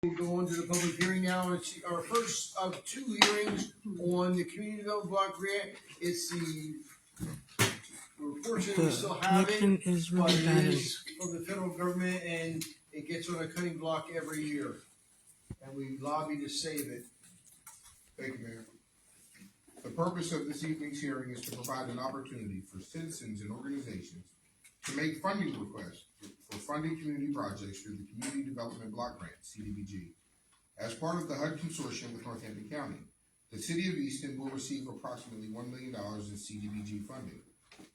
We'll go on to the public hearing now. It's our first of two hearings on the community development block grant. It's we're fortunate we still have it, is but really it bad. is from the federal government and it gets on a cutting block every year. And we lobby to save it. Thank you, Mayor. The purpose of this evening's hearing is to provide an opportunity for citizens and organizations to make funding requests for funding community projects through the Community Development Block Grant, CDBG. As part of the HUD consortium with Northampton County, the City of Easton will receive approximately $1 million in CDBG funding,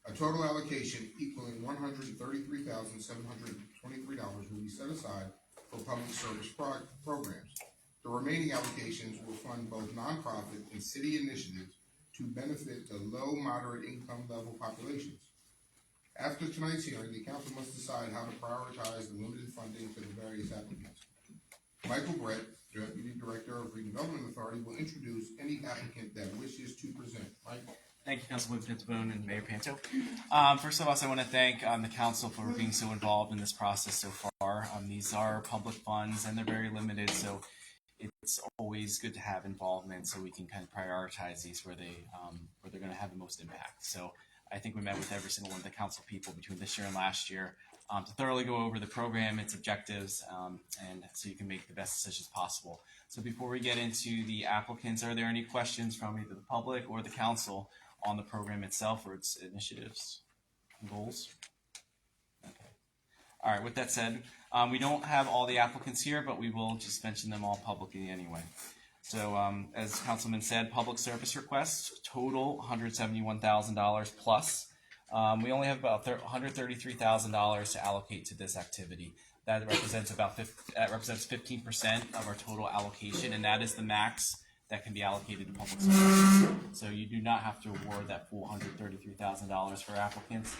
a total allocation equaling $133,723 will be set aside for public service programs. The remaining allocations will fund both nonprofit and city initiatives to benefit the low, moderate income level populations. After tonight's hearing, the council must decide how to prioritize the limited funding for the various applicants. Michael Brett, Deputy Director of Redevelopment Authority, will introduce any applicant that wishes to present. Mike? Thank you, Councilman Pintabone and Mayor Panto. First of all, I want to thank the council for being so involved in this process so far. These are public funds and they're very limited, so it's always good to have involvement so we can kind of prioritize these where they're going to have the most impact. So I think we met with every single one of the council people between this year and last year to thoroughly go over the program, its objectives, and so you can make the best decisions possible. So before we get into the applicants, are there any questions from either the public or the council on the program itself or its initiatives and goals? Okay. All right, with that said, we don't have all the applicants here, but we will just mention them all publicly anyway. So as Councilman said, public service requests, total $171,000 plus. We only have about $133,000 to allocate to this activity. That represents 15% of our total allocation, and that is the max that can be allocated to public service. So you do not have to award that full $133,000 for applicants.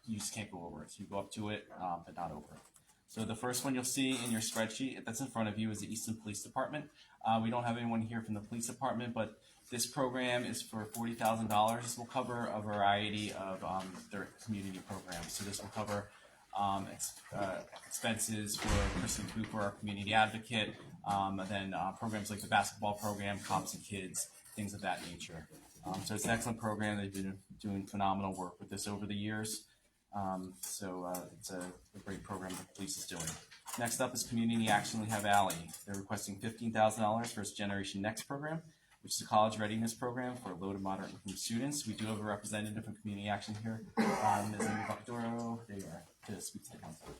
You just can't go over it. So you go up to it, but not over it. So the first one you'll see in your spreadsheet that's in front of you is the Easton Police Department. We don't have anyone here from the police department, but this program is for $40,000. This will cover a variety of their community programs. So this will cover expenses for Kristen Cooper, our community advocate, and then programs like the basketball program, Cops and Kids, things of that nature. So it's an excellent program. They've been doing phenomenal work with this over the years. It's a great program the police is doing. Next up is Community Action Lehigh Valley. They're requesting $15,000 for its Generation Next program, which is a college readiness program for low to moderate income students. We do have a representative from Community Action here, Ms. Amy Bacadoro. There you are, to speak to the council.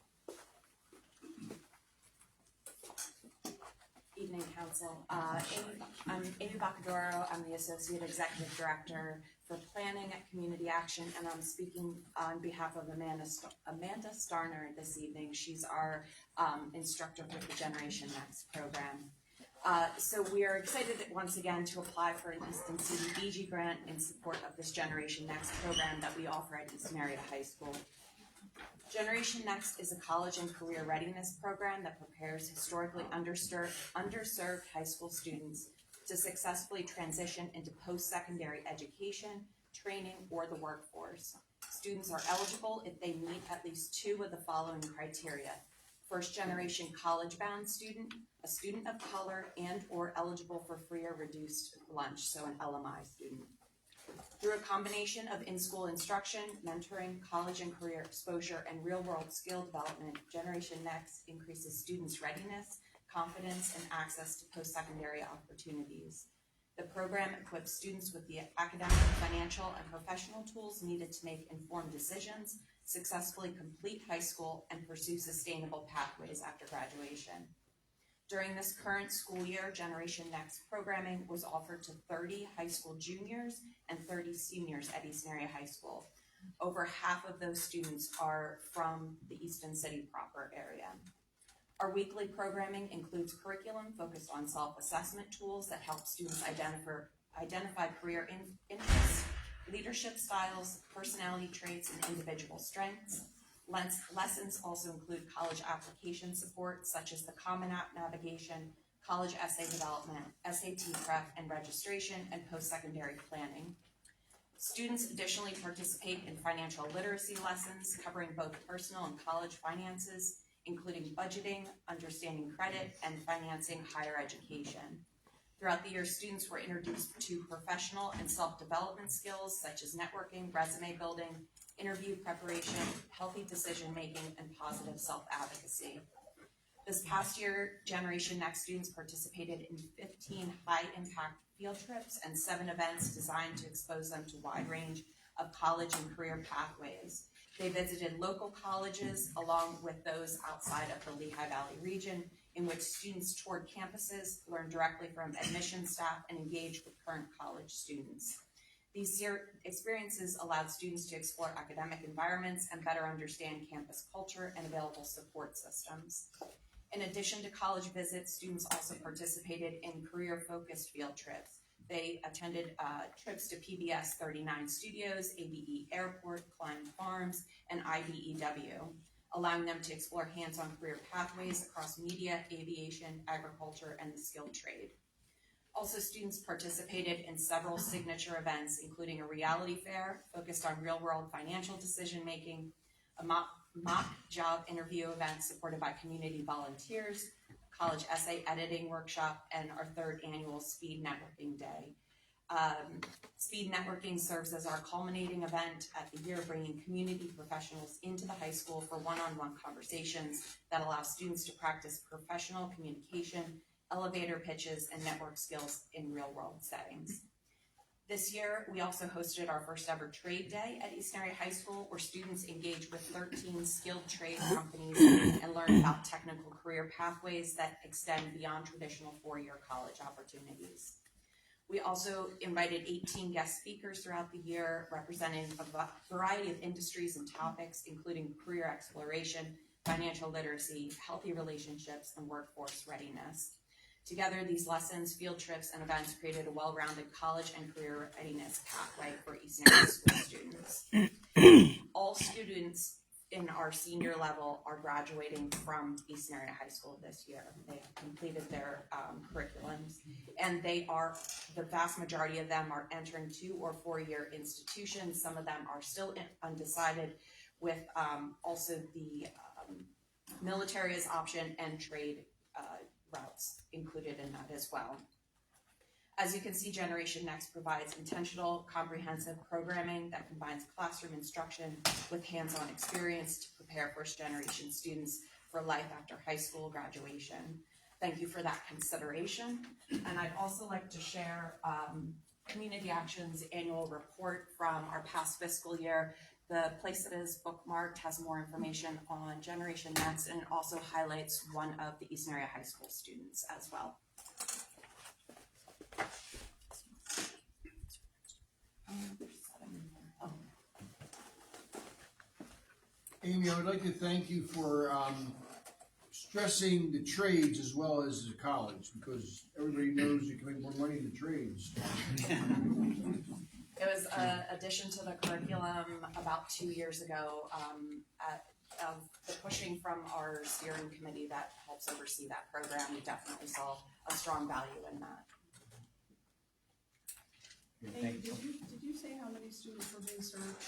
Evening, Council. I'm Amy Bacadoro. I'm the Associate Executive Director for Planning at Community Action, and I'm speaking on behalf of Amanda Starner this evening. She's our instructor for the Generation Next program. So we are excited once again to apply for an Easton CDBG grant in support of this Generation Next program that we offer at Easton Area High School. Generation Next is a college and career readiness program that prepares historically underserved high school students to successfully transition into post-secondary education, training, or the workforce. Students are eligible if they meet at least two of the following criteria: first-generation college-bound student, a student of color, and or eligible for free or reduced lunch, so an LMI student. Through a combination of in-school instruction, mentoring, college and career exposure, and real-world skill development, Generation Next increases students' readiness, confidence, and access to post-secondary opportunities. The program equips students with the academic, financial, and professional tools needed to make informed decisions, successfully complete high school, and pursue sustainable pathways after graduation. During this current school year, Generation Next programming was offered to 30 high school juniors and 30 seniors at Easton Area High School. Over half of those students are from the Easton City proper area. Our weekly programming includes curriculum focused on self-assessment tools that help students identify career interests, leadership styles, personality traits, and individual strengths. Lessons also include college application support, such as the Common App navigation, college essay development, SAT prep and registration, and post-secondary planning. Students additionally participate in financial literacy lessons covering both personal and college finances, including budgeting, understanding credit, and financing higher education. Throughout the year, students were introduced to professional and self-development skills such as networking, resume building, interview preparation, healthy decision-making, and positive self-advocacy. This past year, Generation Next students participated in 15 high-impact field trips and 7 events designed to expose them to a wide range of college and career pathways. They visited local colleges along with those outside of the Lehigh Valley region, in which students toured campuses, learned directly from admissions staff, and engaged with current college students. These experiences allowed students to explore academic environments and better understand campus culture and available support systems. In addition to college visits, students also participated in career-focused field trips. They attended trips to PBS 39 Studios, ABE Airport, Klein Farms, and IBEW, allowing them to explore hands-on career pathways across media, aviation, agriculture, and the skilled trade. Also, students participated in several signature events, including a reality fair focused on real-world financial decision-making, a mock job interview event supported by community volunteers, college essay editing workshop, and our 3rd annual Speed Networking Day. Speed Networking serves as our culminating event at the year, bringing community professionals into the high school for one-on-one conversations that allow students to practice professional communication, elevator pitches, and network skills in real-world settings. This year, we also hosted our first ever trade day at Easton Area High School, where students engaged with 13 skilled trade companies and learned about technical career pathways that extend beyond traditional 4-year college opportunities. We also invited 18 guest speakers throughout the year, representing a variety of industries and topics, including career exploration, financial literacy, healthy relationships, and workforce readiness. Together, these lessons, field trips, and events created a well-rounded college and career readiness pathway for Easton Area School students. All students in our senior level are graduating from Easton Area High School this year. They have completed their curriculums, and the vast majority of them are entering 2- or 4-year institutions. Some of them are still undecided, with also the military as option and trade routes included in that as well. As you can see, Generation Next provides intentional, comprehensive programming that combines classroom instruction with hands-on experience to prepare first-generation students for life after high school graduation. Thank you for that consideration. And I'd also like to share Community Action's annual report from our past fiscal year. The place that is bookmarked has more information on Generation Next, and it also highlights one of the Easton Area High School students as well. Amy, I would like to thank you for stressing the trades as well as the college, because everybody knows you can make more money in the trades. It was an addition to the curriculum about 2 years ago, of the pushing from our steering committee that helps oversee that program. We definitely saw a strong value in that. Did you say how many students were being served?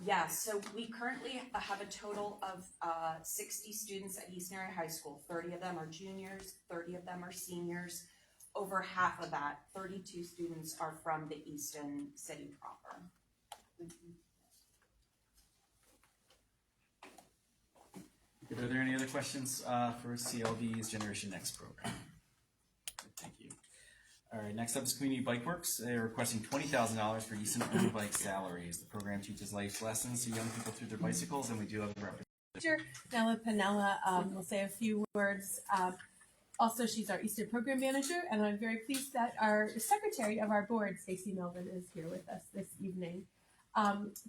Yeah, so we currently have a total of 60 students at Easton Area High School. 30 of them are juniors, 30 of them are seniors. Over half of that, 32 students, are from the Easton city proper. Good. Are there any other questions for CLV's Generation Next program? Good, thank you. All right, next up is Community Bike Works. They're requesting $20,000 for Easton Earn Bike salaries. The program teaches life lessons to young people through their bicycles, and we do have a representative. Nella Pinella will say a few words. Also, she's our Easton Program Manager, and I'm very pleased that our Secretary of our board, Stacey Melvin, is here with us this evening.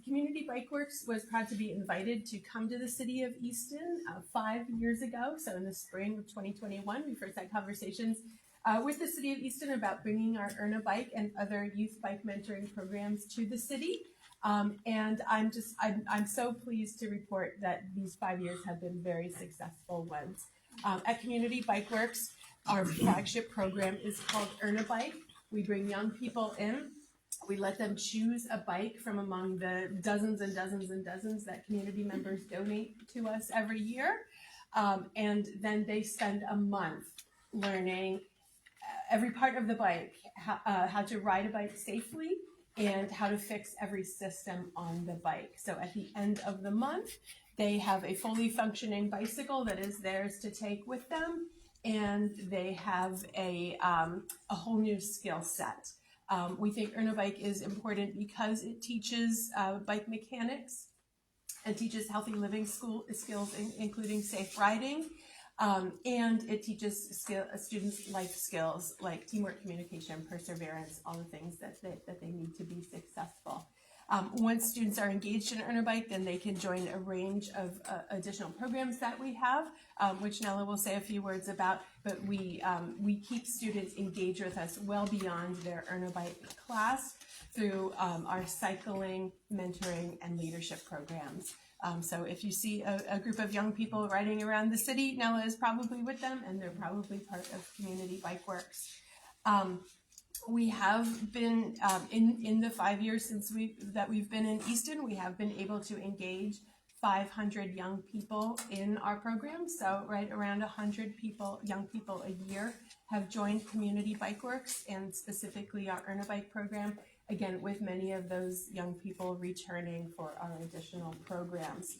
Community Bike Works was proud to be invited to come to the city of Easton 5 years ago. So in the spring of 2021, we first had conversations with the city of Easton about bringing our Earn a Bike and other youth bike mentoring programs to the city. And I'm so pleased to report that these 5 years have been very successful ones. At Community Bike Works, our flagship program is called Earn a Bike. We bring young people in We let them choose a bike from among the dozens and dozens and dozens that community members donate to us every year. And then they spend a month learning every part of the bike, how to ride a bike safely, and how to fix every system on the bike. So at the end of the month, they have a fully functioning bicycle that is theirs to take with them, and they have a whole new skill set. We think Earn a Bike is important because it teaches bike mechanics and teaches healthy living skills, including safe riding. And it teaches students life skills like teamwork, communication, perseverance, all the things that they need to be successful. Once students are engaged in Earn a Bike, then they can join a range of additional programs that we have, which Nella will say a few words about, but we keep students engaged with us well beyond their Earn a Bike class through our cycling, mentoring, and leadership programs. So if you see a group of young people riding around the city, Nella is probably with them, and they're probably part of Community Bike Works. We have been, in the 5 years since we've been in Easton, we have been able to engage 500 young people in our program. So right around 100 young people a year have joined Community Bike Works, and specifically our Earn a Bike program, again, with many of those young people returning for our additional programs.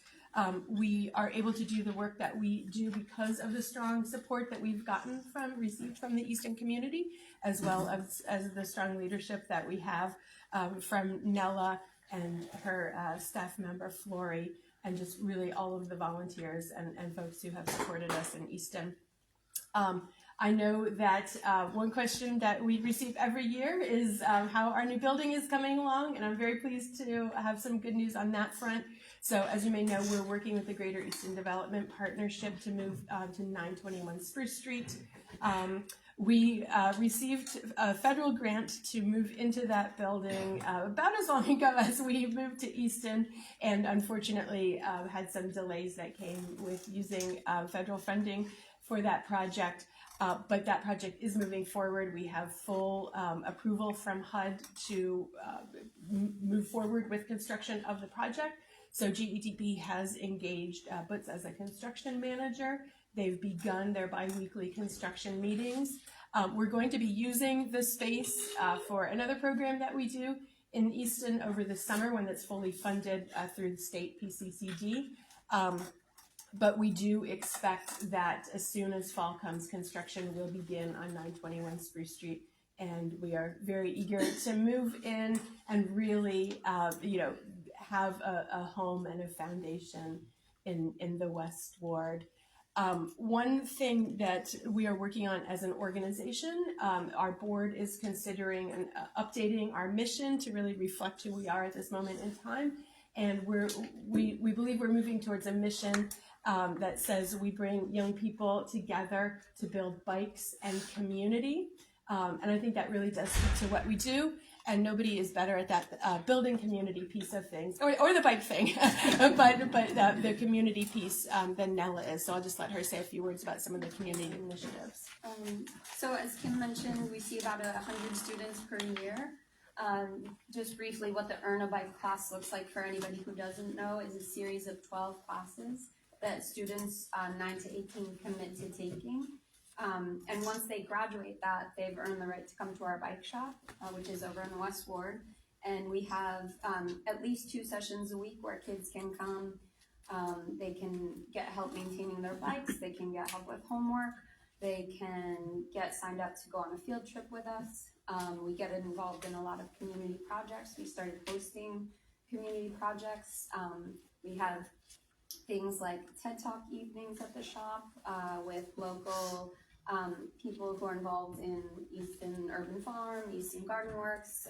We are able to do the work that we do because of the strong support that we've received from the Easton community, as well as the strong leadership that we have from Nella and her staff member Flory, and just really all of the volunteers and folks who have supported us in Easton. I know that one question that we receive every year is how our new building is coming along, and I'm very pleased to have some good news on that front. So as you may know, we're working with the Greater Easton Development Partnership to move to 921 Spruce Street. We received a federal grant to move into that building about as long ago as we moved to Easton, and unfortunately had some delays that came with using federal funding for that project. But that project is moving forward. We have full approval from HUD to move forward with construction of the project. So GEDP has engaged Butz as a construction manager. They've begun their bi-weekly construction meetings. We're going to be using the space for another program that we do in Easton over the summer when it's fully funded through the state PCCD. But we do expect that as soon as fall comes, construction will begin on 921 Spruce Street, and we are very eager to move in and really, have a home and a foundation in the West Ward. One thing that we are working on as an organization, our board is considering updating our mission to really reflect who we are at this moment in time, and we believe we're moving towards a mission that says we bring young people together to build bikes and community. And I think that really does speak to what we do, and nobody is better at that building community piece of things, or the bike thing, but the community piece than Nella is. So I'll just let her say a few words about some of the community initiatives. So as Kim mentioned, we see about 100 students per year. Just briefly, what the Earn a Bike class looks like for anybody who doesn't know is a series of 12 classes that students 9 to 18 commit to taking. And once they graduate that, they've earned the right to come to our bike shop, which is over in the West Ward. And we have at least 2 sessions a week where kids can come. They can get help maintaining their bikes. They can get help with homework. They can get signed up to go on a field trip with us. We get involved in a lot of community projects. We started hosting community projects. We have things like TED Talk evenings at the shop with local people who are involved in Easton Urban Farm, Easton Garden Works,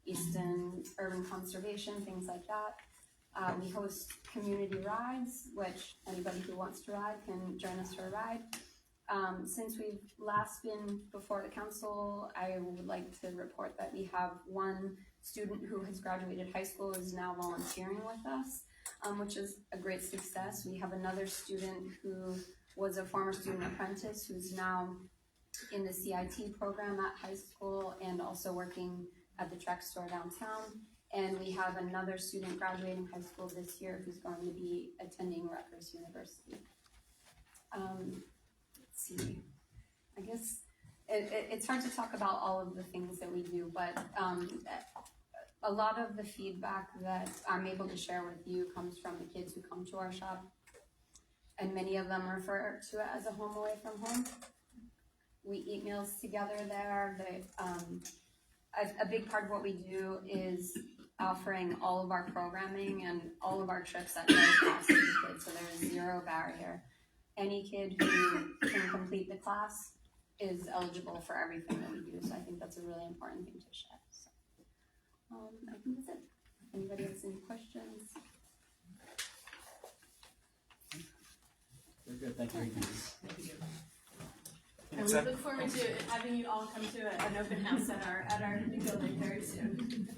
Easton Urban Conservation, things like that. We host community rides, which anybody who wants to ride can join us for a ride. Since we've last been before the council, I would like to report that we have one student who has graduated high school who is now volunteering with us, which is a great success. We have another student who was a former student apprentice who's now in the CIT program at high school and also working at the Trek store downtown. And we have another student graduating high school this year who's going to be attending Rutgers University. Let's see, I guess it's hard to talk about all of the things that we do, but a lot of the feedback that I'm able to share with you comes from the kids who come to our shop, and many of them refer to it as a home away from home. We eat meals together there. A big part of what we do is offering all of our programming and all of our trips at no cost to the kids, so there is zero barrier. Any kid who can complete the class is eligible for everything that we do, so I think that's a really important thing to share. So, I think that's it. If anybody has any questions? Very good, thank you. And we look forward to having you all come to an open house at our new building very soon.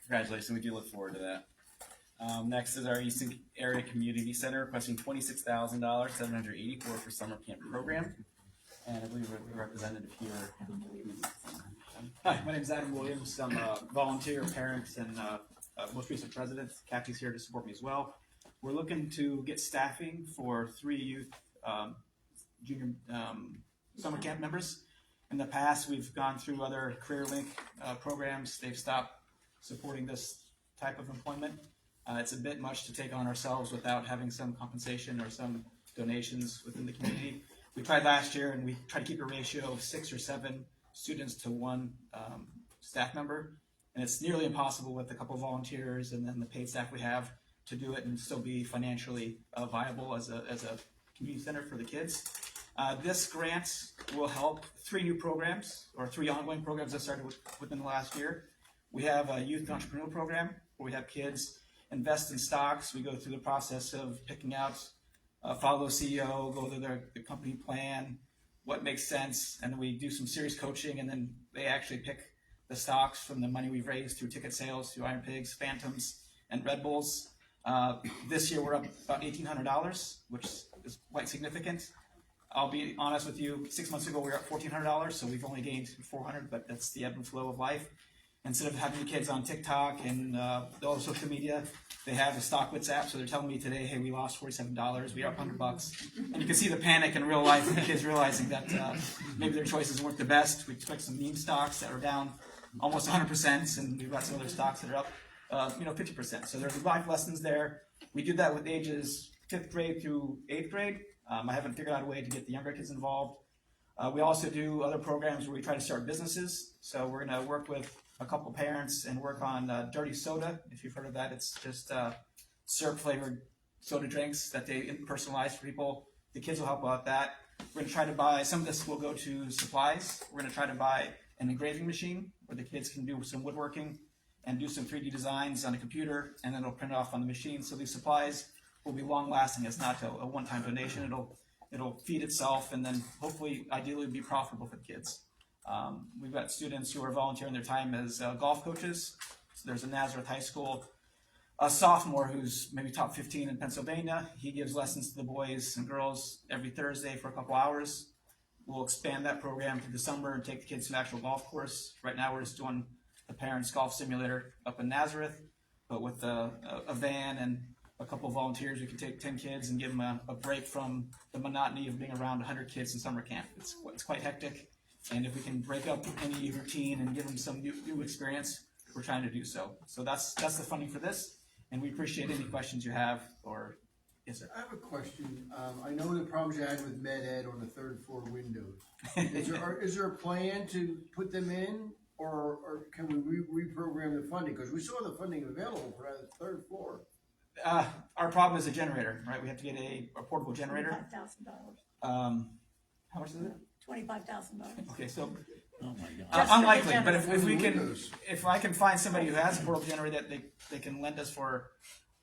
Congratulations, we do look forward to that. Next is our Easton Area Community Center requesting $26,000, $784 for summer camp program. And I believe we're representative here. Hi, my name is Adam Williams. I'm a volunteer, parent, and most recent president. Kathy's here to support me as well. We're looking to get staffing for 3 youth junior summer camp members. In the past, we've gone through other Career Link programs. They've stopped supporting this type of employment. It's a bit much to take on ourselves without having some compensation or some donations within the community. We tried last year, and we tried to keep a ratio of 6 or 7 students to 1 staff member, and it's nearly impossible with a couple of volunteers and then the paid staff we have to do it and still be financially viable as a community center for the kids. This grant will help 3 new programs, or 3 ongoing programs that started within the last year. We have a youth entrepreneurial program where we have kids invest in stocks. We go through the process of picking out, follow CEO, go through the company plan, what makes sense, and then we do some serious coaching, and then they actually pick the stocks from the money we've raised through ticket sales, through Iron Pigs, Phantoms, and Red Bulls. This year we're up about $1,800, which is quite significant. I'll be honest with you, 6 months ago we were at $1,400, so we've only gained $400, but that's the ebb and flow of life. Instead of having the kids on TikTok and all social media, they have a StockWits app, so they're telling me today, hey, we lost $47, we are up $100. And you can see the panic in real life, the kids realizing that maybe their choices weren't the best. We expect some meme stocks that are down almost 100%, and we've got some other stocks that are up 50%. So there's life lessons there. We do that with ages 5th grade through 8th grade. I haven't figured out a way to get the younger kids involved. We also do other programs where we try to start businesses. So we're going to work with a couple parents and work on dirty soda. If you've heard of that, it's just syrup flavored soda drinks that they personalize for people. The kids will help out that. We're going to try to buy, some of this will go to supplies. We're going to try to buy an engraving machine where the kids can do some woodworking and do some 3D designs on a computer, and then it'll print it off on the machine. So these supplies will be long lasting. It's not a one-time donation. It'll feed itself, and then hopefully, ideally, be profitable for the kids. We've got students who are volunteering their time as golf coaches. So there's a Nazareth High School, a sophomore who's maybe top 15 in Pennsylvania. He gives lessons to the boys and girls every Thursday for a couple hours. We'll expand that program through the summer and take the kids to an actual golf course. Right now, we're just doing the parents' golf simulator up in Nazareth, but with a van and a couple of volunteers, we can take 10 kids and give them a break from the monotony of being around 100 kids in summer camp. It's quite hectic. And if we can break up any routine and give them some new experience, we're trying to do so. So that's the funding for this, and we appreciate any questions you have. Or yes, sir. I have a question. I know the problems you had with Med Ed on the 3rd floor windows. Is there a plan to put them in, or can we reprogram the funding? Because we saw the funding available for that 3rd floor. Our problem is a generator, right? We have to get a portable generator. $25,000. How much is it? $25,000. Okay, so Oh my God. unlikely. But if I can find somebody who has a portable generator that they can lend us for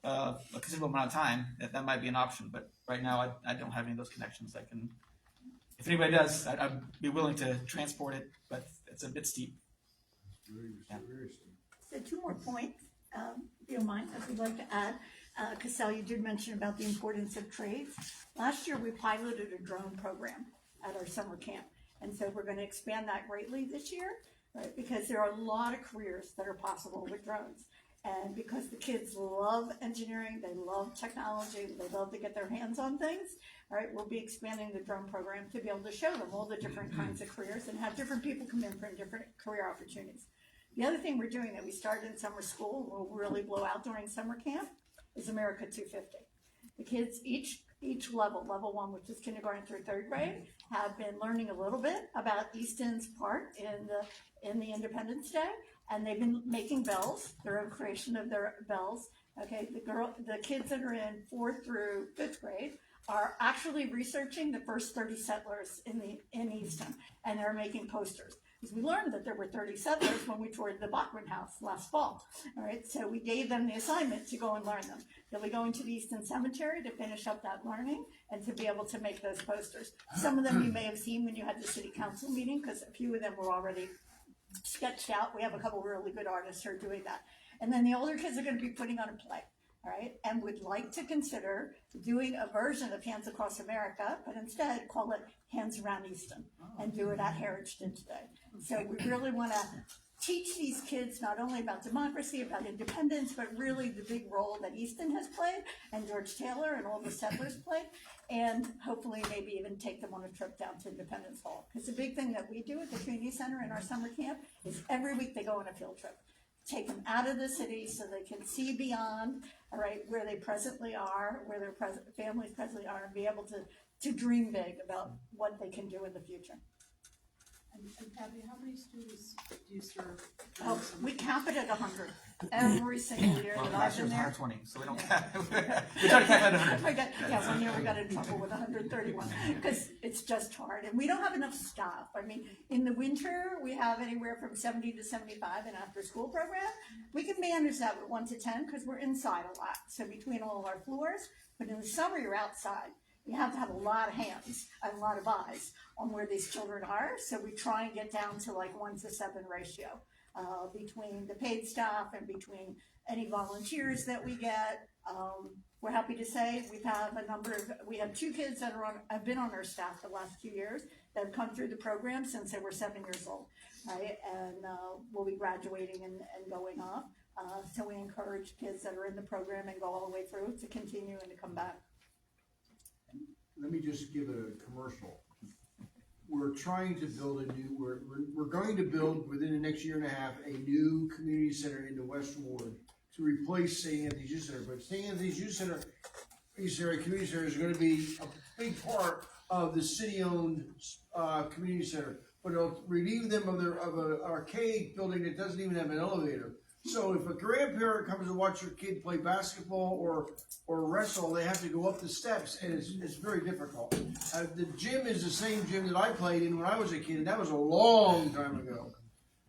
a considerable amount of time, that might be an option. But right now, I don't have any of those connections. If anybody does, I'd be willing to transport it, but it's a bit steep. Very So 2 more points, if you don't mind, if we'd like to add. Cassell, you did mention about the importance of trades. Last year, we piloted a drone program at our summer camp. And so we're going to expand that greatly this year. right? Because there are a lot of careers that are possible with drones. And because the kids love engineering, they love technology, they love to get their hands on things, right? We'll be expanding the drone program to be able to show them all the different kinds of careers and have different people come in for different career opportunities. The other thing we're doing that we started in summer school, will really blow out during summer camp, is America 250. The kids, each level 1, which is kindergarten through 3rd grade, have been learning a little bit about Easton's part in the Independence Day, and they've been making bells, their own creation of their bells. Okay, the kids that are in 4th through 5th grade are actually researching the first 30 settlers in Easton, and they're making posters. Because we learned that there were 30 settlers when we toured the Bachman House last fall. All right, so we gave them the assignment to go and learn them. They'll be going to the Easton Cemetery to finish up that learning and to be able to make those posters. Some of them you may have seen when you had the city council meeting, because a few of them were already sketched out. We have a couple of really good artists who are doing that. And then the older kids are going to be putting on a play. All right, and would like to consider doing a version of Hands Across America, but instead call it Hands Around Easton and do it at Heritage Day. So we really want to teach these kids not only about democracy, about independence, but really the big role that Easton has played and George Taylor and all the settlers played, and hopefully maybe even take them on a trip down to Independence Hall. Because the big thing that we do at the community center in our summer camp is every week they go on a field trip. Take them out of the city so they can see beyond, all right, where they presently are, where their families presently are, and be able to dream big about what they can do in the future. And Kathy, how many students do you serve? Oh, we cap it at 100 every single year that I've been there. 120, so we don't cap. We try to cap it at 100. Yeah, one year we got in trouble with 131 because it's just hard, and we don't have enough staff. I mean, in the winter we have anywhere from 70 to 75 in after-school program. We can manage that with 1 to 10 because we're inside a lot. So between all of our floors, but in the summer you're outside. You have to have a lot of hands and a lot of eyes on where these children are. So we try and get down to like 1 to 7 ratio between the paid staff and between any volunteers that we get. We're happy to say we have 2 kids that have been on our staff the last few years that have come through the program since they were 7 years old, right? And will be graduating and going off. So we encourage kids that are in the program and go all the way through to continue and to come back. Let me just give a commercial. We're trying to build we're going to build within the next year and a half a new community center in the West Ward to replace St. Anthony's Youth Center. But St. Anthony's Youth Center, East Area Community Center, is going to be a big part of the city-owned community center. But it'll relieve them of an archaic building that doesn't even have an elevator. So if a grandparent comes to watch your kid play basketball or wrestle, they have to go up the steps, and it's very difficult. The gym is the same gym that I played in when I was a kid, and that was a long time ago.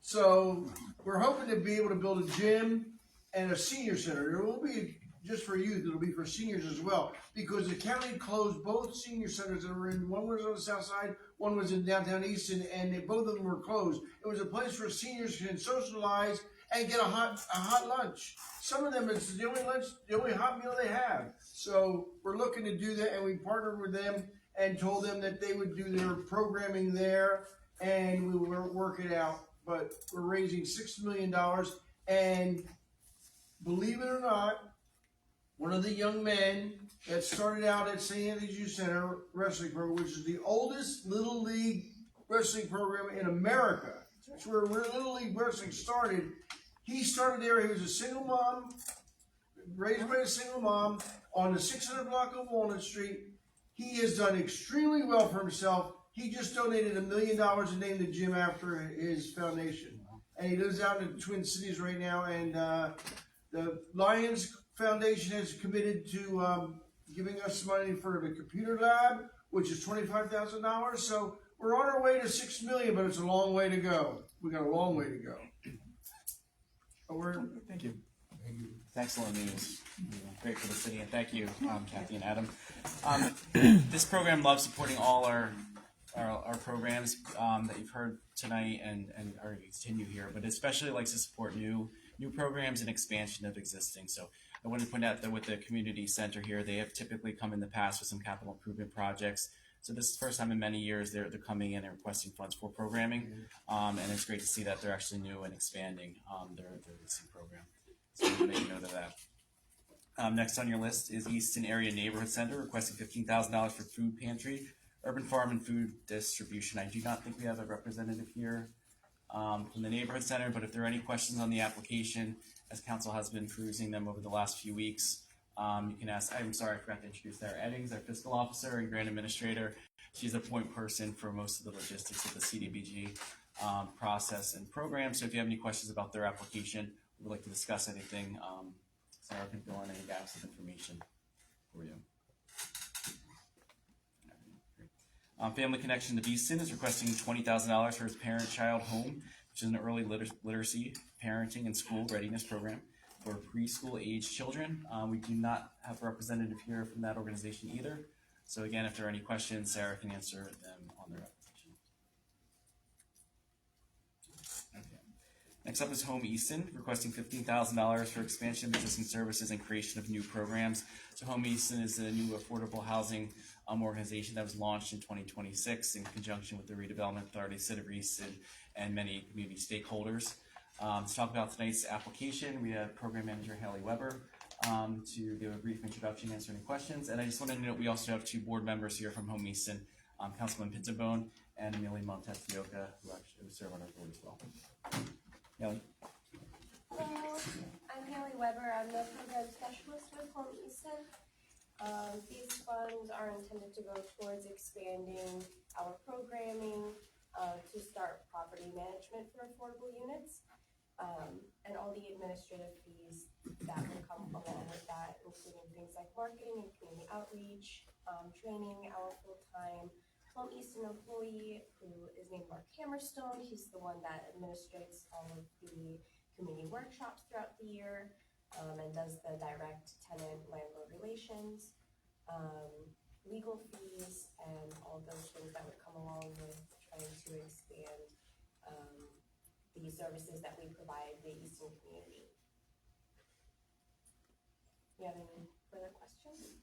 So we're hoping to be able to build a gym and a senior center. It won't be just for youth, it'll be for seniors as well, because the county closed both senior centers that were in, one was on the south side, one was in downtown Easton, and both of them were closed. It was a place where seniors can socialize and get a hot lunch. Some of them, it's the only hot meal they have. So we're looking to do that, and we partnered with them and told them that they would do their programming there, and we will work it out. But we're raising $6 million, and believe it or not, one of the young men that started out at St. Anthony's Youth Center wrestling program, which is the oldest Little League wrestling program in America. It's where Little League wrestling started. He started there. He was a single mom, raised by a single mom on the 600 block of Walnut Street. He has done extremely well for himself. He just donated $1 million and named the gym after his foundation. And he lives out in the Twin Cities right now. And the Lions Foundation has committed to giving us money for the computer lab, which is $25,000. So we're on our way to $6 million, but it's a long way to go. We got a long way to go. Thank you. It's excellent news. Great for the city, and thank you, Kathy and Adam. This program loves supporting all our programs that you've heard tonight and are continue here, but especially likes to support new programs and expansion of existing. So I want to point out that with the community center here, they have typically come in the past with some capital improvement projects So this is the first time in many years they're coming in and requesting funds for programming, and it's great to see that they're actually new and expanding their leasing program. So we'll make note of that. Next on your list is Easton Area Neighborhood Center requesting $15,000 for food pantry, urban farm, and food distribution. I do not think we have a representative here from the neighborhood center, but if there are any questions on the application, as council has been perusing them over the last few weeks, you can ask. I'm sorry, I forgot to introduce Sarah Eddings, our fiscal officer and grant administrator. She's the point person for most of the logistics of the CDBG process and program. So if you have any questions about their application, or would like to discuss anything, Sarah can fill in any gaps of information for you. Family Connection of Easton is requesting $20,000 for his parent-child home, which is an early literacy, parenting, and school readiness program for preschool-age children. We do not have a representative here from that organization either. So again, if there are any questions, Sarah can answer them on their application. Okay. Next up is Home Easton, requesting $15,000 for expansion of existing services and creation of new programs. So Home Easton is a new affordable housing organization that was launched in 2026 in conjunction with the Redevelopment Authority, City of Easton, and many community stakeholders. To talk about tonight's application, we have Program Manager Haley Weber to give a brief introduction, answer any questions. And I just wanted to note we also have two board members here from Home Easton, Councilman Pizzabone and Amelie Montezioca, who actually serve on our board as well. Haley? Hello, I'm Haley Weber. I'm the program specialist with Home Easton. These funds are intended to go towards expanding our programming to start property management for affordable units, and all the administrative fees that will come along with that, including things like marketing and community outreach, training our full-time Home Easton employee who is named Mark Hammerstone. He's the one that administrates all of the community workshops throughout the year, and does the direct tenant-landlord relations, legal fees, and all those things that would come along with trying to expand the services that we provide the Easton community. You have any further questions?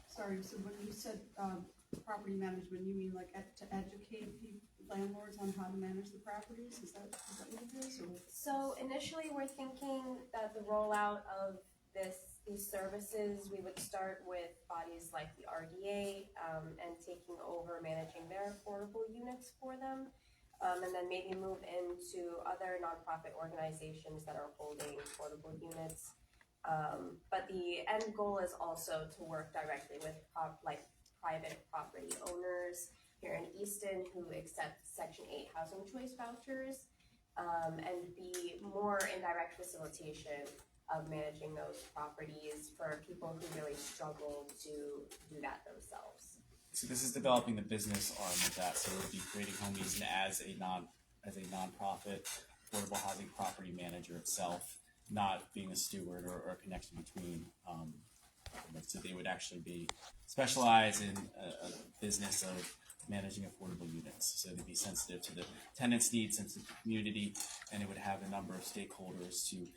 Sorry, so when you said property management, you mean like to educate landlords on how to manage the properties? Is that what it is? Or? So initially we're thinking that the rollout of these services, we would start with bodies like the RDA and taking over managing their affordable units for them, and then maybe move into other nonprofit organizations that are holding affordable units. But the end goal is also to work directly with private property owners here in Easton who accept Section 8 housing choice vouchers, and be more in direct facilitation of managing those properties for people who really struggle to do that themselves. So this is developing the business arm of that. So we'll be creating Home Easton as a nonprofit affordable housing property manager itself, not being a steward or a connection between. So they would actually be specialized in a business of managing affordable units. So they'd be sensitive to the tenants' needs, sensitive to the community, and it would have a number of stakeholders to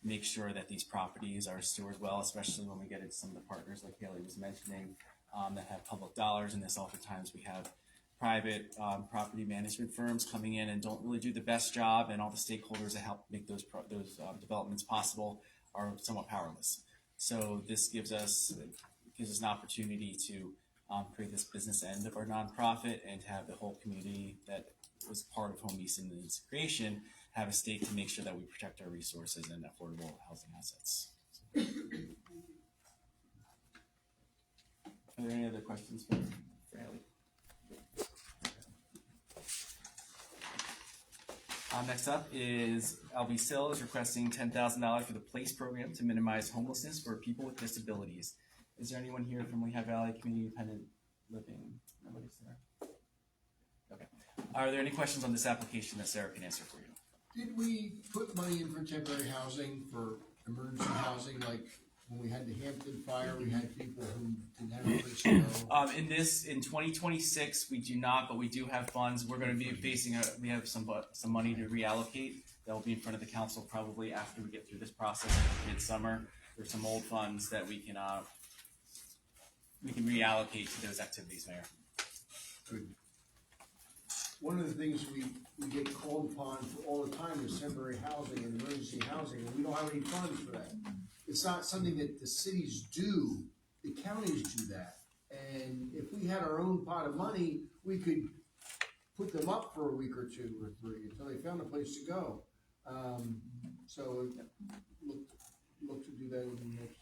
make sure that these properties are stewarded well, especially when we get into some of the partners like Haley was mentioning that have public dollars. In this, oftentimes we have private property management firms coming in and don't really do the best job, and all the stakeholders that help make those developments possible are somewhat powerless. So this gives us an opportunity to create this business end of our nonprofit and to have the whole community that was part of Home Easton in its creation have a stake to make sure that we protect our resources and affordable housing assets. So. Are there any other questions for Haley? Next up is LB Sill is requesting $10,000 for the PLACE program to minimize homelessness for people with disabilities. Is there anyone here from Lehigh Valley Community Independent Living? Nobody's there? Okay. Are there any questions on this application that Sarah can answer for you? Did we put money in for temporary housing, for emergency housing, like when we had the Hampton fire, we had people who didn't have a place to go? In 2026, we do not, but we do have funds. We're going to be facing we have some money to reallocate that will be in front of the council probably after we get through this process in midsummer. There's some old funds that we can we can reallocate to those activities, Mayor. Good. One of the things we get called upon for all the time is temporary housing and emergency housing, and we don't have any funds for that. It's not something that the cities do, the counties do that. And if we had our own pot of money, we could put them up for a week or two or three until they found a place to go. So look to do that in the next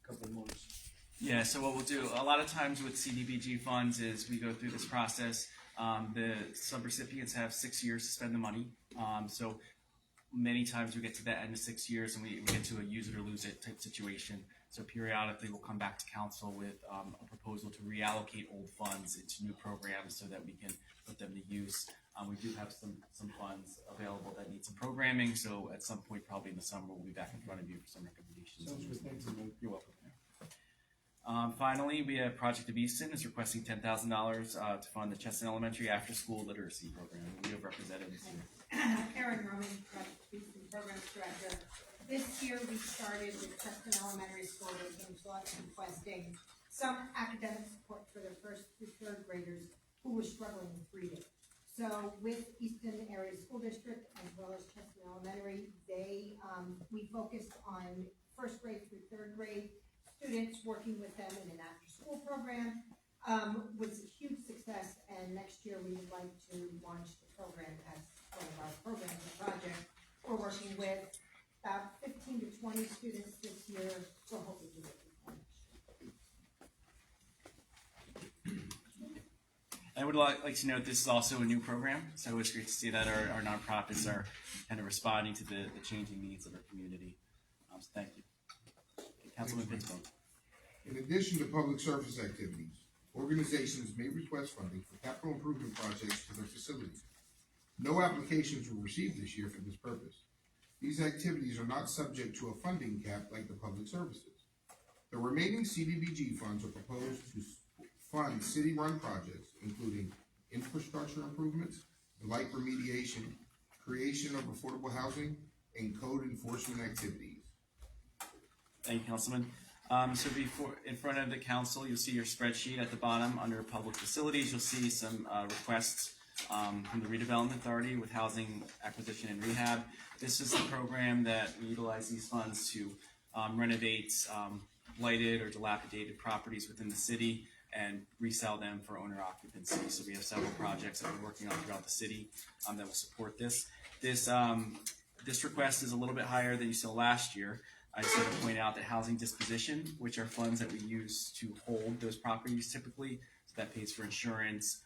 couple of months. Yeah, so what we'll do, a lot of times with CDBG funds is we go through this process. The subrecipients have 6 years to spend the money. So many times we get to the end of 6 years and we get to a use it or lose it type situation. So periodically we'll come back to council with a proposal to reallocate old funds into new programs so that we can put them to use. We do have some funds available that need some programming, so at some point probably in the summer we'll be back in front of you for some recommendations. Sounds good, thanks. You're welcome. Finally, we have Project of Easton is requesting $10,000 to fund the Chestnut Elementary After-School Literacy Program. We have representatives here. Karen Roman, Project of Easton Programs Director. This year we started with Preston Elementary School that came to us requesting some academic support for their first through third graders who were struggling with reading. So with Easton Area School District as well as Chestnut Elementary, we focused on first grade through third grade students, working with them in an after-school program. Was a huge success, and next year we would like to launch the program as one of our programs and project. We're working with about 15 to 20 students this year. We're hoping to get this one. I would like to note this is also a new program, so it's great to see that our nonprofits are kind of responding to the changing needs of our community. So thank you. Councilman Hitzel. In addition to public service activities, organizations may request funding for capital improvement projects to their facilities. No applications were received this year for this purpose. These activities are not subject to a funding cap like the public services. The remaining CDBG funds are proposed to fund city-run projects, including infrastructure improvements, blight remediation, creation of affordable housing, and code enforcement activities. Thank you, Councilman. So before, in front of the council, you'll see your spreadsheet at the bottom under public facilities. You'll see some requests from the Redevelopment Authority with housing acquisition and rehab. This is the program that we utilize these funds to renovate blighted or dilapidated properties within the city and resell them for owner occupancy. So we have several projects that we're working on throughout the city that will support this. This request is a little bit higher than you saw last year. I just want to point out that housing disposition, which are funds that we use to hold those properties typically, so that pays for insurance,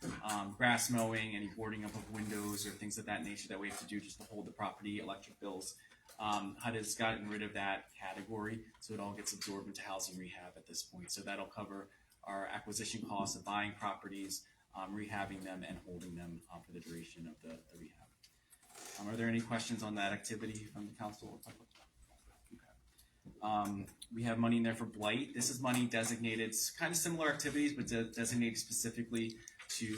grass mowing, any boarding up of windows or things of that nature that we have to do just to hold the property, electric bills. HUD has gotten rid of that category, so it all gets absorbed into housing rehab at this point. So that'll cover our acquisition costs of buying properties, rehabbing them, and holding them for the duration of the rehab. Are there any questions on that activity from the council or public? We have money in there for blight. This is money designated, it's kind of similar activities, but designated specifically to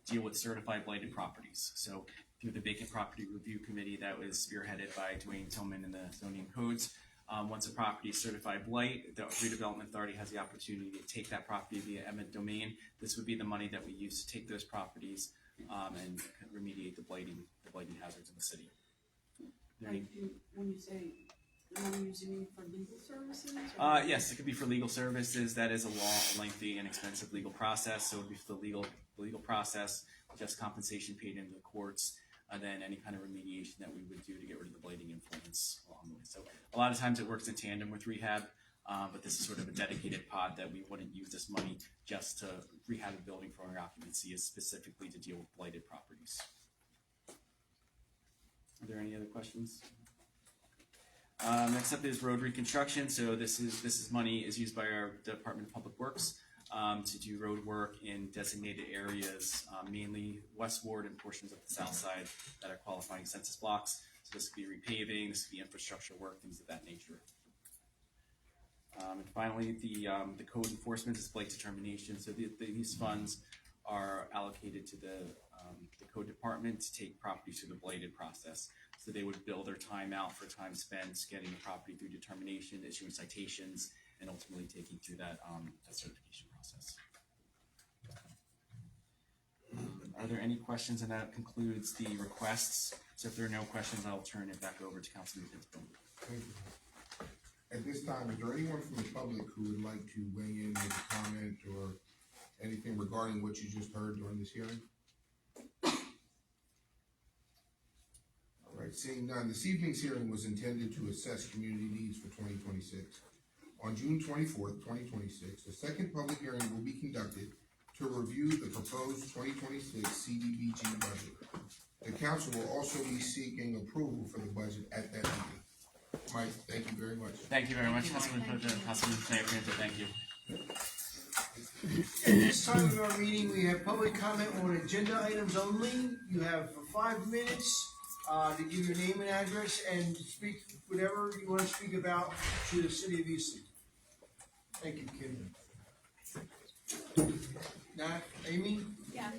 deal with certified blighted properties. So through the Vacant Property Review Committee that was spearheaded by Dwayne Tillman in the zoning codes, once a property is certified blight, the Redevelopment Authority has the opportunity to take that property via eminent domain. This would be the money that we use to take those properties and remediate the blighting hazards in the city. When you say money using for legal services? Yes, it could be for legal services. That is a lengthy and expensive legal process. So it would be for the legal process, just compensation paid into the courts, and then any kind of remediation that we would do to get rid of the blighting influence along the way. So a lot of times it works in tandem with rehab, but this is sort of a dedicated pod that we wouldn't use this money just to rehab a building for owner occupancy, is specifically to deal with blighted properties. Are there any other questions? Next up is road reconstruction. So this is money is used by our Department of Public Works to do road work in designated areas, mainly West Ward and portions of the South Side that are qualifying census blocks. So this could be repaving, this could be infrastructure work, things of that nature. And finally, the code enforcement is blight determination. So these funds are allocated to the code department to take properties through the blighted process. So they would bill their time out for time spent getting the property through determination, issuing citations, and ultimately take you through that certification process. Are there any questions? And that concludes the requests. So if there are no questions, I'll turn it back over to Councilman Hitzel. Thank you. At this time, is there anyone from the public who would like to weigh in with a comment or anything regarding what you just heard during this hearing? All right, seeing none, this evening's hearing was intended to assess community needs for 2026. On June 24th, 2026, a second public hearing will be conducted to review the proposed 2026 CDBG budget. The council will also be seeking approval for the budget at that meeting. Mike, thank you very much. Thank you very much, Councilman President, Councilman Mayor Pinto, thank you. At this time of our meeting, we have public comment on agenda items only. You have 5 minutes to give your name and address and speak whatever you want to speak about to the city of Easton. Thank you, Kim. Nat, Amy? Yeah.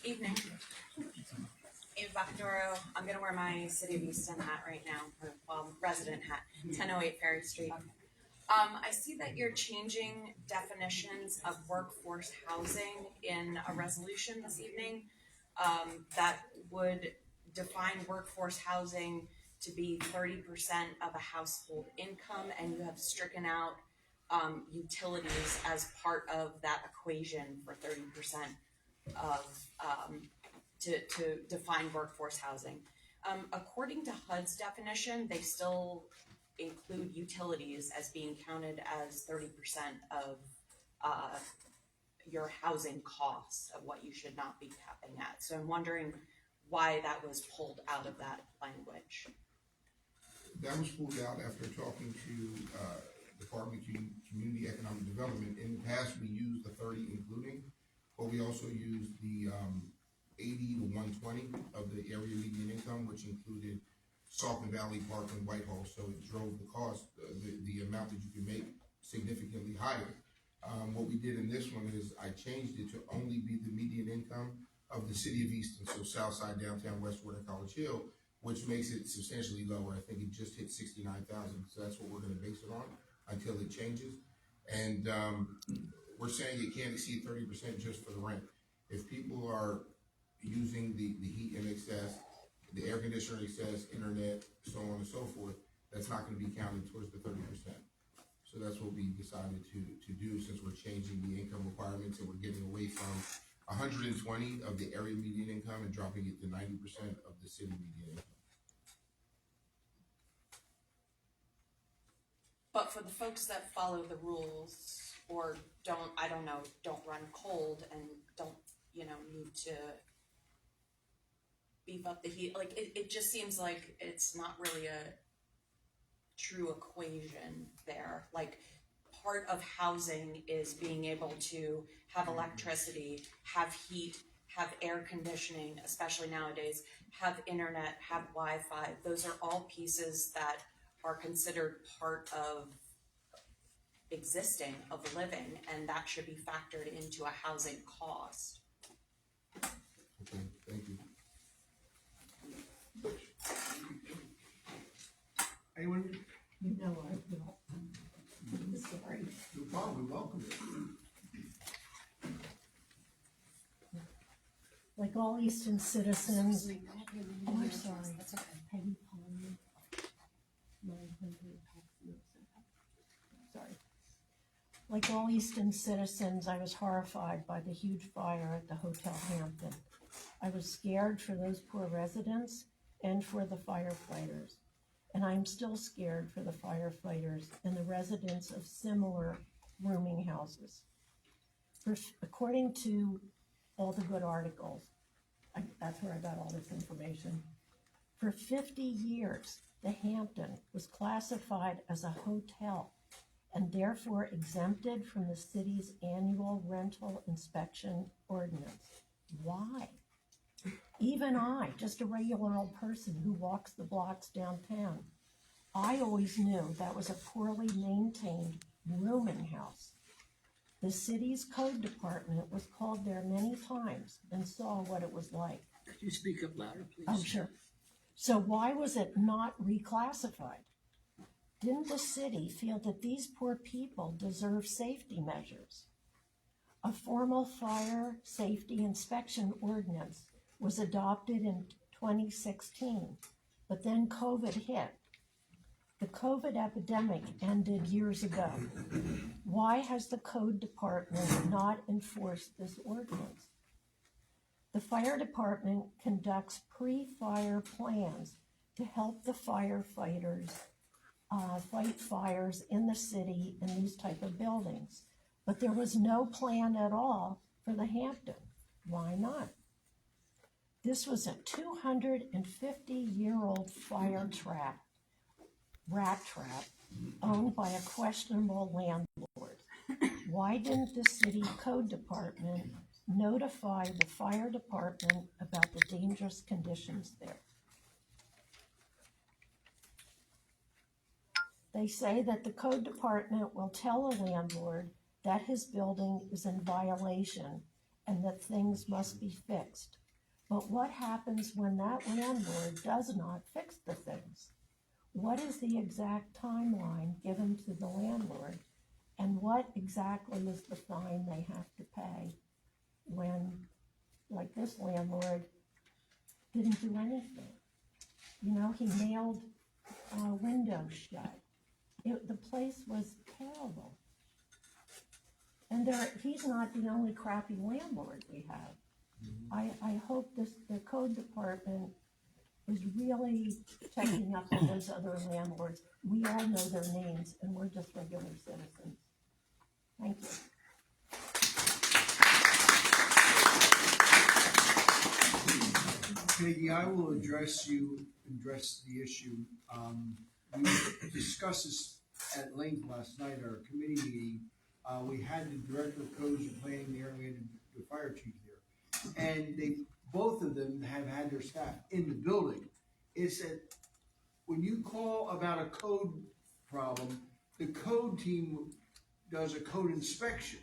Evening. Ava Bacadoro. I'm gonna wear my City of Easton hat right now, or resident hat, 1008 Ferry Street. I see that you're changing definitions of workforce housing in a resolution this evening that would define workforce housing to be 30% of a household income, and you have stricken out utilities as part of that equation for 30% of to define workforce housing. According to HUD's definition, they still include utilities as being counted as 30% of your housing costs of what you should not be capping at. So I'm wondering why that was pulled out of that language. That was pulled out after talking to Department of Community Economic Development. In the past, we used the 30 including, but we also used the 80 to 120 of the area median income, which included Salton Valley, Parkland, Whitehall. So it drove the cost, the amount that you can make significantly higher. What we did in this one is I changed it to only be the median income of the city of Easton, so Southside, downtown, Westwood, and College Hill, which makes it substantially lower. I think it just hit 69,000, so that's what we're going to base it on until it changes. And we're saying it can't exceed 30% just for the rent. If people are using the heat in excess, the air conditioner in excess, internet, so on and so forth, that's not going to be counted towards the 30%. So that's what we decided to do, since we're changing the income requirements and we're getting away from 120 of the area median income and dropping it to 90% of the city median income. But for the folks that follow the rules or don't run cold and don't, need to beef up the heat, like it just seems like it's not really a true equation there. Like, part of housing is being able to have electricity, have heat, have air conditioning, especially nowadays, have internet, have Wi-Fi. Those are all pieces that are considered part of existing, of living, and that should be factored into a housing cost. Okay, thank you. Anyone? You know I will. Sorry. No problem, we welcome it. Like all Easton citizens, oh, I'm sorry. That's okay. Peggy Palmer, 900 Sorry. Like all Easton citizens, I was horrified by the huge fire at the Hotel Hampton. I was scared for those poor residents and for the firefighters. And I'm still scared for the firefighters and the residents of similar rooming houses. According to all the good articles, that's where I got all this information. For 50 years, the Hampton was classified as a hotel and therefore exempted from the city's annual rental inspection ordinance. Why? Even I, just a regular old person who walks the blocks downtown, I always knew that was a poorly maintained rooming house. The city's code department was called there many times and saw what it was like. Could you speak up louder, please? Oh, sure. So why was it not reclassified? Didn't the city feel that these poor people deserve safety measures? A formal fire safety inspection ordinance was adopted in 2016, but then COVID hit. The COVID epidemic ended years ago. Why has the code department not enforced this ordinance? The fire department conducts pre-fire plans to help the firefighters fight fires in the city in these type of buildings. But there was no plan at all for the Hampton. Why not? This was a 250-year-old fire trap, rat trap, owned by a questionable landlord. Why didn't the city code department notify the fire department about the dangerous conditions there? They say that the code department will tell a landlord that his building is in violation and that things must be fixed. But what happens when that landlord does not fix the things? What is the exact timeline given to the landlord, and what exactly is the fine they have to pay when, like this landlord, didn't do anything? You know, he nailed windows shut. The place was terrible. And he's not the only crappy landlord we have. I hope the code department is really checking up on those other landlords. We all know their names, and we're just regular citizens. Thank you. Peggy, I will address the issue. We discussed this at length last night at our committee meeting. We had the director of codes and planning there, and we had the fire chief there. And both of them have had their staff in the building. It's that when you call about a code problem, the code team does a code inspection.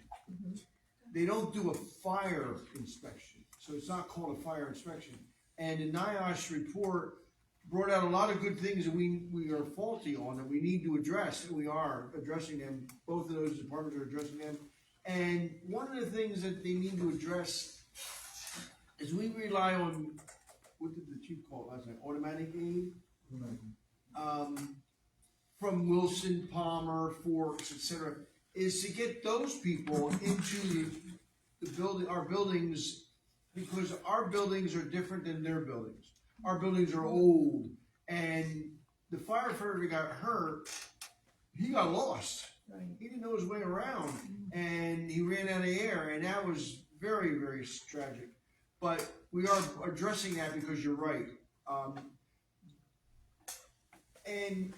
They don't do a fire inspection. So it's not called a fire inspection. And the NIOSH report brought out a lot of good things that we are faulty on that we need to address, and we are addressing them. Both of those departments are addressing them. And one of the things that they need to address is we rely on, what did the chief call it last night, automatic aid? From Wilson, Palmer, Forks, etc., is to get those people into the building, our buildings, because our buildings are different than their buildings. Our buildings are old, and the firefighter that got hurt, he got lost. Right. He didn't know his way around, and he ran out of air, and that was very, very tragic. But we are addressing that because you're right. And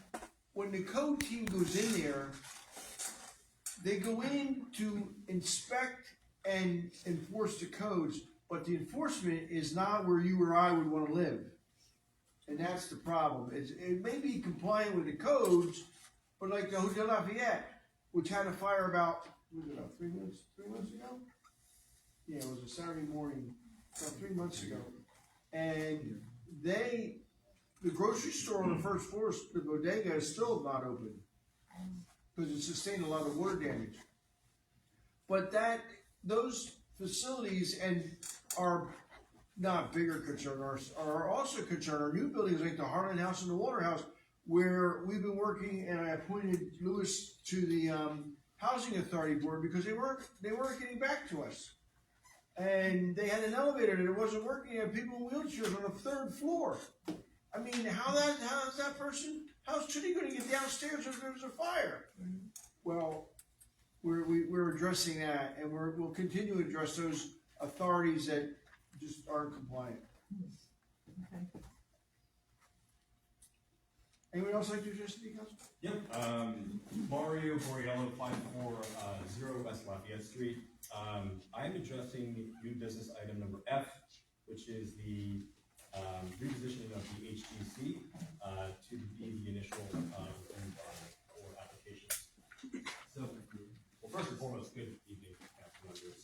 when the code team goes in there, they go in to inspect and enforce the codes, but the enforcement is not where you or I would want to live. And that's the problem. It may be compliant with the codes, but like the Hotel Lafayette, which had a fire about, what was it, about 3 months ago? Yeah, it was a Saturday morning, about 3 months ago. And the grocery store on the first floor, the bodega, is still not open because it sustained a lot of water damage. But those facilities are not bigger concern, are also concerned. Our new buildings like the Harlan House and the Water House, where we've been working, and I appointed Lewis to the Housing Authority Board because they weren't getting back to us. And they had an elevator that it wasn't working. They had people in wheelchairs on the 3rd floor. I mean, how should he going to get downstairs if there's a fire? Well, we're addressing that, and we'll continue to address those authorities that just aren't compliant. Okay. Anyone else like to address the council? Yep. Mario Borriello, 540 West Lafayette Street. I'm addressing new business item number F, which is the repositioning of the HGC to be the initial for applications. So, well, first and foremost, good evening, council members.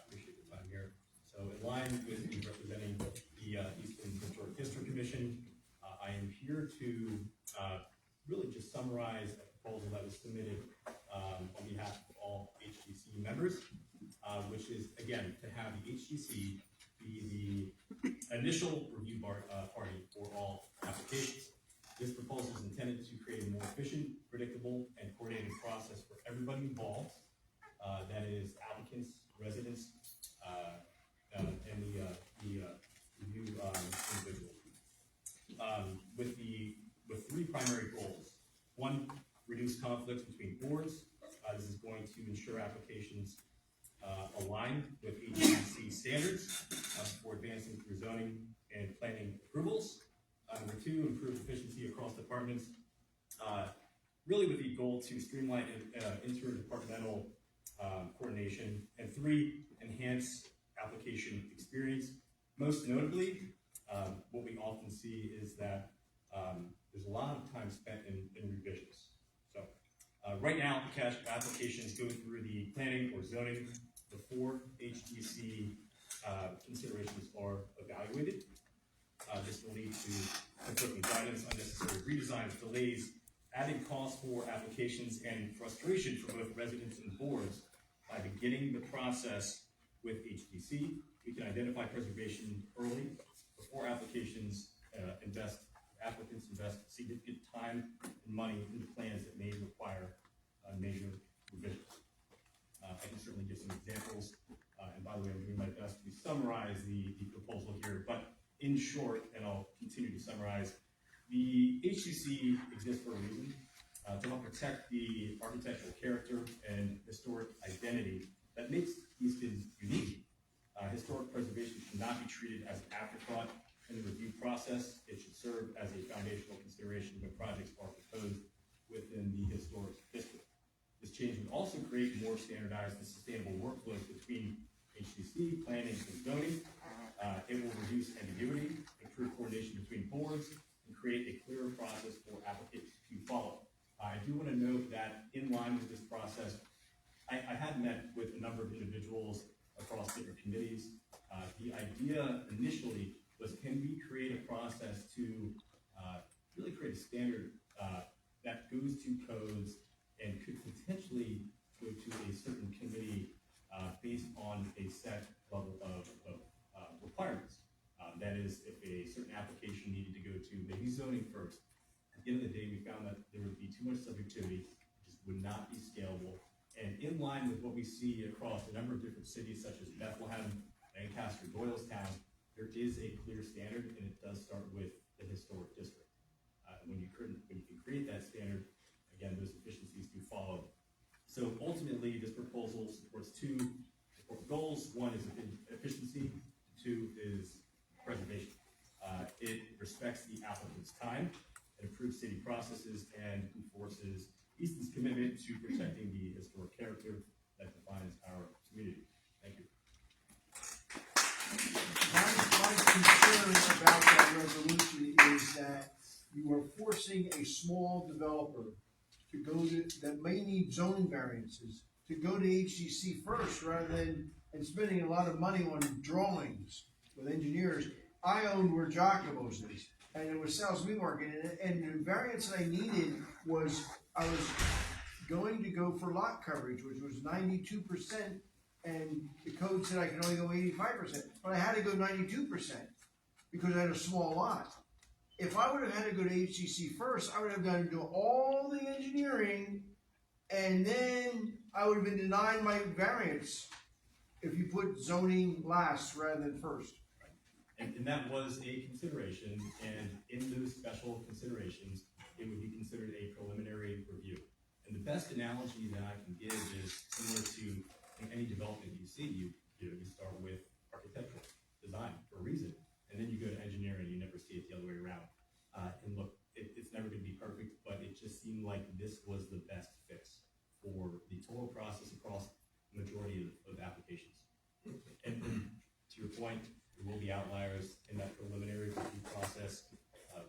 Appreciate the time here. So, in line with me representing the Easton Historic District Commission, I am here to really standards, which is, again, to have the HGC be the initial review party for all applications. This proposal is intended to create a more efficient, predictable, and coordinated process for everybody involved. That is applicants, residents, and the review individual. With three primary goals. One, reduce conflicts between boards. This is going to ensure applications align with HGC standards for advancing through zoning and planning approvals. Number two, improve efficiency across departments, really with the goal to streamline interdepartmental coordination. And three, enhance application experience. Most notably, what we often see is that there's a lot of time spent in revisions. So right now, applications go through the planning or zoning before HGC considerations are evaluated. This will lead to conflicting guidance, unnecessary redesigns, delays, added costs for applications, and frustration for both residents and boards. By beginning the process with HGC, we can identify preservation early before applicants invest significant time and money into plans that may require major revisions. I can certainly give some examples, and by the way, I'm doing my best to summarize the proposal here, but in short, and I'll continue to summarize, the HGC exists for a reason, to help protect the architectural character and historic identity that makes Easton unique. Historic preservation should not be treated as an afterthought in the review process. It should serve as a foundational consideration when projects are proposed within the historic district. This change would also create more standardized and sustainable workflows between HGC, planning, and zoning. It will reduce ambiguity, improve coordination between boards, and create a clearer process for applicants to follow. I do want to note that in line with this process, I had met with a number of individuals across different committees. The idea initially was, can we create a process to really create a standard that goes to codes and could potentially go to a certain committee based on a set level of requirements. That is, if a certain application needed to go to maybe zoning first, at the end of the day, we found that there would be too much subjectivity, just would not be scalable. And in line with what we see across a number of different cities, such as Bethlehem, Lancaster, Doylestown, there is a clear standard, and it does start with the historic district. When you can create that standard, again, those efficiencies do follow. So ultimately, this proposal supports two important goals. One is efficiency, two is preservation. It respects the applicant's time, it improves city processes, and enforces Easton's commitment to protecting the historic character that defines our community. Thank you. My concern about that resolution is that you are forcing a small developer to go to, that may need zoning variances, to go to HGC first rather than, and spending a lot of money on drawings with engineers. I owned where Jacobo's is, and it was South Meat Market, and the variance that I needed was, I was going to go for lot coverage, which was 92%, and the code said I could only go 85%, but I had to go 92% because I had a small lot. If I would have had to go to HGC first, I would have done all the engineering, and then I would have been denied my variance if you put zoning last rather than first. And that was a consideration, and in those special considerations, it would be considered a preliminary review. And the best analogy that I can give is similar to any development you see. You start with architectural design for a reason, and then you go to engineering. You never see it the other way around. And look, it's never going to be perfect, but it just seemed like this was the best fix for the total process across the majority of applications. And to your point, there will be outliers in that preliminary review process.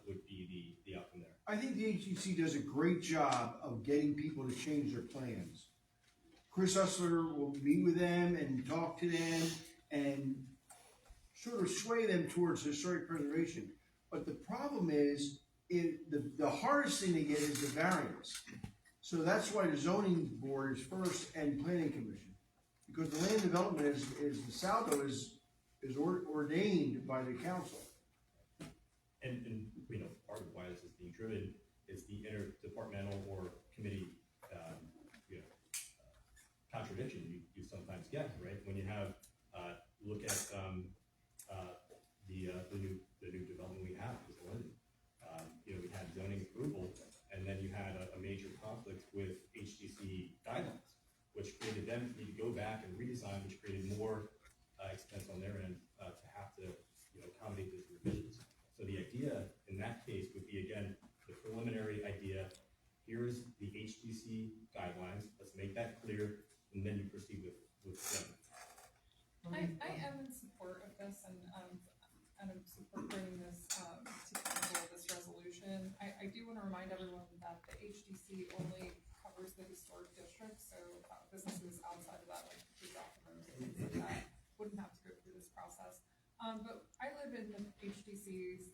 Would be the outcome there. I think the HGC does a great job of getting people to change their plans. Chris Hustler will meet with them and talk to them and sort of sway them towards historic preservation. But the problem is, the hardest thing to get is the variance. So that's why the zoning board is first and planning commission. because the land development is the Saldo is ordained by the council. And you know, part of why this is being driven is the interdepartmental or committee, you know, contradiction you sometimes get, right? When you have, look at the new development we have, is London. You know, we had zoning approval, and then you had a major conflict with HTC guidelines, which created them to need to go back and redesign, which created more expense on their end to have to, you know, accommodate those revisions. So the idea in that case would be, again, the preliminary idea. Here's the HTC guidelines. Let's make that clear, and then you proceed with them. I am in support of this, and I'm support bringing this to council, this resolution. I do want to remind everyone that the HDC only covers the historic district, so businesses outside of that, like the golf rooms and things like that, wouldn't have to go through this process. But I live in the HDC's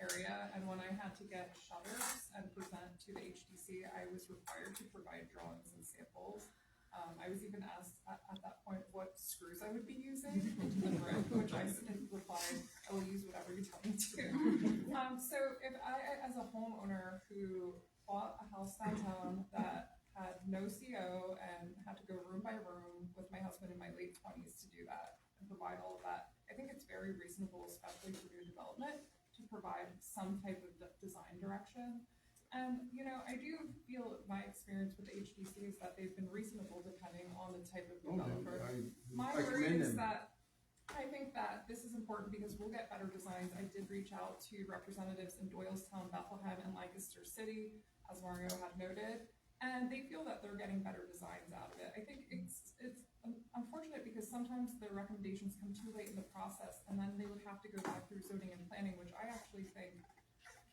area, and when I had to get shutters and present to the HDC, I was required to provide drawings and samples. I was even asked at that point what screws I would be using into the brick, which I replied, I will use whatever you tell me to. So if I, as a homeowner who bought a house downtown that had no CO and had to go room by room with my husband in my late 20s to do that and provide all of that, I think it's very reasonable, especially for new development, to provide some type of design direction. And, you know, I do feel my experience with the HDC is that they've been reasonable depending on the type of developer. My worry is that I think that this is important because we'll get better designs. I did reach out to representatives in Doylestown, Bethlehem, and Lancaster City, as Mario had noted, and they feel that they're getting better designs out of it. I think it's unfortunate because sometimes the recommendations come too late in the process, and then they would have to go back through zoning and planning, which I actually think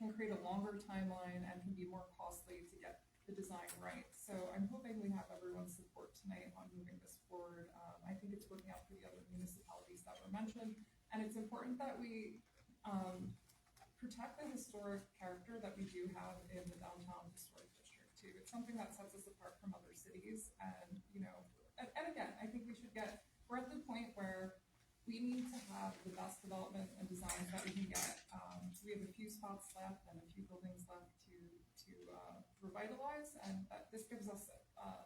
can create a longer timeline and can be more costly to get the design right. So I'm hoping we have everyone's support tonight on moving this forward. I think it's working out for the other municipalities that were mentioned, and it's important that we protect the historic character that we do have in the downtown historic district too. It's something that sets us apart from other cities, and you know, and again, I think we're at the point where we need to have the best development and designs that we can get. We have a few spots left and a few buildings left to revitalize, and that this gives us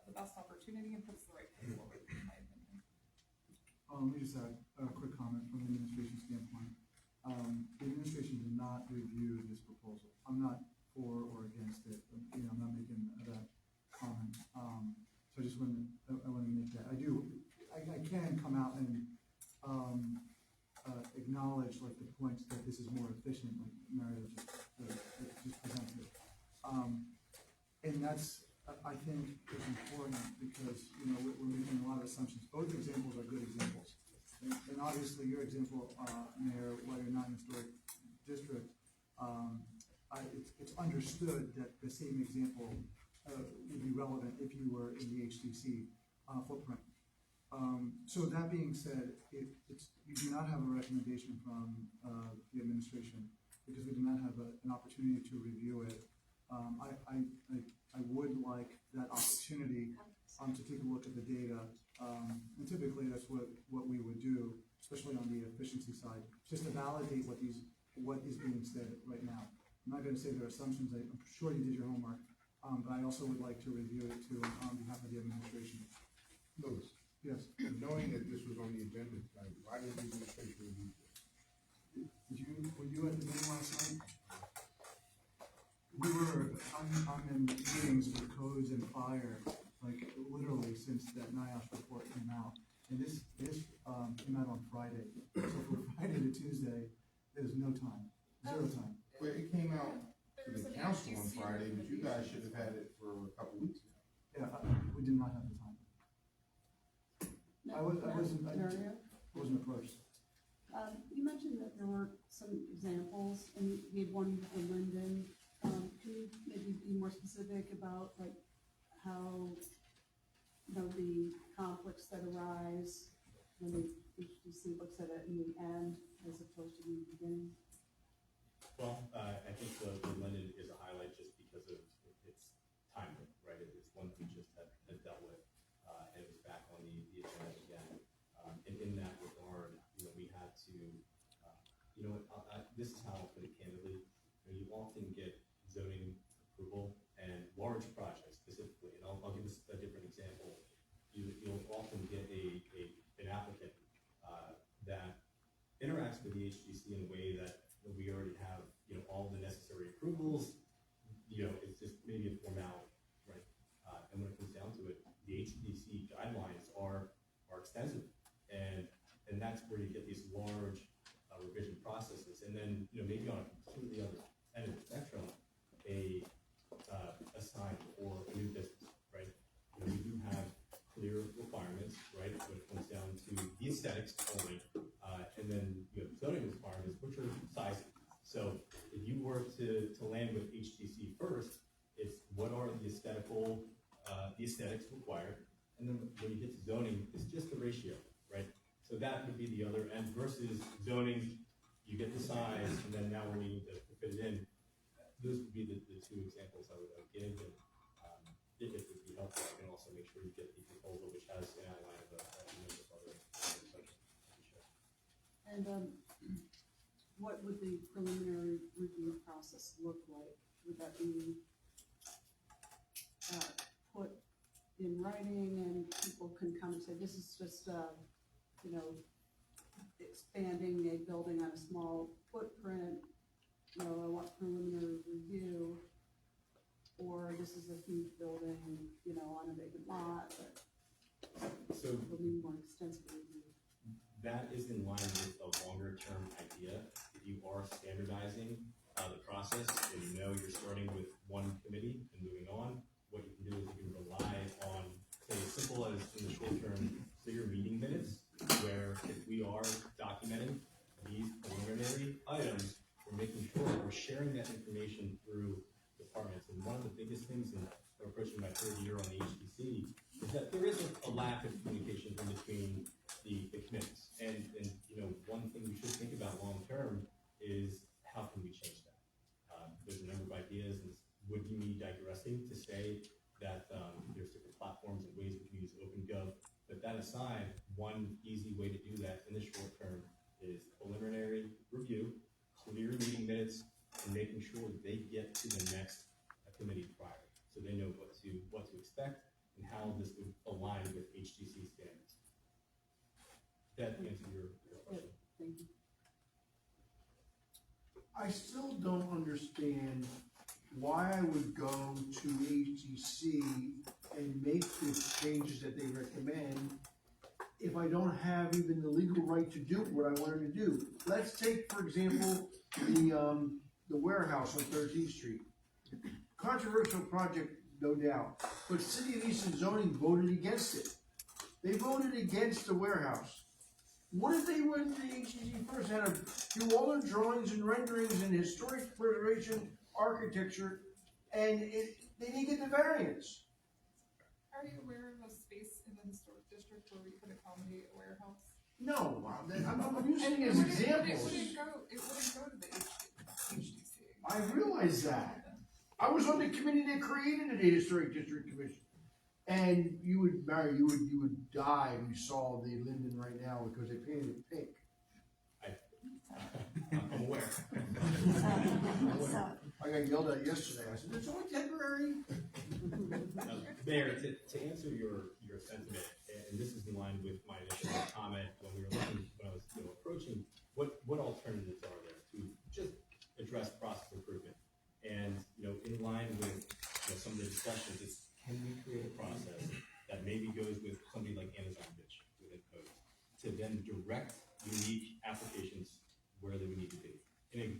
the best opportunity and puts the right foot forward, in my opinion. Let me just add a quick comment from the administration standpoint. The administration did not review this proposal. I'm not for or against it. You know, I'm not making that comment. So I just want to make that. I can come out and acknowledge like the points that this is more efficient, like Mario just presented. And that's, I think, is important because, you know, we're making a lot of assumptions. Both examples are good examples. And obviously your example, Mayor, while you're not in a historic district, it's understood that the same example would be relevant if you were in the HTC footprint. So that being said, you do not have a recommendation from the administration because we do not have an opportunity to review it. I would like that opportunity to take a look at the data. And typically that's what we would do, especially on the efficiency side, just to validate what is being said right now. I'm not going to say their assumptions. I'm sure you did your homework, but I also would like to review it too on behalf of the administration. Louis. Yes. Knowing that this was on the agenda tonight, why didn't the administration review this? Were you at the meeting last night? I'm in meetings with codes and fire, like literally since that NIOSH report came out. And this came out on Friday. So from Friday to Tuesday, there's no time, zero time. Well, it came out to the council on Friday, but you guys should have had it for a couple weeks now. Yeah, we did not have the time. I wasn't approached. You mentioned that there were some examples, and you gave one for Linden. Can you maybe be more specific about like how, you know, the conflicts that arise when the HDC looks at it in the end as opposed to the beginning? Well, I think the Linden is a highlight just because of its timing, right? It's one we just had dealt with, and it was back on the agenda again. this is how I'll put it candidly. You often get zoning approval and large projects specifically, and I'll give us a different example. You'll often get an applicant that interacts with the HGC in a way that we already have, all the necessary approvals. It's just maybe a formality, right? And when it comes down to it, the HGC guidelines are extensive, and that's where you get these large revision processes. And then, maybe on a completely other end of the spectrum, a sign for a new business, right? We do have clear requirements, right, when it comes down to the aesthetics only, and then zoning requirements, which are sizing. So if you were to land with HTC first, it's what are the aesthetics required, and then when you get to zoning, it's just the ratio, right? So that would be the other end versus zoning. You get the size, and then now we're needing to fit it in. Those would be the two examples I would give. And if it would be helpful, I can also make sure you get the proposal, which has an outline of a number of other sections. And what would the preliminary review process look like? Would that be put in writing and people can come and say, this is just, expanding a building on a small footprint, I want preliminary review, or this is a huge building, on a vacant lot, but so we'll need more extensive review. That is in line with a longer term idea. If you are standardizing the process and you're starting with one committee and moving on, what you can do is you can rely on, say, as simple as in the short term, clear meeting minutes, where if we are documenting these preliminary items, we're making sure we're sharing that information through departments. And one of the biggest things in approaching my third year on the HDC is that there is a lack of communication in between the committees. And one thing we should think about long term is how can we change that? There's a number of ideas, and would be me digressing to say that there's different platforms and ways we can use OpenGov. But that aside, one easy way to do that in the short term is preliminary review, clear meeting minutes, and making sure that they get to the next committee prior, so they know what to expect and how this would align with HTC standards. That answers your question. Thank you. I still don't understand why I would go to HTC and make the changes that they recommend if I don't have even the legal right to do what I wanted to do. Let's take, for example, the warehouse on 13th Street. Controversial project, no doubt, but City of Easton zoning voted against it. They voted against the warehouse. What if they went to the HTC first, had to do all their drawings and renderings and historic preservation architecture, and they didn't get the variance? Are you aware of a space in the historic district where we could accommodate a warehouse? No, I'm using it as examples. It wouldn't go to the HDC. I realize that. I was on the committee that created the Historic District Commission. And you would die if you saw the Linden right now because they painted it pink. I'm aware. I got yelled at yesterday. I said, it's only temporary. Mayor, to answer your sentiment, and this is in line with my initial comment when I was approaching what alternatives are there to just address process improvement. And in line with some of the discussions, it's can we create a process that maybe goes with somebody like Amazon Bitch within code to then direct unique applications where they would need to be.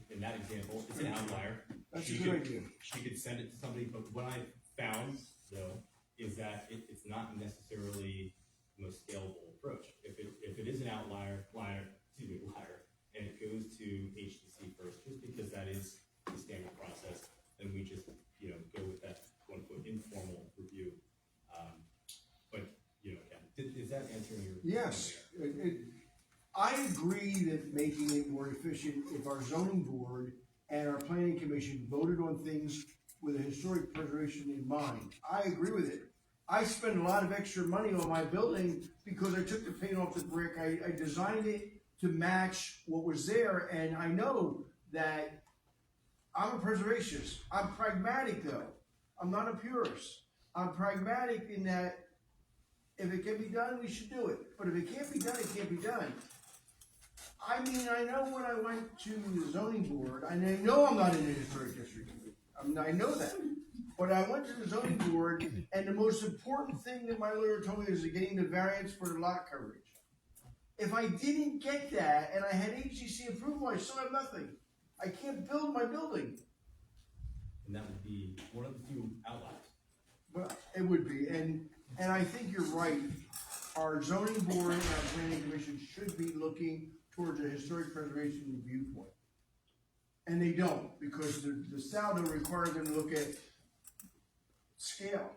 In that example, it's an outlier. That's a good idea. She could send it to somebody, but what I found though is that it's not necessarily the most scalable approach. If it is an outlier, and it goes to HTC first, just because that is the standard process, then we just go with that quote-unquote informal review. But again, is that answering your Yes. I agree that making it more efficient, if our zoning board and our planning commission voted on things with a historic preservation in mind, I agree with it. I spend a lot of extra money on my building because I took the paint off the brick. I designed it to match what was there, and I know that I'm a preservationist. I'm pragmatic though. I'm not a purist. I'm pragmatic in that if it can be done, we should do it. But if it can't be done, it can't be done. I mean, I know when I went to the zoning board, I know I'm not in the historic district. I know that. But I went to the zoning board, and the most important thing that my lawyer told me is getting the variance for the lot coverage. If I didn't get that, and I had HDC approval, I still have nothing. I can't build my building. And that would be one of the few outliers. Well, it would be, and I think you're right. Our zoning board and our planning commission should be looking towards a historic preservation viewpoint. And they don't, because the SALDO requires them to look at scale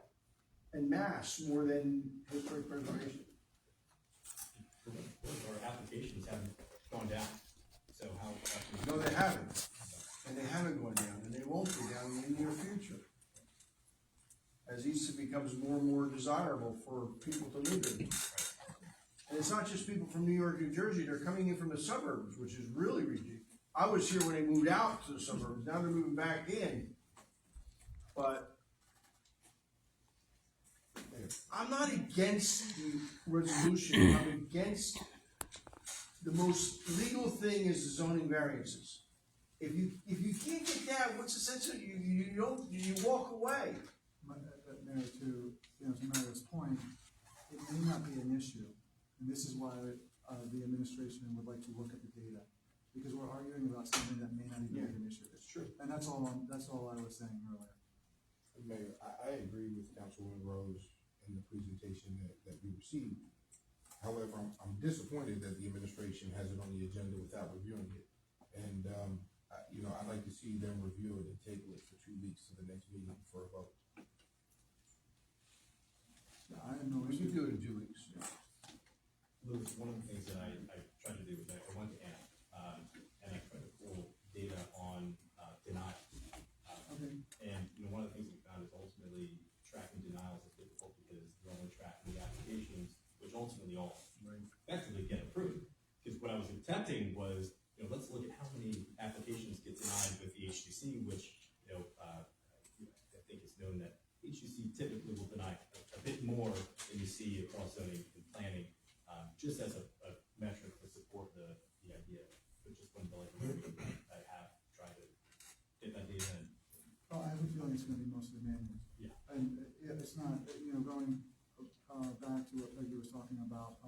and mass more than historic preservation. Our applications haven't gone down, so how? No, they haven't. And they haven't gone down, and they won't go down in the near future. As Easton becomes more and more desirable for people to live in. And it's not just people from New York, New Jersey, they're coming in from the suburbs, which is really ridiculous. I was here when they moved out to the suburbs, now they're moving back in. But I'm not against the resolution, I'm against the most legal thing is the zoning variances. If you can't get that, what's the sense of you walk away? Mayor, to Mario's point, it may not be an issue, and this is why the administration would like to look at the data, because we're arguing about something that may not even be an issue. It's true. And that's all I was saying earlier. Mayor, I agree with Councilwoman Rose in the presentation that we received. However, I'm disappointed that the administration has it on the agenda without reviewing it. And, I'd like to see them review it and table it for 2 weeks to the next meeting for a vote. Yeah, I have no We issue. should do it in 2 weeks. Louis, one of the things that I tried to do was I went to AMP, and I tried to pull data on denial. Okay. And one of the things we found is ultimately tracking denials is difficult because you're only tracking the applications, which ultimately all effectively get approved. Because what I was attempting was, let's look at how many applications get denied with the HDC, which I think it's known that HDC typically will deny a bit more than you see across zoning and planning, just as a metric to support the idea. But just one of the I have tried to get that data in. Well, I have a feeling it's gonna be mostly manual. Yeah. And it's not, going back to what Peggy was talking about,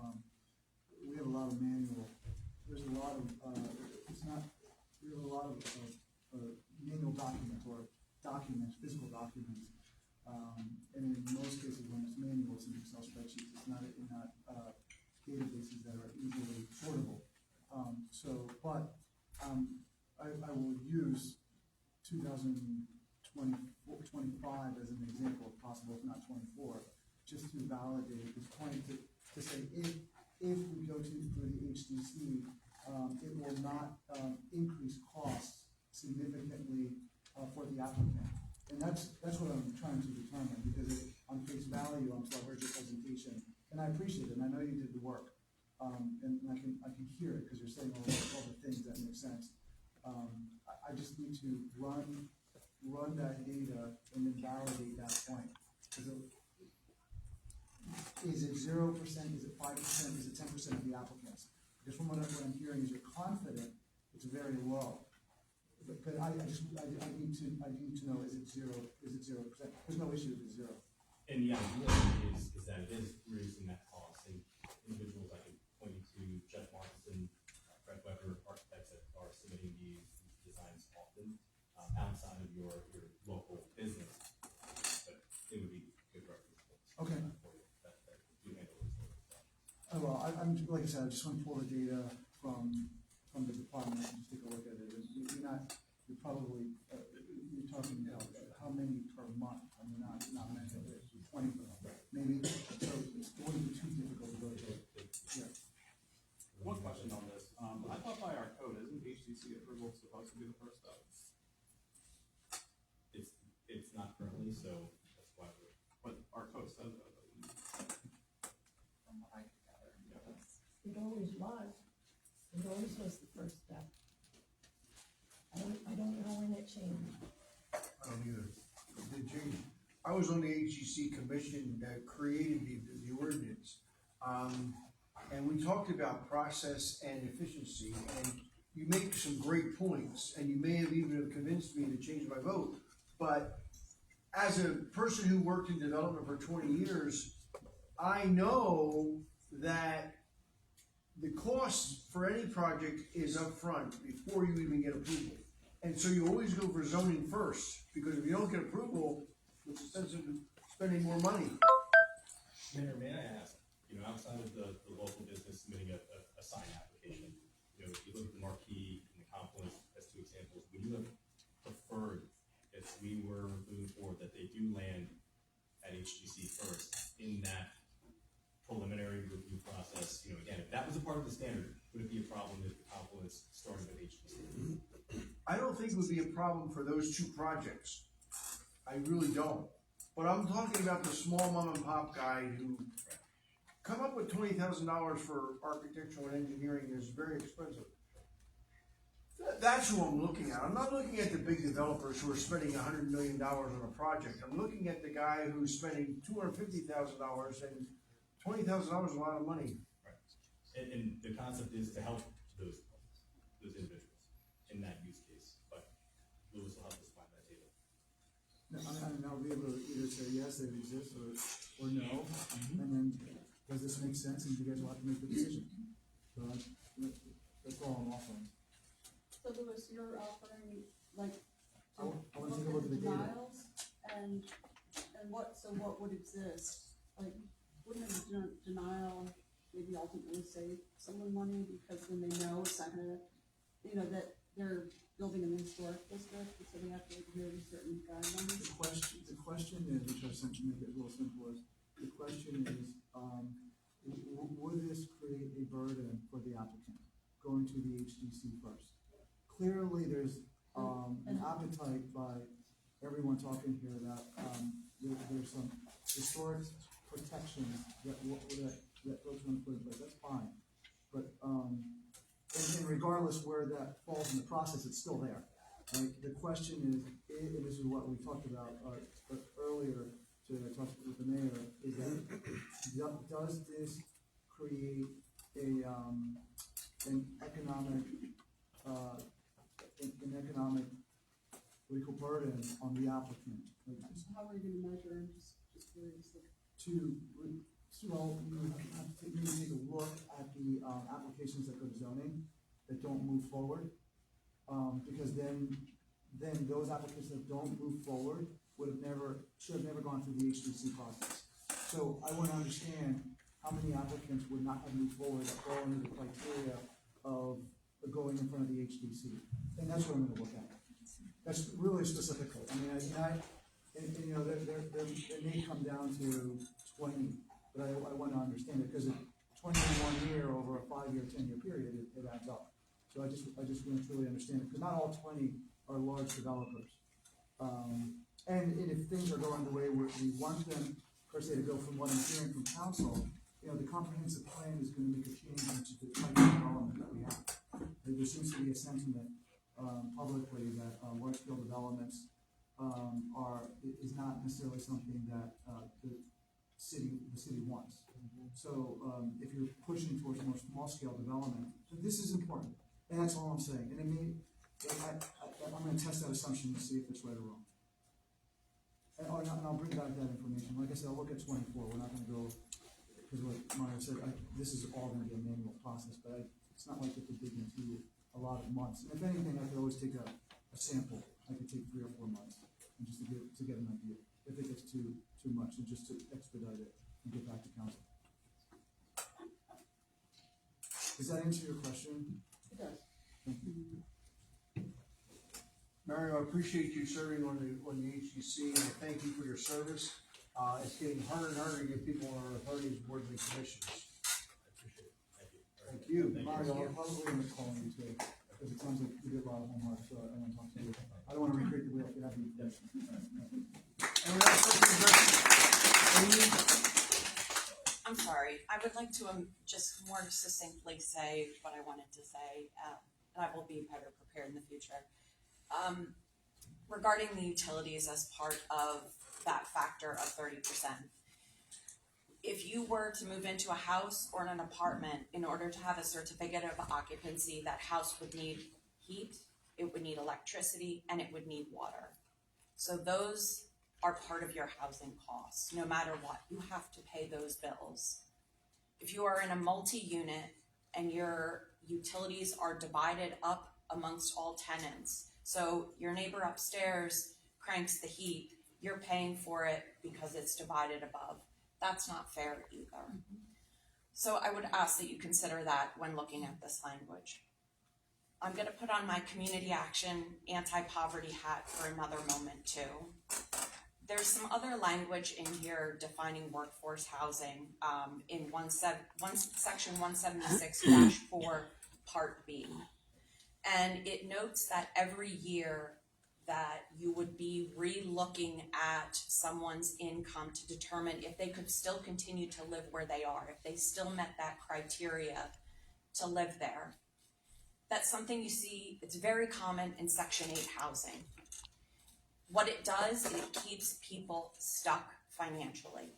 we have a lot of manual. There's a lot of, we have a lot of manual documents or physical documents. And in most cases, when it's manual, it's in Excel spreadsheets. It's not in databases that are easily sortable. I will use 2025 as an example, if possible, if not 24, just to validate this point, to say if we go through the HDC, it will not increase costs significantly for the applicant. And that's what I'm trying to determine, because on face value, I heard your presentation, and I appreciate it, and I know you did the work. And I can hear it, because you're saying all the things that make sense. I just need to run that data and then validate that point. Is it 0%? Is it 5%? Is it 10% of the applicants? Because from what I'm hearing is you're confident it's very low. But I need to know, is it 0%? There's no issue if it's 0. And the idea is that it is reducing that cost. And individuals, I can point you to Jeff Martinson, Fred Weber, architects that are submitting these designs often outside of your local business. But it would be good reference points. Okay. For you that you handle these things. Oh, well, I'm like I said, I just want to pull the data from the department and take a look at it. You're probably talking about how many per month. I mean, not many, 20 per month, maybe. So it wouldn't be too difficult to go through. Yeah. One question on this. I thought by our code, isn't HDC approval supposed to be the first step? It's not currently, so that's why we're. But our code says that. From what I could gather. It always was. It always was the first step. I don't don't know when it changed. I don't either. It did change. I was on the HGC commission that created the ordinance. And we talked about process and efficiency, and you make some great points, and you may have even convinced me to change my vote. But as a person who worked in development for 20 years, I know that the cost for any project is upfront before you even get approval. And so you always go for zoning first, because if you don't get approval, it's a sense of spending more money. Mayor, may I ask, outside of the local business submitting a sign application, if you look at the Marquee and the Confluence as two examples, would you have preferred if we were moving forward that they do land at HGC first in that preliminary review process? Again, if that was a part of the standard, would it be a problem if the Confluence started with HGC? I don't think it would be a problem for those two projects. I really don't. But I'm talking about the small mom and pop guy who come up with $20,000 for architectural and engineering is very expensive. That's who I'm looking at. I'm not looking at the big developers who are spending $100 million on a project. I'm looking at the guy who's spending $250,000, and $20,000 is a lot of money. Right. And the concept is to help those individuals in that use case. But Louis will help us find that table. No, I'll be able to either say yes, they exist, or no, and then does this make sense, and you guys will have to make the decision. So that's all I'm offering. So Louis, you're offering like I want to take a look at the data. denials and what would exist? Like, wouldn't a denial maybe ultimately save someone money because then they know it's not gonna, that they're building an historic district, so they have to adhere to certain guidelines? The question is, which I sent to make it a little simpler, is the question is, would this create a burden for the applicant going to the HDC first? Clearly, there's an appetite by everyone talking here that there's some historic protections that folks want to put in place. That's fine, but and regardless where that falls in the process, it's still there. The question is, and this is what we talked about earlier to talk with the mayor, is that does this create an economic legal burden on the applicant? How are you going to measure? I'm just curious. Well, you have to maybe take a look at the applications that go to zoning that don't move forward, because then those applicants that don't move forward should have never gone through the HDC process. So I want to understand how many applicants would not have moved forward that fall under the criteria of going in front of the HDC, and that's what I'm going to look at. That's really specifically. I mean, there may come down to 20. But I want to understand it, because 20 in 1 year over a 5-year, 10-year period, it adds up. So I just want to truly understand it, because not all 20 are large developers. And if things are going the way we want them, per se, to go from what I'm hearing from council, the comprehensive plan is going to make a change into the type of development that we have. There seems to be a sentiment publicly that large-scale developments is not necessarily something that the city wants. So if you're pushing towards more small-scale development, this is important, and that's all I'm saying. And I'm going to test that assumption to see if it's right or wrong. And I'll bring back that information. Like I said, I'll look at 24. We're not going to go, because what Mario said, this is all going to be a manual process, but it's not like you have to dig into a lot of months. And if anything, I could always take a sample. I could take 3 or 4 months, and just to get an idea. If it gets too much, and just to expedite it and get back to council. Does that answer your question? It does. Thank you. Mario, I appreciate you serving on the HGC, and I thank you for your service. It's getting harder and harder to get people on our authorities, boards, and commissions. I appreciate it. Thank you. Mario, I'm probably going to call you too, because it sounds like you did a lot of homework, so I want to talk to you. I don't want to recreate the wheel if you have any questions. Anyone else like to address? I'm sorry, I would like to just more succinctly say what I wanted to say, and I will be better prepared in the future. Regarding the utilities as part of that factor of 30%. If you were to move into a house or in an apartment, in order to have a certificate of occupancy, that house would need heat, it would need electricity, and it would need water. So those are part of your housing costs. No matter what, you have to pay those bills. If you are in a multi-unit and your utilities are divided up amongst all tenants, so your neighbor upstairs cranks the heat, you're paying for it because it's divided above. That's not fair either. So I would ask that you consider that when looking at this language. I'm gonna put on my community action anti-poverty hat for another moment too. There's some other language in here defining workforce housing in section 176-4 part B. And it notes that every year that you would be re-looking at someone's income to determine if they could still continue to live where they are, if they still met that criteria to live there. That's something you see, it's very common in Section 8 housing. What it does, it keeps people stuck financially.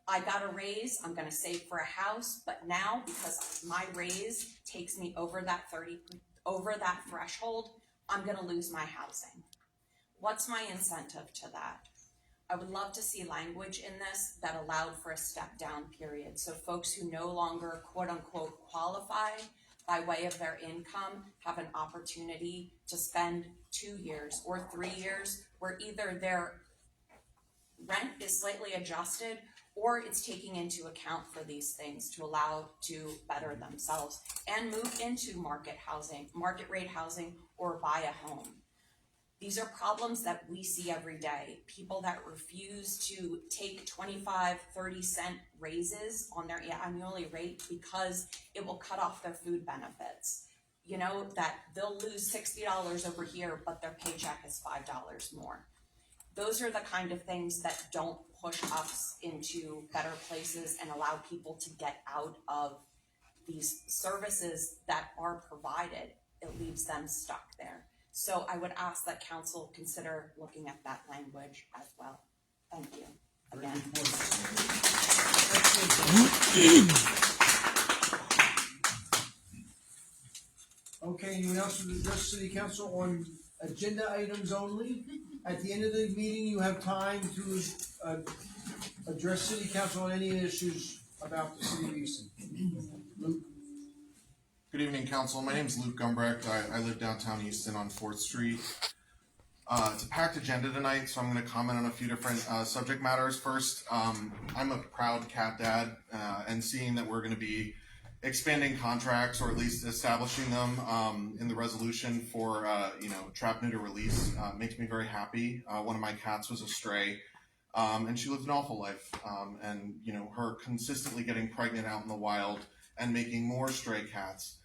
I got a raise, I'm gonna save for a house, but now because my raise takes me over that threshold, I'm gonna lose my housing. What's my incentive to that? I would love to see language in this that allowed for a step down period. So folks who no longer quote unquote qualify by way of their income have an opportunity to spend 2 years or 3 years where either their rent is slightly adjusted or it's taking into account for these things to allow to better themselves and move into market rate housing, or buy a home. These are problems that we see every day. People that refuse to take 25, 30-cent raises on their annual rate because it will cut off their food benefits. You know, that they'll lose $60 over here, but their paycheck is $5 more. Those are the kind of things that don't push us into better places and allow people to get out of these services that are provided. It leaves them stuck there. So I would ask that council consider looking at that language as well. Thank you. Again. Okay, anyone else to address city council on agenda items only? At the end of the meeting, you have time to address city council on any issues about the city of Easton. Luke? Good evening, council. My name is Luke Gumbrecht. I live downtown Easton on 4th Street. It's a packed agenda tonight, so I'm going to comment on a few different subject matters. First, I'm a proud cat dad, and seeing that we're going to be expanding contracts, or at least establishing them in the resolution for trap, neuter, release makes me very happy. One of my cats was a stray, and she lived an awful life. And her consistently getting pregnant out in the wild and making more stray cats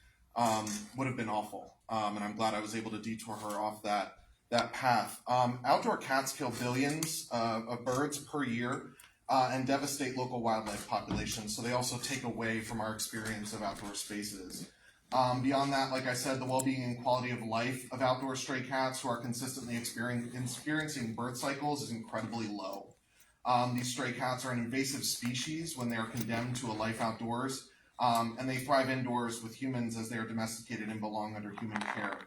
would have been awful. And I'm glad I was able to detour her off that path. Outdoor cats kill billions of birds per year and devastate local wildlife populations. So they also take away from our experience of outdoor spaces. Beyond that, like I said, the well-being and quality of life of outdoor stray cats who are consistently experiencing birth cycles is incredibly low. These stray cats are an invasive species when they are condemned to a life outdoors. And they thrive indoors with humans as they are domesticated and belong under human care.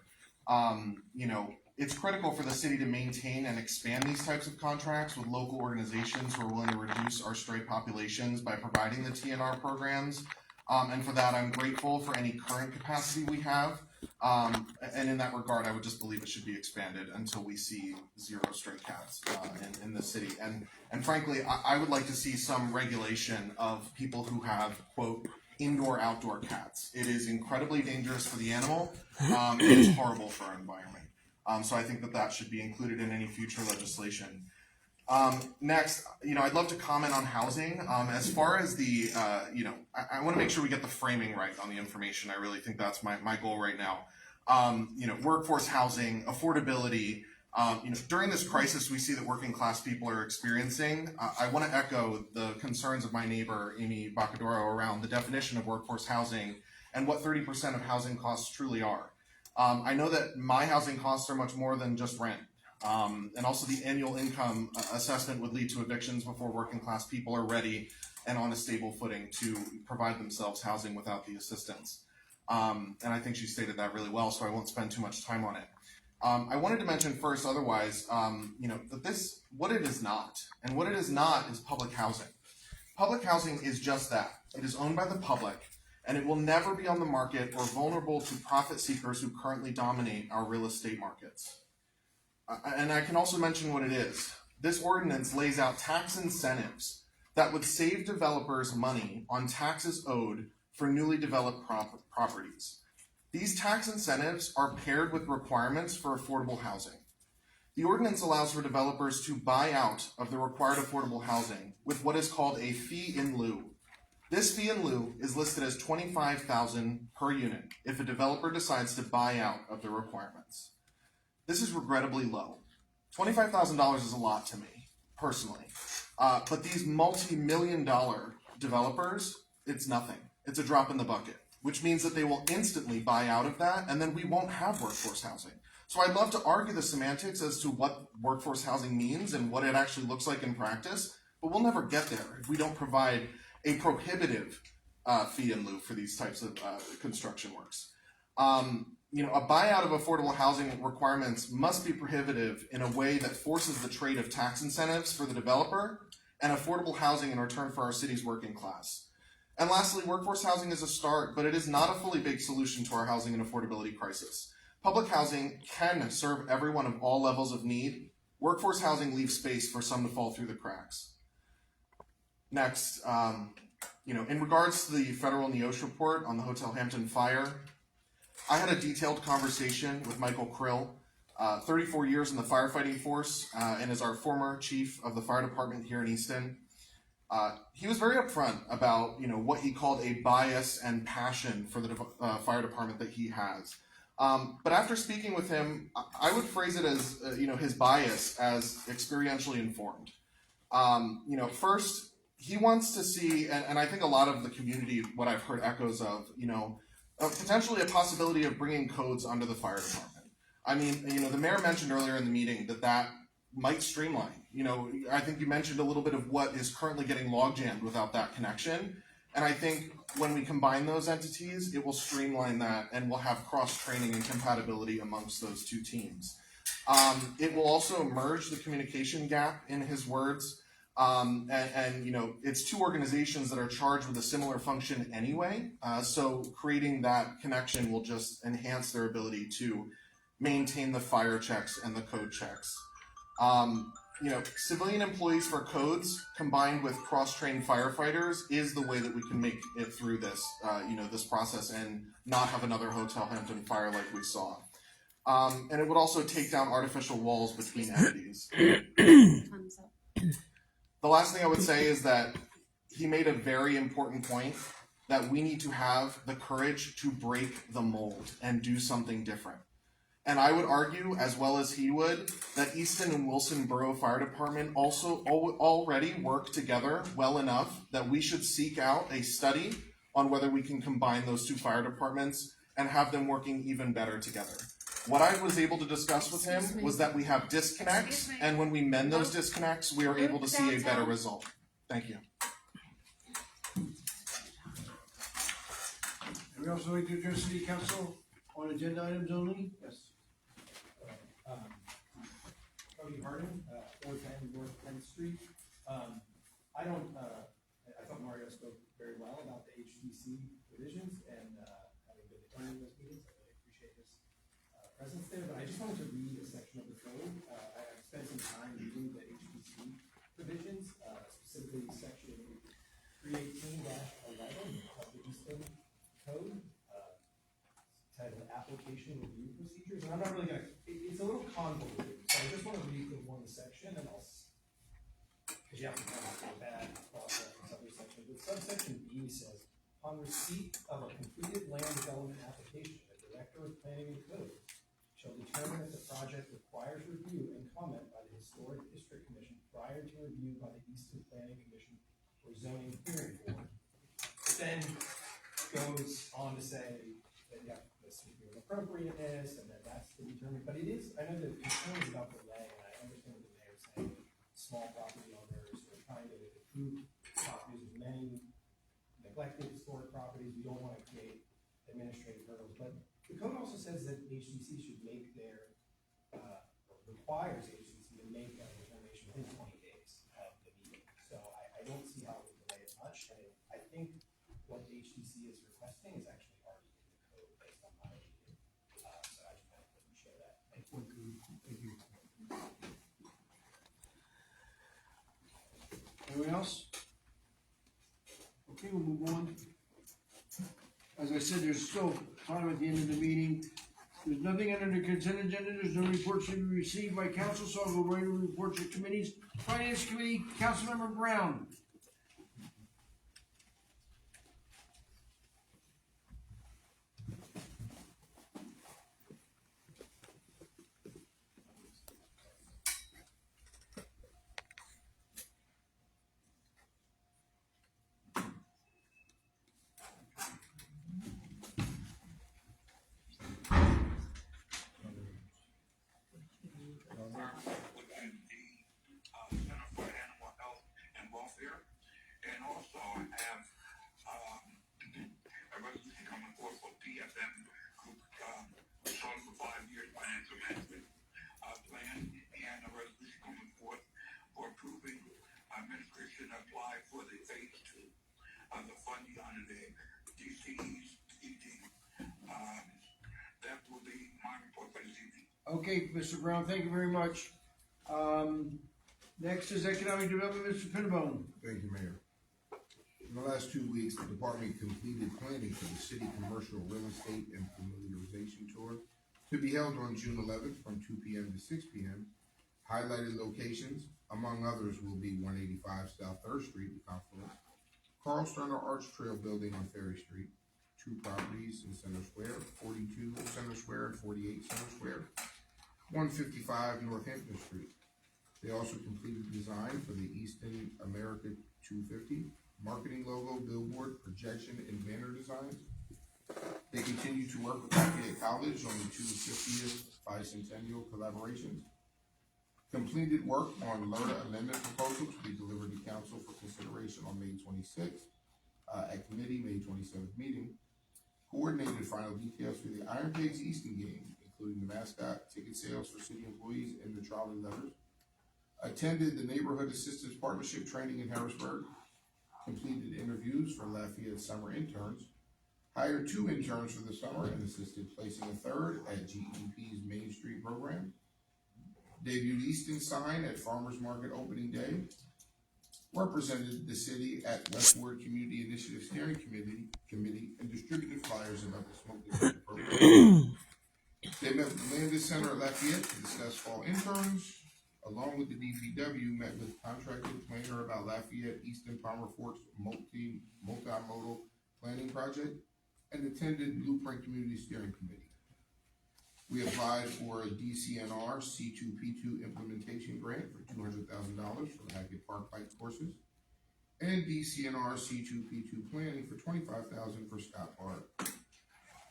It's critical for the city to maintain and expand these types of contracts with local organizations who are willing to reduce our stray populations by providing the TNR programs. And for that, I'm grateful for any current capacity we have. And in that regard, I would just believe it should be expanded until we see zero stray cats in the city. And frankly, I would like to see some regulation of people who have, quote, indoor-outdoor cats. It is incredibly dangerous for the animal. It is horrible for our environment. So I think that should be included in any future legislation. Next, I'd love to comment on housing. As far as the, I want to make sure we get the framing right on the information. I really think that's my goal right now. Workforce housing, affordability. During this crisis we see that working class people are experiencing, I want to echo the concerns of my neighbor, Amy Bacadoro, around the definition of workforce housing and what 30% of housing costs truly are. I know that my housing costs are much more than just rent. And also the annual income assessment would lead to evictions before working class people are ready and on a stable footing to provide themselves housing without the assistance. And I think she stated that really well, so I won't spend too much time on it. I wanted to mention first, otherwise, that what it is not, and what it is not is public housing. Public housing is just that. It is owned by the public, and it will never be on the market or vulnerable to profit seekers who currently dominate our real estate markets. And I can also mention what it is. This ordinance lays out tax incentives that would save developers money on taxes owed for newly developed properties. These tax incentives are paired with requirements for affordable housing. The ordinance allows for developers to buy out of the required affordable housing with what is called a fee in lieu. This fee in lieu is listed as $25,000 per unit if a developer decides to buy out of the requirements. This is regrettably low. $25,000 is a lot to me, personally. But these multi-million-dollar developers, it's nothing. It's a drop in the bucket, which means that they will instantly buy out of that, and then we won't have workforce housing. So I'd love to argue the semantics as to what workforce housing means and what it actually looks like in practice, but we'll never get there if we don't provide a prohibitive fee in lieu for these types of construction works. A buyout of affordable housing requirements must be prohibitive in a way that forces the trade of tax incentives for the developer and affordable housing in return for our city's working class. And lastly, workforce housing is a start, but it is not a fully baked solution to our housing and affordability crisis. Public housing can serve everyone of all levels of need. Workforce housing leaves space for some to fall through the cracks. Next, in regards to the federal NEOSH report on the Hotel Hampton fire, I had a detailed conversation with Michael Krill, 34 years in the firefighting force, and is our former chief of the fire department here in Easton. He was very upfront about what he called a bias and passion for the fire department that he has. But after speaking with him, I would phrase it as his bias as experientially informed. First, he wants to see, and I think a lot of the community, what I've heard echoes of, potentially a possibility of bringing codes under the fire department. I mean, the mayor mentioned earlier in the meeting that might streamline. I think you mentioned a little bit of what is currently getting logjammed without that connection. And I think when we combine those entities, it will streamline that and we'll have cross-training and compatibility amongst those two teams. It will also merge the communication gap, in his words. It's two organizations that are charged with a similar function anyway. So creating that connection will just enhance their ability to maintain the fire checks and the code checks. Civilian employees for codes combined with cross-trained firefighters is the way that we can make it through this, this process and not have another Hotel Hampton fire like we saw. And it would also take down artificial walls between entities. The last thing I would say is that he made a very important point that we need to have the courage to break the mold and do something different. And I would argue, as well as he would, that Easton and Wilson Borough Fire Department also already work together well enough that we should seek out a study on whether we can combine those two fire departments and have them working even better together. What I was able to discuss with him was that we have disconnects, and when we mend those disconnects, we are able to see a better result. Thank you. And we also like to address City Council on agenda items only? Yes. Cody Hardin, 410 North 10th Street. I thought Mario spoke very well about the HDC divisions and having been attending those meetings. I really appreciate his presence there, but I just wanted to read a section of the code. I've spent some time reading the HDC provisions, specifically section 318-11 of the Easton Code, titled Application Review Procedures. And I'm not really it's a little convoluted, so I just want to read the one section and because you have to kind of go back, cross-reference other sections. But subsection B says, upon receipt of a completed land development application, the Director of Planning and Code shall determine if the project requires review and comment by the Historic District Commission prior to review by the Easton Planning Commission or Zoning Hearing Board. It then goes on to say that you have to the certificate of appropriateness, and then that's to determine, but it is, I know the concern is about delay, and I understand what the mayor's saying, small property owners are trying to improve properties with many neglected historic properties, we don't want to create administrative hurdles, but the code also says that HDC should make their, or requires HDC to make a determination within 20 days of the meeting. So I don't see how we delay it much, and I think what the HDC is requesting is actually already in the code based on my opinion. So I just wanted to share that. Thank you. Thank you. Anyone else? Okay, we'll move on. As I said, there's still time at the end of the meeting. There's nothing under the consent agenda. There's no reports to be received by council, so I'll go right to reports of committees. Finance Committee, Councilmember Brown. Apply for the phase 2 of the funding under the DCE's that will be my report for this evening. Okay, Mr. Brown, thank you very much. Next is Economic Development, Mr. Pinnabone. Thank you, Mayor. In the last 2 weeks, the department completed planning for the city commercial real estate and familiarization tour to be held on June 11th from 2 p.m. to 6 p.m. Highlighted locations, among others, will be 185 South 3rd Street in Confluence, Carl Sterner Arch Trail Building on Ferry Street, 2 properties in Center Square, 42 Center Square and 48 Center Square, 155 Northampton Street. They also completed design for the Easton America 250, marketing logo, billboard, projection, and banner designs. They continue to work with Lafayette College on the 250th bicentennial collaborations. Completed work on LERTA amendment proposal to be delivered to council for consideration on May 26th, at committee May 27th meeting. Coordinated final details for the Iron Pigs Easton game, including the mascot, ticket sales for city employees, and the trolley letters. Attended the Neighborhood Assistance Partnership training in Harrisburg. Completed interviews for Lafayette summer interns. Hired 2 interns for the summer and assisted placing a 3rd at GEP's Main Street program. Debuted Easton sign at Farmers Market opening day. Represented the city at Westward Community Initiative Steering Committee and distributed flyers about the smoke detector program. They met with the Landis Center at Lafayette to discuss fall interns. Along with the DPW, met with contracted planner about Lafayette Easton Palmer Forks multimodal planning project, and attended Blueprint Community Steering Committee. We applied for a DCNR C2P2 implementation grant for $200,000 for Hackett Park bike courses, and DCNR C2P2 planning for $25,000 for Scott Park.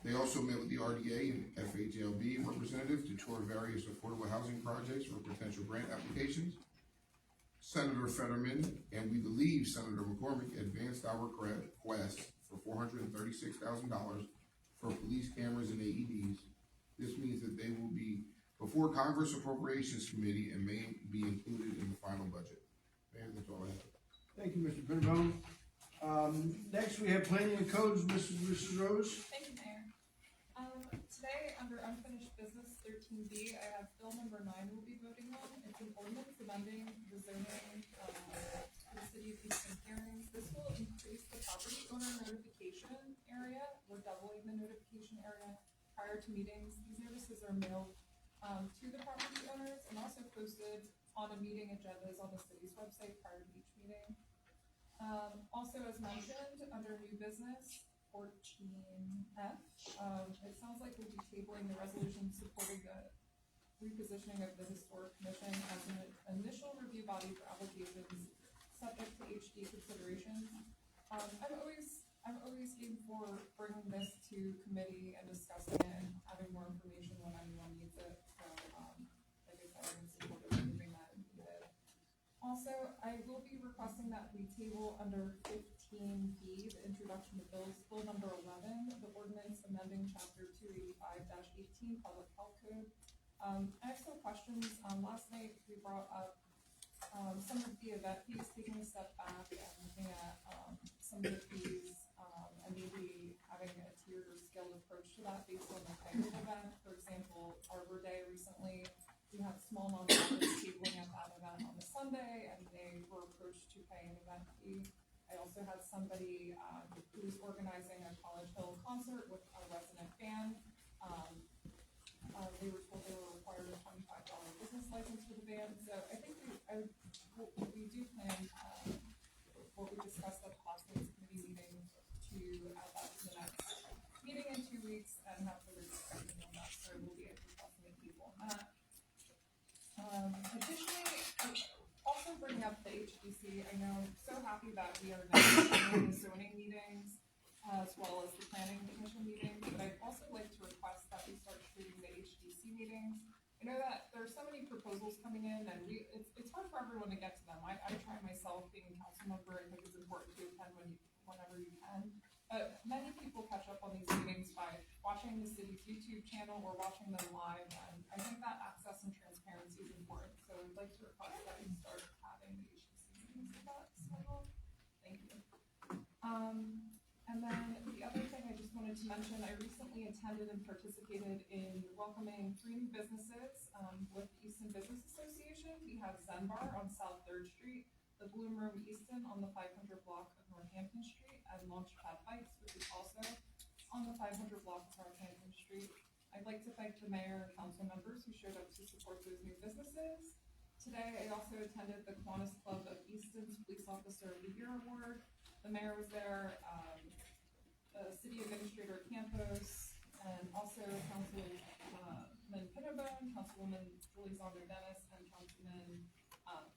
They also met with the RDA and FHLB representative to tour various affordable housing projects for potential grant applications. Senator Fetterman and we believe Senator McCormick advanced our request for $436,000 for police cameras and AEDs. This means that they will be before Congress Appropriations Committee and may be included in the final budget. Man, that's all I have. Thank you, Mr. Pinnabone. Next, we have Planning and Codes, Mrs. Rose. Thank you, Mayor. Today, under unfinished business 13B, I have bill number 9 we'll be voting on. It's an ordinance amending the zoning for the city of Easton hearings. This will increase the property owner notification area. We're doubling the notification area prior to meetings. These notices are mailed to the property owners and also posted on a meeting agendas on the city's website prior to each meeting. Also, as mentioned, under new business 14F, it sounds like we'll be tabling the resolution supporting the repositioning of the Historic Commission as an initial review body for applications subject to HD considerations. I'm always game for bringing this to committee and discussing it So I will be requesting that we table under 15B, the introduction of bills, bill number 11, the ordinance amending chapter 285-18 public health code. I have some questions. Last night we brought up some of the event fees, taking a step back and looking at some of the fees and maybe having a tiered or scaled approach to that based on the type of event. For example, Arbor Day recently, we had small nonprofits tabling at that event on the Sunday, and they were approached to pay an event fee. I also had somebody who was organizing a College Hill concert with a resident band. They were told they were required a $25 business license for the band. So I think we do plan what we discussed at the last night's committee meeting to add that to the next meeting in 2 weeks and have further discussion on that. So we'll be requesting a table on that. Additionally, also bringing up the HDC, I know I'm so happy that we are now doing the zoning meetings as well as the planning commission meetings, but I'd also like to request that we start treating the HDC meetings. I know that there are so many proposals coming in, and it's hard for everyone to get to them. I try myself, being a council member, I think it's important to attend whenever you can. But many people catch up on these meetings by watching the city's YouTube channel or watching them live, and I think that access and transparency is important. So I'd like to request that we start having the HDC meetings at that schedule. Thank you. And then the other thing I just wanted to mention, I recently attended and participated in welcoming 3 new businesses with the Easton Business Association. We have Zen Bar on South 3rd Street, the Bloom Room Easton on the 500 block of Northampton Street, and Launchpad Bites, which is also on the 500 block of Northampton Street. I'd like to thank the mayor and council members who showed up to support those new businesses. Today, I also attended the Kiwanis Club of Easton's Police Officer of the Year Award. The mayor was there, City Administrator Campos, and also Councilman Pinnabone, Councilwoman Julie Zonder-Dennis, and Councilman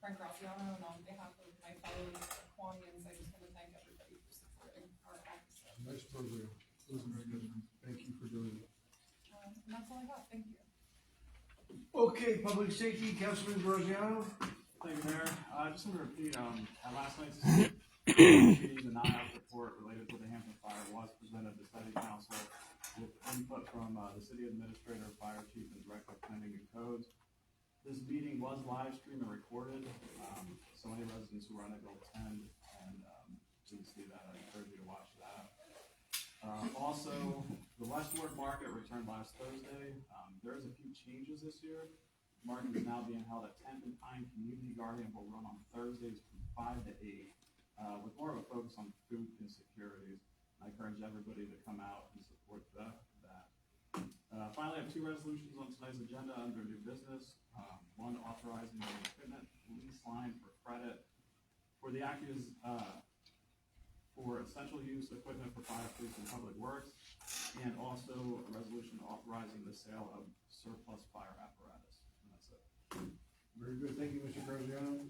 Frank Graziano. And on behalf of my fellow Kiwanians, I just want to thank everybody for supporting our office. Nice program. Those are very good. Thank you for doing it. And that's all I got. Thank you. Okay, public safety, Councilman Graziano. Thank you, Mayor. I just want to repeat, at last night's meeting, the non-op report related to the Hampton fire was presented to City Council with input from the City Administrator, Fire Chief, and Director of Planning and Codes. This meeting was live streamed and recorded, so any residents who were unable to attend and didn't see that, I encourage you to watch that. Also, the Westward Market returned last Thursday. There's a few changes this year. The market is now being held at 10th and Pine. Community Garden will run on Thursdays from 5 to 8, with more of a focus on food insecurities. I encourage everybody to come out and support that. Finally, I have 2 resolutions on tonight's agenda under new business. One authorizing the equipment lease line for credit for the actors for essential use equipment for fire, police, and public works, and also a resolution authorizing the sale of surplus fire apparatus. And that's it. Very good. Thank you, Mr. Graziano.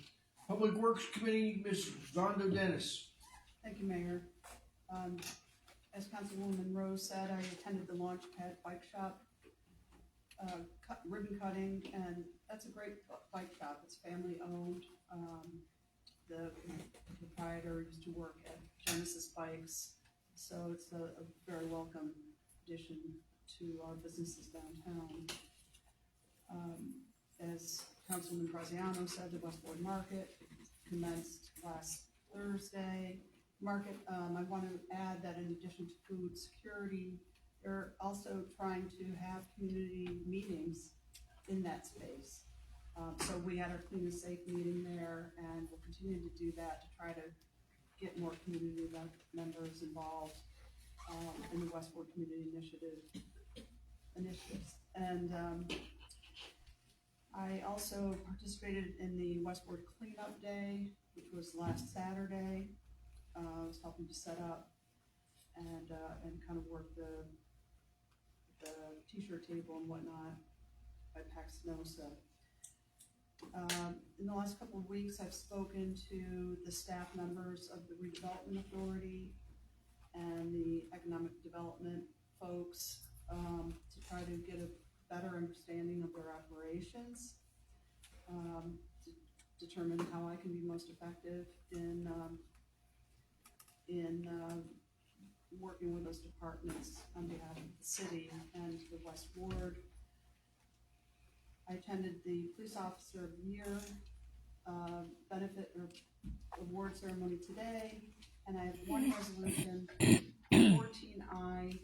Public Works Committee, Ms. Zondo-Dennis. Thank you, Mayor. As Councilwoman Rose said, I attended the Launchpad Bike Shop ribbon cutting, and that's a great bike shop. It's family owned. The proprietor used to work at Genesis Bikes, so it's a very welcome addition to our businesses downtown. As Councilman Graziano said, the Westward Market commenced last Thursday. I want to add that in addition to food security, they're also trying to have community meetings in that space. So we had our Clean and Safe meeting there, and we'll continue to do that to try to get more community members involved in the Westward Community initiatives. And I also participated in the Westward Cleanup Day, which was last Saturday. I was helping to set up and kind of work the t-shirt table and whatnot by Paxnosa. In the last couple of weeks, I've spoken to the staff members of the Redevelopment Authority and the Economic Development folks to try to get a better understanding of their operations, determine how I can be most effective in working with those departments on behalf of the city and the West Ward. I attended the Police Officer of the Year benefit or award ceremony today, and I have one resolution, 14I,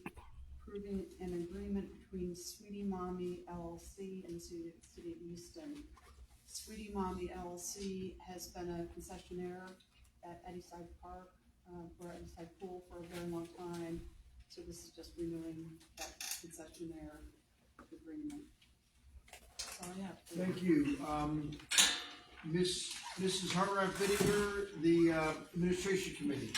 approving an agreement between Sweetie Mommy LLC and the City of Easton. Sweetie Mommy LLC has been a concessionaire at Eddyside Park, or Eddyside Pool for a very long time, so this is just renewing that concessionaire agreement. That's all I have. Thank you. Mrs. Hartranft-Bittinger, the Administration Committee.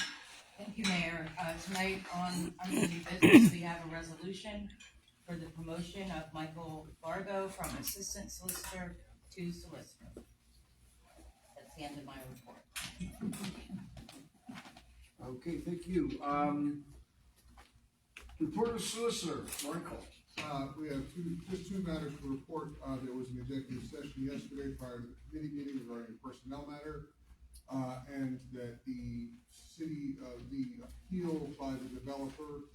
Thank you, Mayor. Tonight on under new business, we have a resolution for the promotion of Michael Fargo from Assistant Solicitor to Solicitor. That's the end of my report. Okay, thank you. Report of Solicitor, Michael. We have just two matters to report. There was an executive session yesterday prior to the committee meeting regarding a personnel matter, and that the appeal by the developer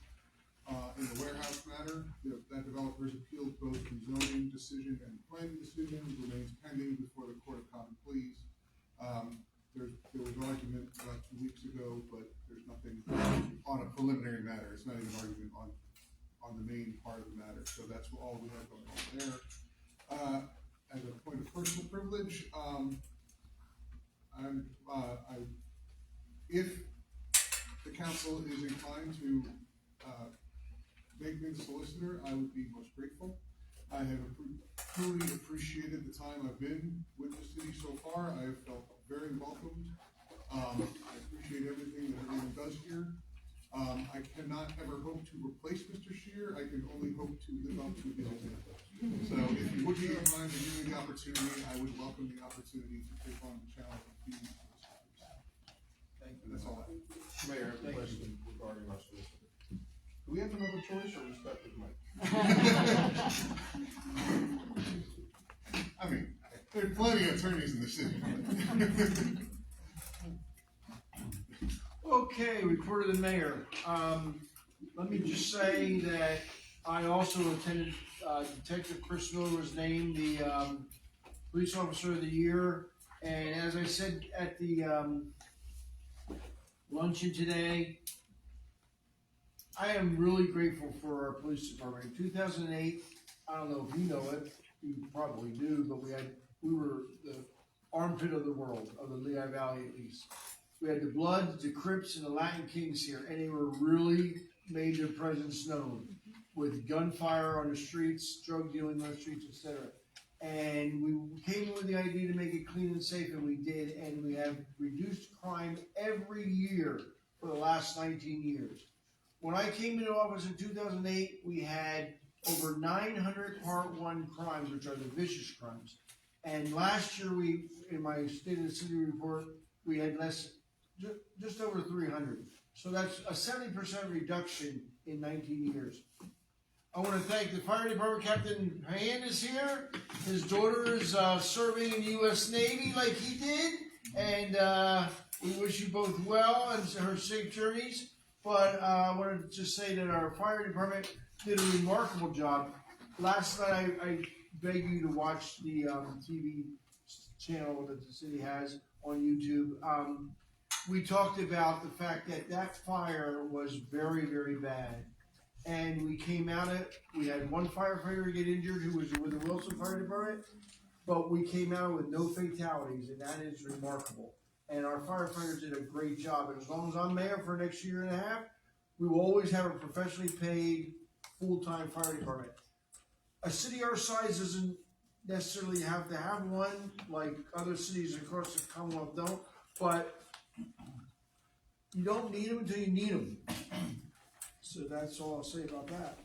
in the warehouse matter, that developer's appealed both the zoning decision and planning decision remains pending before the Court of Common Pleas. There was an argument about 2 weeks ago, but there's nothing on a preliminary matter. It's not even an argument on the main part of the matter. So that's all we have going on there. As a point of personal privilege, if the council is inclined to make me the solicitor, I would be most grateful. I have truly appreciated the time I've been with the city so far. I have felt very welcomed. I appreciate everything that everyone does here. I cannot ever hope to replace Mr. Scheer. I can only hope to live up to his example. So if you would be inclined to give me the opportunity, I would welcome the opportunity to take on the challenge of being a solicitor. Thank you. That's all I have. Mayor, I have a question regarding our solicitor. Do we have another choice, or are we stuck with Mike? I mean, there are plenty of attorneys in the city. Okay, report of the mayor. Let me just say that I also attended, Detective Chris Miller was named the Police Officer of the Year. And as I said at the luncheon today, I am really grateful for our police department. In 2008, I don't know if you know it, you probably do, but we were the armpit of the world, of the Lehigh Valley at least. We had the Bloods, the Crips, and the Latin Kings here, and they were really made their presence known with gunfire on the streets, drug dealing on the streets, etc. And we came in with the idea to make it clean and safe, and we did, and we have reduced crime every year for the last 19 years. When I came into office in 2008, we had over 900 Part 1 crimes, which are the vicious crimes. And last year, in my State of the City report, we had just over 300. So that's a 70% reduction in 19 years. I want to thank the fire department. Captain Hand is here. His daughter is serving in the U.S. Navy like he did. And we wish you both well and her safe journeys. But I wanted to just say that our fire department did a remarkable job. Last night, I beg you to watch the TV channel that the city has on YouTube. We talked about the fact that that fire was very, very bad. And we came out of it. We had one firefighter get injured who was with the Wilson Fire Department, but we came out with no fatalities, and that is remarkable. And our firefighters did a great job. And as long as I'm mayor for the next year and a half, we will always have a professionally paid, full-time fire department. A city our size doesn't necessarily have to have one, like other cities across the Commonwealth don't, but you don't need them until you need them. So that's all I'll say about that.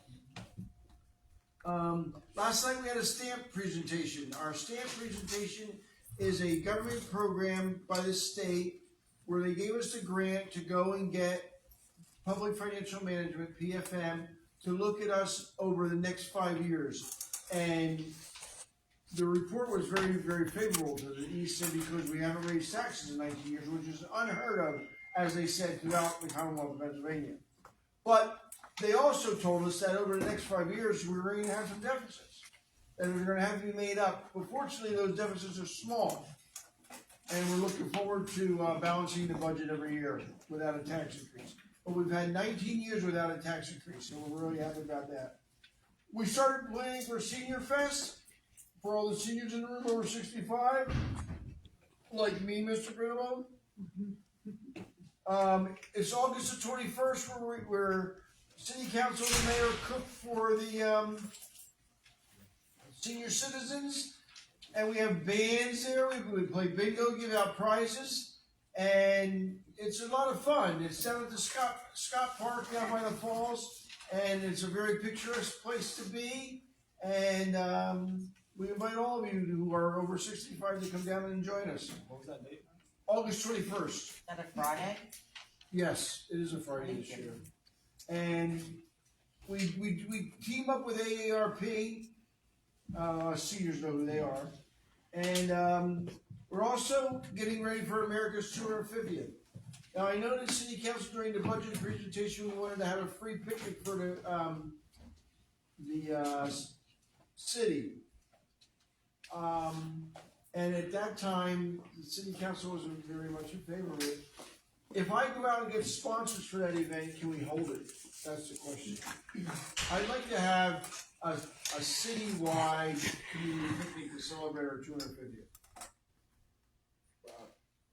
Last night we had a stamp presentation. Our stamp presentation is a government program by the state where they gave us a grant to go and get Public Financial Management, PFM, to look at us over the next 5 years. And the report was very, very favorable to the Easton because we haven't raised taxes in 19 years, which is unheard of, as they said, throughout the Commonwealth of Pennsylvania. But they also told us that over the next 5 years, we were going to have some deficits that were going to have to be made up. But fortunately, those deficits are small. And we're looking forward to balancing the budget every year without a tax increase. But we've had 19 years without a tax increase, and we're really happy about that. We started planning for Senior Fest for all the seniors in the room over 65, like me, Mr. Greenwald. It's August the 21st where City Council and the Mayor cook for the senior citizens. And we have bands there. We play bingo, give out prizes, and it's a lot of fun. It's down at the Scott Park down by the falls, and it's a very picturesque place to be. And we invite all of you who are over 65 to come down and join us. What was that date? August 21st. Is that a Friday? Yes, it is a Friday this year. And we team up with AARP. Seniors know who they are. And we're also getting ready for America's 250th. Now, I know that City Council during the budget presentation, we wanted to have a free picnic for the city. And at that time, the City Council wasn't very much in favor of it. If I go out and get sponsors for that event, can we hold it? That's the question. I'd like to have a citywide community picnic to celebrate our 250th.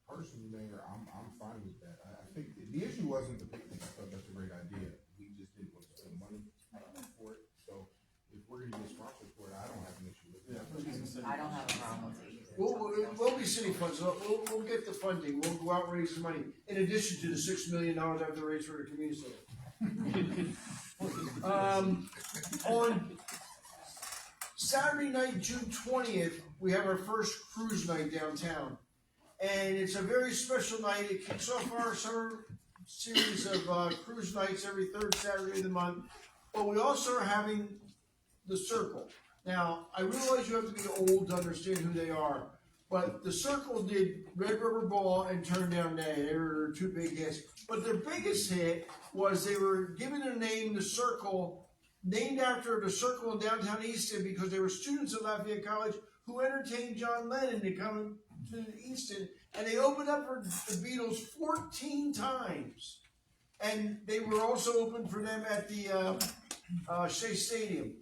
Personally, Mayor, I'm fine with that. I think the issue wasn't the picnic. I thought that's a great idea. We just didn't want to spend money for it. So if we're going to get sponsored for it, I don't have an issue with it. I don't have a problem with it either. We'll be city funds. We'll get the funding. We'll go out and raise the money. In addition to the $6 million I have to raise for the community center. On Saturday night, June 20th, we have our first cruise night downtown. And it's a very special night. It kicks off our summer series of cruise nights every third Saturday of the month. But we also are having the Circle. Now, I realize you have to be old to understand who they are. But the Circle did Red Rubber Ball and Turn Down Day. They were two big hits. But their biggest hit was they were given a name, the Circle, named after the Circle in downtown Easton because they were students at Lafayette College who entertained John Lennon to come to Easton. And they opened up for the Beatles 14 times. And they were also open for them at the Shea Stadium.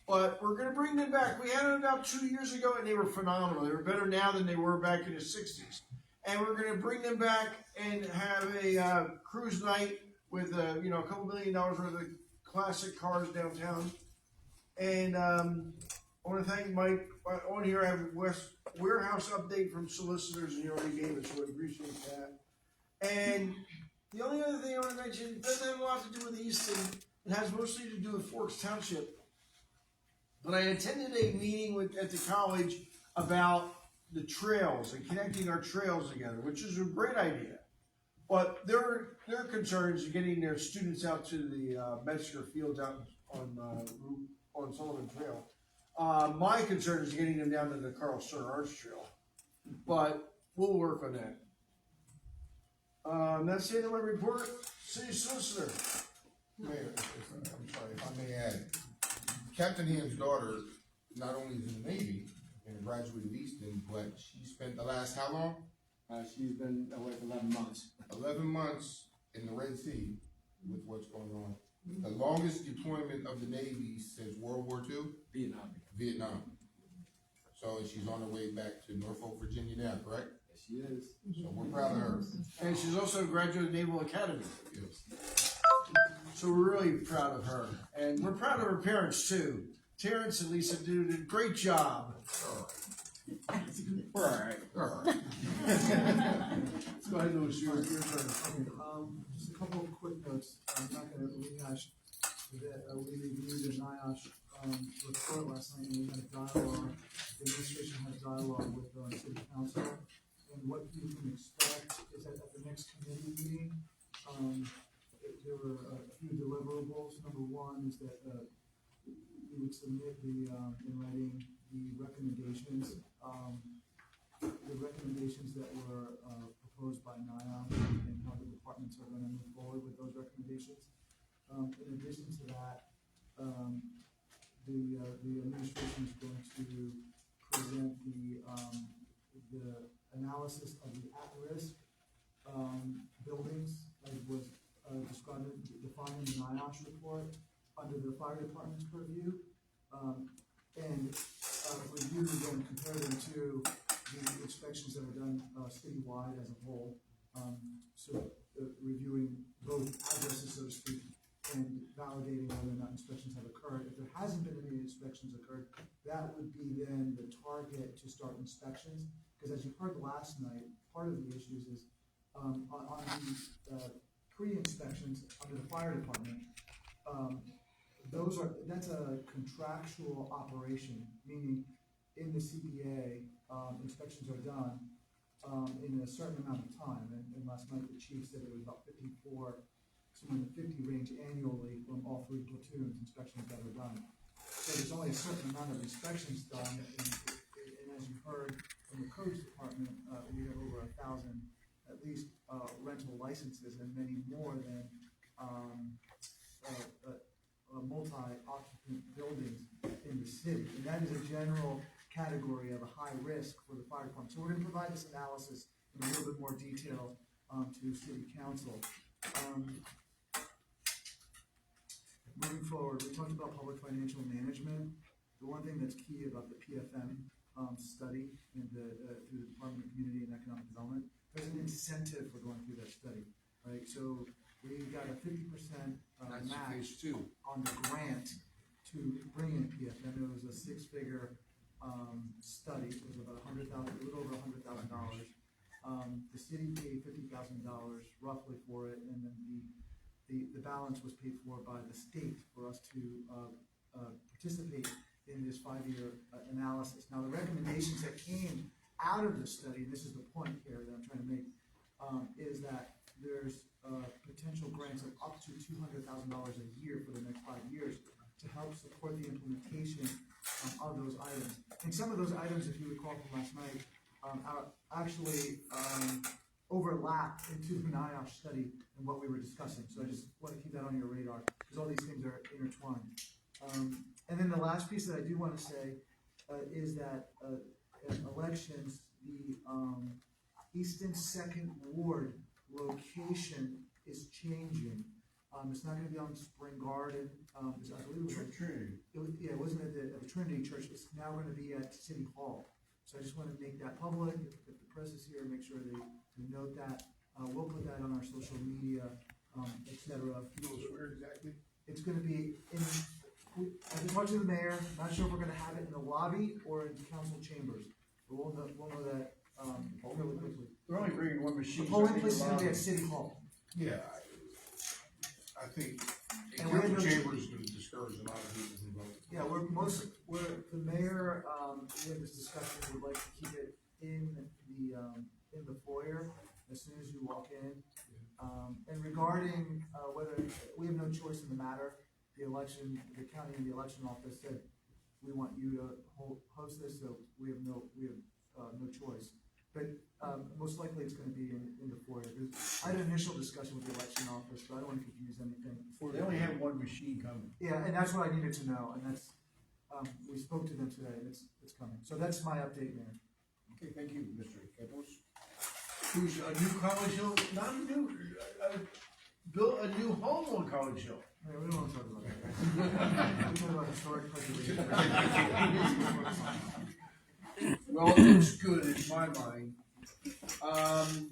But we're going to bring them back. We had them about 2 years ago, and they were phenomenal. They were better now than they were back in the 60s. And we're going to bring them back and have a cruise night with a couple $1 million worth of classic cars downtown. And I want to thank Mike. On here, I have a warehouse update from solicitors, and you already gave it, so I appreciate that. And the only other thing I want to mention, it doesn't have a lot to do with Easton. It has mostly to do with Forks Township. But I attended a meeting at the college about the trails and connecting our trails together, which is a great idea. But their concerns is getting their students out to the Metzger Fields out on Sullivan Trail. My concern is getting them down to the Carl Stern Arts Trail. But we'll work on that. That's the end of my report. City Solicitor. Mayor, I'm sorry, if I may add, Captain Ham's daughter not only is in the Navy and graduated Easton, but she spent the last how long? She's been away for 11 months. 11 months in the Red Sea with what's going on. The longest deployment of the Navy since World War II? Vietnam. So she's on her way back to Norfolk, Virginia now, correct? Yes, she is. So we're proud of her. And she's also a graduate of Naval Academy. Yes. So we're really proud of her. And we're proud of her parents, too. Terrence and Lisa did a great job. We're all right. Let's go ahead, Louis. Your turn. Just a couple of quick notes. I'm not going to rehash that. We reviewed the NIOSH report last night, and we had a dialogue. The administration had a dialogue with City Council. And what you can expect is that at the next committee meeting, there were a few deliverables. Number one is that we would submit in writing, the recommendations that were proposed by NIOM and how the departments are going to move forward with those recommendations. In addition to that, the administration is going to present the analysis of the at-risk buildings as was defined in the NIOSH report under the fire department's purview, and review and compare them to the inspections that are done citywide as a whole. So reviewing both addresses, so to speak, and validating whether or not inspections have occurred. If there hasn't been any inspections occurred, that would be then the target to start inspections. Because as you heard last night, part of the issues is on the pre-inspections under the fire department, that's a contractual operation, meaning in the CBA, inspections are done in a certain amount of time. And last night the chief said it was about 54, somewhere in the 50 range annually from all three platoons, inspections that are done. So there's only a certain amount of inspections done, and as you heard from the codes department, we have over 1,000 at least rental licenses and many more than multi-occupant buildings in the city. And that is a general category of a high risk for the fire department. So we're going to provide this analysis in a little bit more detail to City Council. Moving forward, we talked about public financial management. The one thing that's key about the PFM study in through the Department of Community and Economic Development, there's an incentive for going through that study, right? So we got a 50% match on the grant to bring in PFM. It was a six-figure study. It was about a little over $100,000. The city paid $50,000 roughly for it, and then the balance was paid for by the state for us to participate in this 5-year analysis. Now, the recommendations that came out of the study, and this is the point here that I'm trying to make, is that there's potential grants of up to $200,000 a year for the next 5 years to help support the implementation of those items. And some of those items, if you recall from last night, actually overlap into the NIOSH study and what we were discussing. So I just want to keep that on your radar because all these things are intertwined. And then the last piece that I do want to say is that in elections, the Easton 2nd Ward location is changing. It's not going to be on Spring Garden. I believe it was Trinity. It wasn't at the Trinity Church. It's now going to be at City Hall. So I just want to make that public. If the press is here, make sure they note that. We'll put that on our social media, etc. Where exactly? It's going to be in. I've been talking to the mayor. Not sure if we're going to have it in the lobby or in council chambers. But we'll know that really quickly. They're only bringing one machine. The polling place is going to be at City Hall. Yeah, I think And council chamber is going to discourage a lot of people from voting. Yeah, the mayor, we had this discussion, would like to keep it in the foyer as soon as you walk in. And regarding whether, we have no choice in the matter, the county and the election office said, we want you to host this, so we have no choice. But most likely it's going to be in the foyer. I had an initial discussion with the election office, but I don't want to confuse anything. They only have one machine coming. Yeah, and that's what I needed to know, and that's, we spoke to them today, and it's coming. So that's my update, Mayor. Okay, thank you, Mr. Campos. Who's a new College Hill, not new, built a new home on College Hill. Yeah, we don't want to talk about that. We're talking about historic preservation. Well, it looks good in my mind.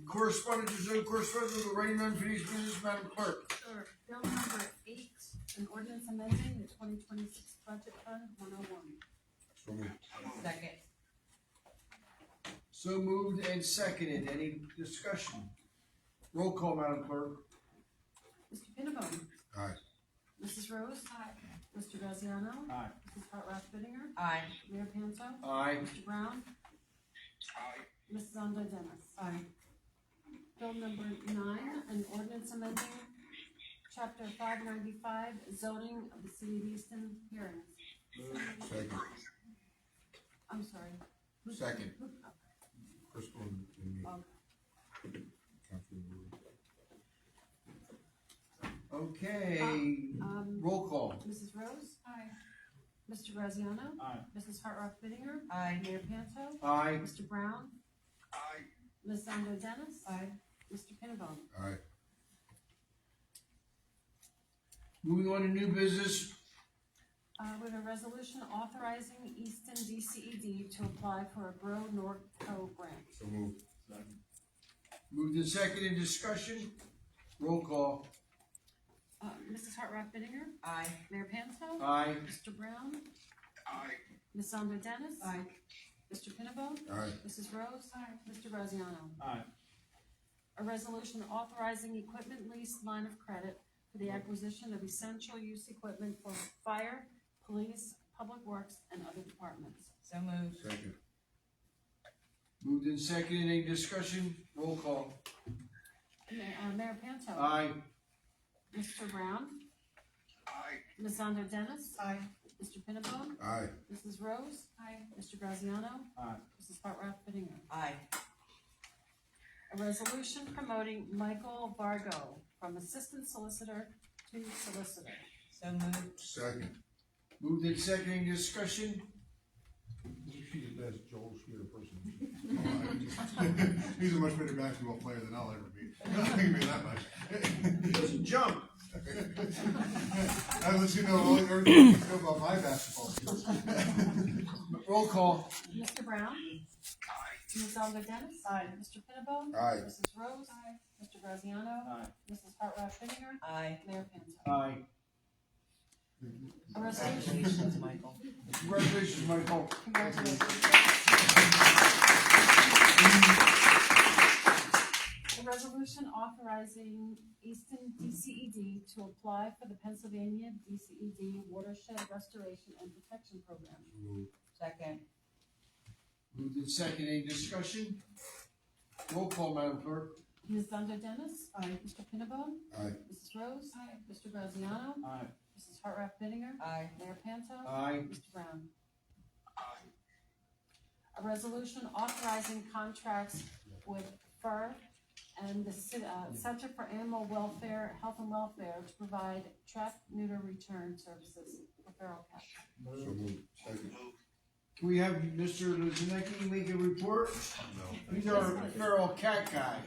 Correspondence, is no correspondence, we're writing on today's business, Madam Clerk. Sure. Bill number 8, an ordinance amending the 2026 budget fund 101. Second. So moved and seconded. Any discussion? Roll call, Madam Clerk. Mr. Pinnabone. Aye. Mrs. Rose. Aye. Mr. Graziano. Aye. Mrs. Hart-Rath-Bittinger. Aye. Mayor Panto. Aye. Mr. Brown. Aye. Mrs. Anda Dennis. Aye. Bill number 9, an ordinance amending Chapter 595 zoning of the City of Easton hearings. Second. Crystal and me. Okay, roll call. Mrs. Rose? Aye. Mr. Graziano? Aye. Mrs. Hartroff Bittinger? Aye. Mayor Panto? Aye. Mr. Brown? Aye. Ms. Zondo Dennis? Aye. Mr. Pinnabone? Aye. Moving on to new business. With a resolution authorizing Easton DCED to apply for a Grow Norco grant. So moved. Moved in second in discussion. Roll call. Mrs. Hartroff Bittinger? Aye. Mayor Panto? Aye. Mr. Brown? Aye. Ms. Zondo Dennis? Aye. Mr. Pinnabone? Aye. Mrs. Rose? Mr. Graziano? Aye. A resolution authorizing equipment lease line of credit for the acquisition of essential use equipment for fire, police, public works, and other departments. So moved. Second. Moved in second in any discussion. Roll call. Mayor Panto? Aye. Mr. Brown? Aye. Ms. Zondo Dennis? Aye. Mr. Pinnabone? Aye. Mrs. Rose? Aye. Mr. Graziano? Aye. Mrs. Hartroff Bittinger? Aye. A resolution promoting Michael Vargo from assistant solicitor to solicitor. So moved. Second. Moved in second in discussion. She's the best Joel Skeeter person. He's a much better basketball player than I'll ever be. I'll give you that much. He doesn't jump. I'll let you know everything you know about my basketball skills. Roll call. Mr. Brown? Ms. Zondo Dennis? Aye. Mr. Pinnabone? Aye. Mrs. Rose? Mr. Graziano? Aye. Mrs. Hartroff Bittinger? Aye. Mayor Panto? Aye. A resolution. Congratulations, Michael. Congratulations, Michael. A resolution authorizing Easton DCED to apply for the Pennsylvania DCED Watershed Restoration and Protection Program. Second. Moved in second in discussion. Roll call, Madam Clerk. Ms. Zondo Dennis? Aye. Mr. Pinnabone? Aye. Mrs. Rose? Aye. Mr. Graziano? Aye. Mrs. Hartroff Bittinger? Aye. Mayor Panto? Aye. Mr. Brown? A resolution authorizing contracts with FER and the Center for Animal Welfare, Health and Welfare to provide trap, neuter, return services for feral cats. So moved. Second. Can we have Mr. Luzinecki make a report? No. He's our feral cat guy.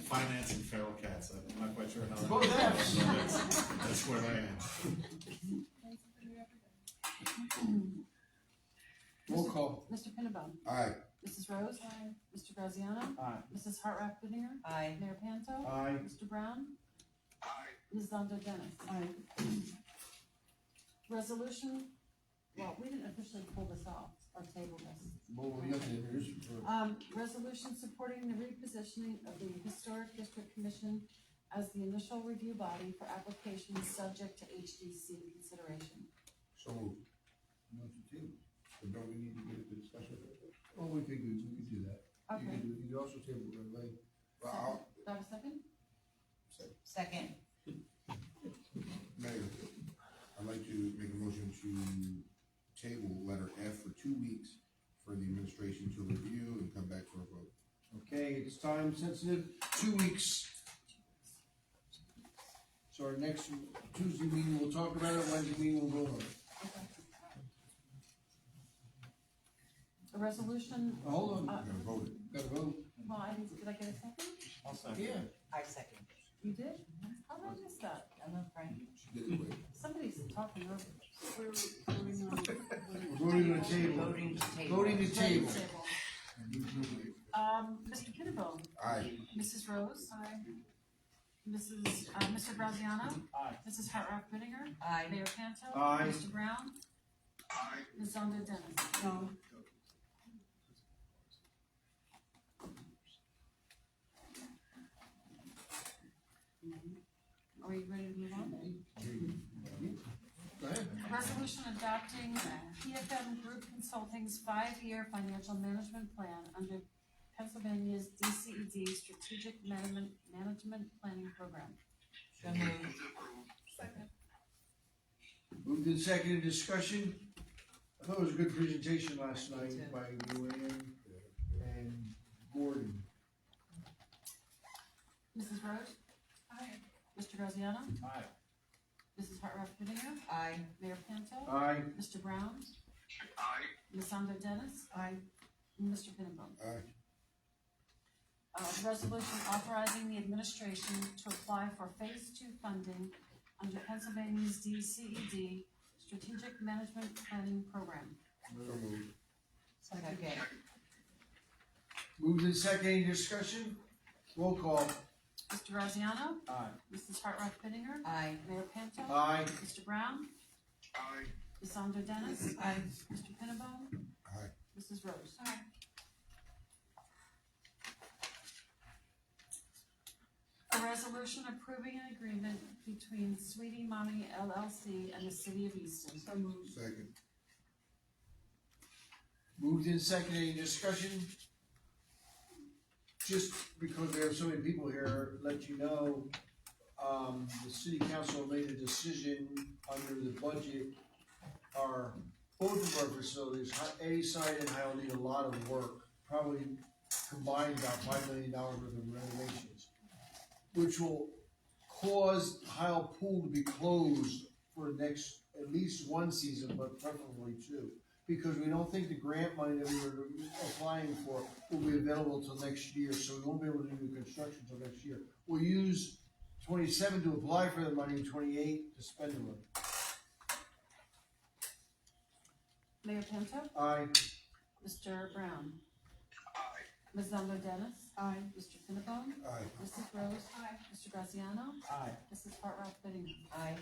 Finance and feral cats. I'm not quite sure how. Both F's. That's where I am. Roll call. Mr. Pinnabone? Aye. Mrs. Rose? Aye. Mr. Graziano? Aye. Mrs. Hartroff Bittinger? Aye. Mayor Panto? Aye. Mr. Brown? Aye. Ms. Zondo Dennis? Aye. Resolution, well, we didn't officially pull this off, or table this. Well, we have to introduce it for. Resolution supporting the repositioning of the Historic District Commission as the initial review body for applications subject to HDC consideration. So moved. Motion table. But don't we need to get into discussion? Oh, we could do that. Okay. You could also table it right away. Well, I'll, Do I have a second? Second. Mayor, I'd like to make a motion to table letter F for 2 weeks for the administration to review and come back for a vote. Okay, it's time sensitive, 2 weeks. So our next Tuesday meeting, we'll talk about it, Wednesday meeting, we'll go on it. A resolution. Hold on. Gotta vote it. Gotta vote. Well, did I get a second? I'll second. Yeah. I second. You did? How did I miss that? I'm not Frank. She did it quick. Somebody's talking over. We're voting on the table. Voting to table. Voting to table. Mr. Pinnabone? Aye. Mrs. Rose? Aye. Mr. Graziano? Aye. Mrs. Hartroff Bittinger? Aye. Mayor Panto? Aye. Mr. Brown? Aye. Ms. Zondo Dennis? No. Are you ready to move on? Go ahead. A resolution adopting PFM Group Consulting's 5-year financial management plan under Pennsylvania's DCED Strategic Management Planning Program. So moved. Second. Moved in second in discussion. I thought it was a good presentation last night by Luann and Gordon. Mrs. Rose? Aye. Mr. Graziano? Aye. Mrs. Hartranft Benninger? Aye. Mayor Panto? Aye. Mr. Brown? Aye. Ms. Sandra Dennis? Aye. And Mr. Pinnabone? Aye. Resolution authorizing the administration to apply for Phase 2 funding under Pennsylvania's DCED Strategic Management Planning Program. So moved. Second. Moved in second, any discussion? Roll call. Mr. Graziano? Aye. Mrs. Hartranft Benninger? Aye. Mayor Panto? Aye. Mr. Brown? Aye. Ms. Sandra Dennis? Aye. Mr. Pinnabone? Aye. Mrs. Rose? Aye. A resolution approving an agreement between Sweetie Mommy LLC and the City of Easton. So moved. Second. Moved in second, any discussion? Just because we have so many people here, let you know, the city council made a decision under the budget. Both of our facilities, A side and Hile, need a lot of work, probably combined about $5 million worth of renovations, which will cause Hile Pool to be closed for the next, at least one season, but preferably two. Because we don't think the grant money that we were applying for will be available till next year, so we won't be able to do construction till next year. We'll use 27 to apply for the money and 28 to spend the money. Mayor Panto? Aye. Mr. Brown? Aye. Ms. Sandra Dennis? Aye. Mr. Pinnabone? Aye. Mrs. Rose? Aye. Mr. Graziano? Aye. Mrs. Hartranft Benninger? Aye.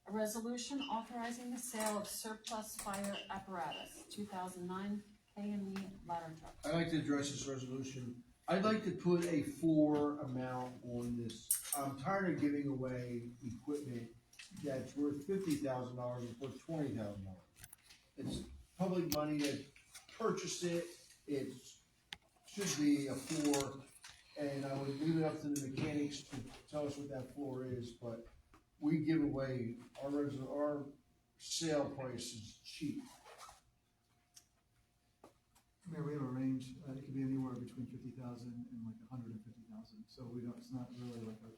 A resolution authorizing the sale of surplus fire apparatus, 2009 KME ladder truck. I'd like to address this resolution. I'd like to put a 4 amount on this. I'm tired of giving away equipment that's worth $50,000 and put $20,000. It's public money that purchased it. It should be a 4, and I would leave it up to the mechanics to tell us what that 4 is, but we give away, our sale price is cheap. Mayor, we have a range, it could be anywhere between 50,000 and like 150,000, so we don't, it's not really like a,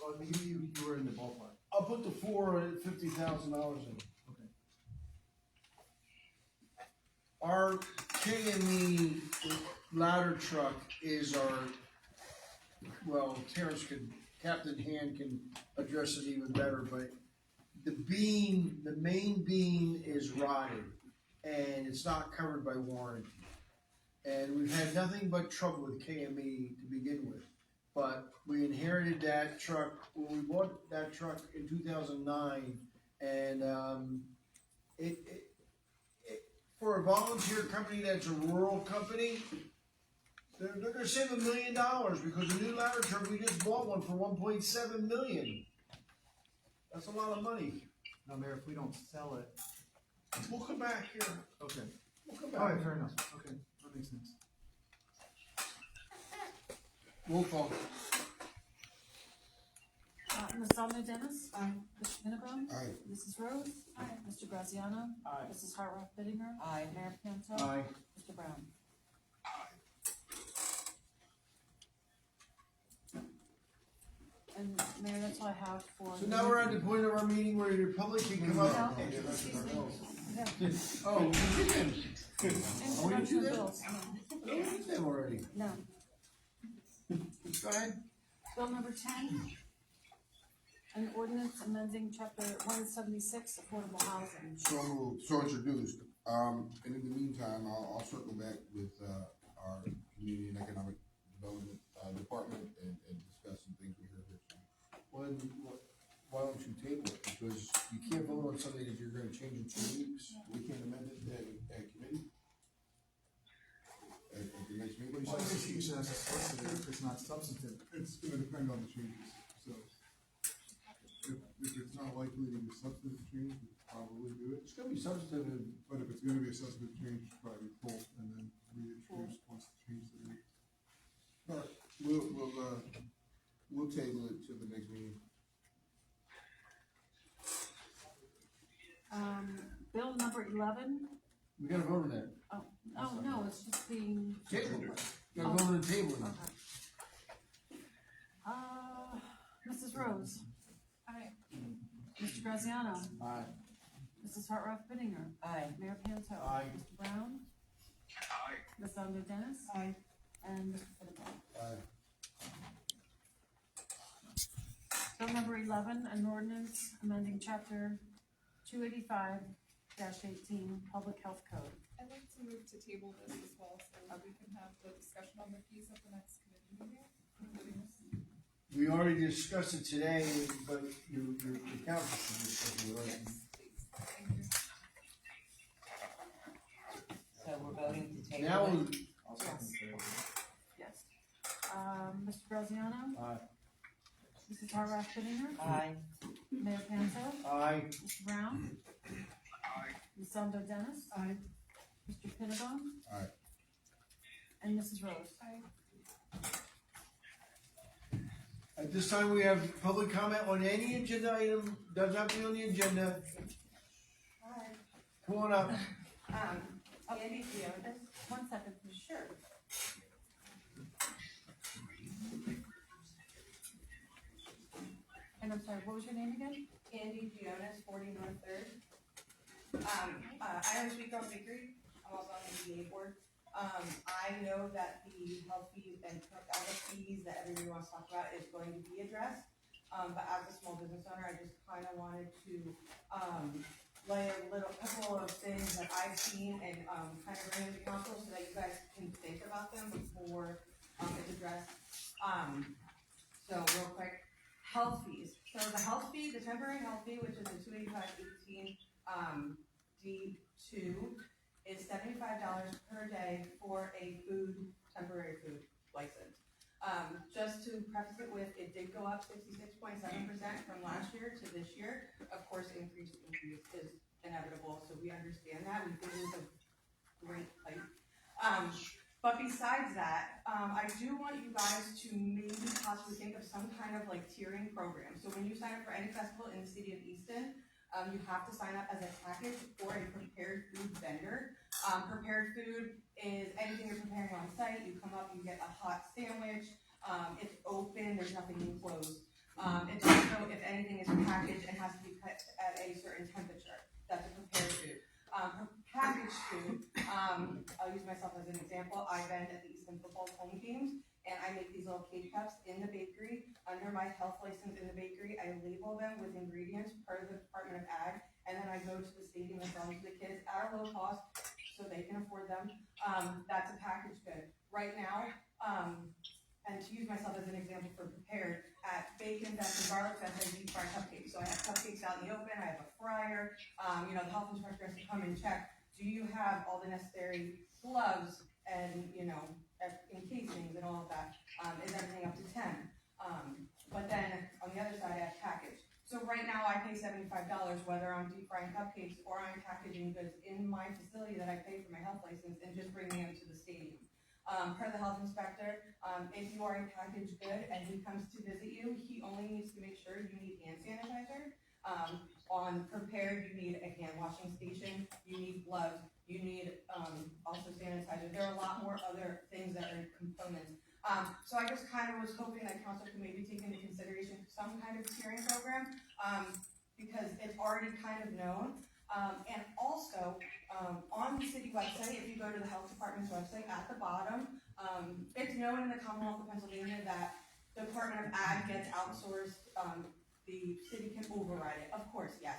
well, you were in the ballpark. I'll put the 4 at $50,000 in. Okay. Our KME ladder truck is our, well, Terrence Captain Hand can address it even better, but the main beam is rotted and it's not covered by warranty. And we've had nothing but trouble with KME to begin with. But we inherited that truck, when we bought that truck in 2009, and for a volunteer company that's a rural company, they're gonna save $1 million because the new ladder truck, we just bought one for $1.7 million. That's a lot of money. Now, Mayor, if we don't sell it. We'll come back here. Okay. We'll come All back. right, fair enough. Okay, that makes sense. Roll call. Ms. Sandra Dennis? Aye. Mr. Pinnabone? Aye. Mrs. Rose? Aye. Mr. Graziano? Aye. Mrs. Hartranft Benninger? Aye. Mayor Panto? Aye. Mr. Brown? And Mayor, that's all I have for. So now we're at the point of our meeting where the public can come up. No. Oh, we did. Oh, we didn't do that? Bills, Oh, we did them already. no. Go ahead. Bill number 10, an ordinance amending chapter 176, affordable housing. So moved, so introduced. And in the meantime, I'll circle back with, our community and economic development, department and discuss some things we heard here. Why don't you table it? Because you can't vote on something that you're gonna change in 2 weeks. We can amend it at committee? At the next meeting? Well, I guess you should ask the solicitor if it's not substantive. It's gonna depend on the changes, so. If it's not likely to be a substantive change, we probably do it. It's gonna be substantive. But if it's gonna be a substantive change, probably pull and then reintroduce once the change is made. All right, we'll table it to the next meeting. Bill number number 11. We gotta vote on that. Oh, no, it's just being. Table. Gotta vote on the table. Mrs. Rose. Aye. Mr. Graziano. Aye. Mrs. Hartroff Bittinger. Aye. Mayor Panto. Aye. Mr. Brown. Aye. Ms. Unger Dennis. Aye. And Mr. Fittipaldi. Aye. Bill number 11, an ordinance amending chapter 285-18, Public Health Code. I'd like to move to table this as well, so we can have the discussion on the fees at the next committee meeting, including this. We already discussed it today, but your council should discuss it, right? Yes, please, thank you. So we're voting to table Now, it? Yes. Mr. Graziano. Aye. Mrs. Hartroff Bittinger. Aye. Mayor Panto. Aye. Mr. Brown. Aye. Ms. Unger Dennis. Aye. Mr. Fittipaldi. Aye. And Mrs. Rose. Aye. At this time, we have public comment on any agenda item, does not be on the agenda. Come on up. Andy Fionas. 1 second, please. Sure. And I'm sorry, what was your name again? Andy Fionas, 40 North 3rd. I own Sweet Girl Bakery. I'm also on the EDA board. I know that the health fees and all the fees that everybody wants to talk about is going to be addressed. But as a small business owner, I just kind of wanted to lay a couple of things that I've seen and kind of bring into council so that you guys can think about them before it's addressed. So real quick, health fees. So the health fee, the temporary health fee, which is the 285.18 D2, is $75 per day for a temporary food license. Just to preface it with, it did go up 66.7% from last year to this year. Of course, increase is inevitable, so we understand that. We think it was a great hike. But besides that, I do want you guys to maybe possibly think of some kind of like tiering program. So when you sign up for any festival in the city of Easton, you have to sign up as a package or a prepared food vendor. Prepared food is anything you're preparing on site. You come up, you get a hot sandwich. It's open, there's nothing enclosed. It's also, if anything is packaged and has to be cut at a certain temperature, that's a prepared food. Packaged food, I'll use myself as an example. I vend at the Easton football home games, and I make these little cake cups in the bakery. Under my health license in the bakery, I label them with ingredients per the Department of Ag, and then I go to the stadium and sell them to the kids at a low cost so they can afford them. That's a packaged good. Right now, and to use myself as an example for prepared, at Bacon Fest and Garlic Fest, I deep fry cupcakes. So I have cupcakes out in the open, I have a fryer, the health inspector has to come and check, do you have all the necessary gloves and, encasings and all of that? Is everything up to 10? But then, on the other side, I have packaged. So right now, I pay $75, whether I'm deep frying cupcakes or I'm packaging goods in my facility that I pay for my health license and just bringing them to the stadium. Per the health inspector, if you are a packaged good and he comes to visit you, he only needs to make sure you need hand sanitizer. On prepared, you need a hand washing station, you need gloves, you need also sanitizer. There are a lot more other things that are components. So I just kind of was hoping that council could maybe take into consideration some kind of tiering program because it's already kind of known. And also, on the city website, if you go to the health department's website at the bottom, it's known in the Commonwealth of Pennsylvania that the Department of Ag gets outsourced. The city can override it, of course, yes.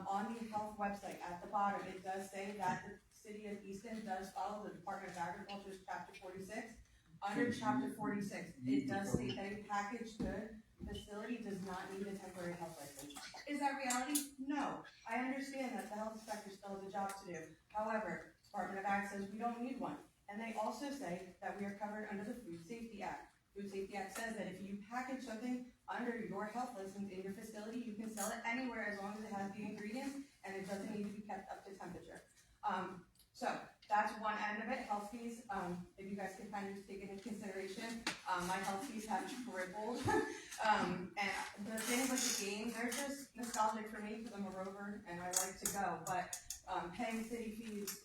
On the health website at the bottom, it does say that the city of Easton does follow the Department of Agriculture's Chapter 46. Under Chapter 46, it does state that a packaged good facility does not need a temporary health license. Is that reality? No. I understand that the health inspector still has a job to do. However, Department of Ag says we don't need one. And they also say that we are covered under the Food Safety Act. Food Safety Act says that if you package something under your health license in your facility, you can sell it anywhere as long as it has the ingredients and it doesn't need to be kept up to temperature. So that's one end of it, health fees. If you guys can kind of just take it into consideration, my health fees have tripled. And the things like the games, they're just nostalgic for me because I'm a rover and I like to go. But paying city fees,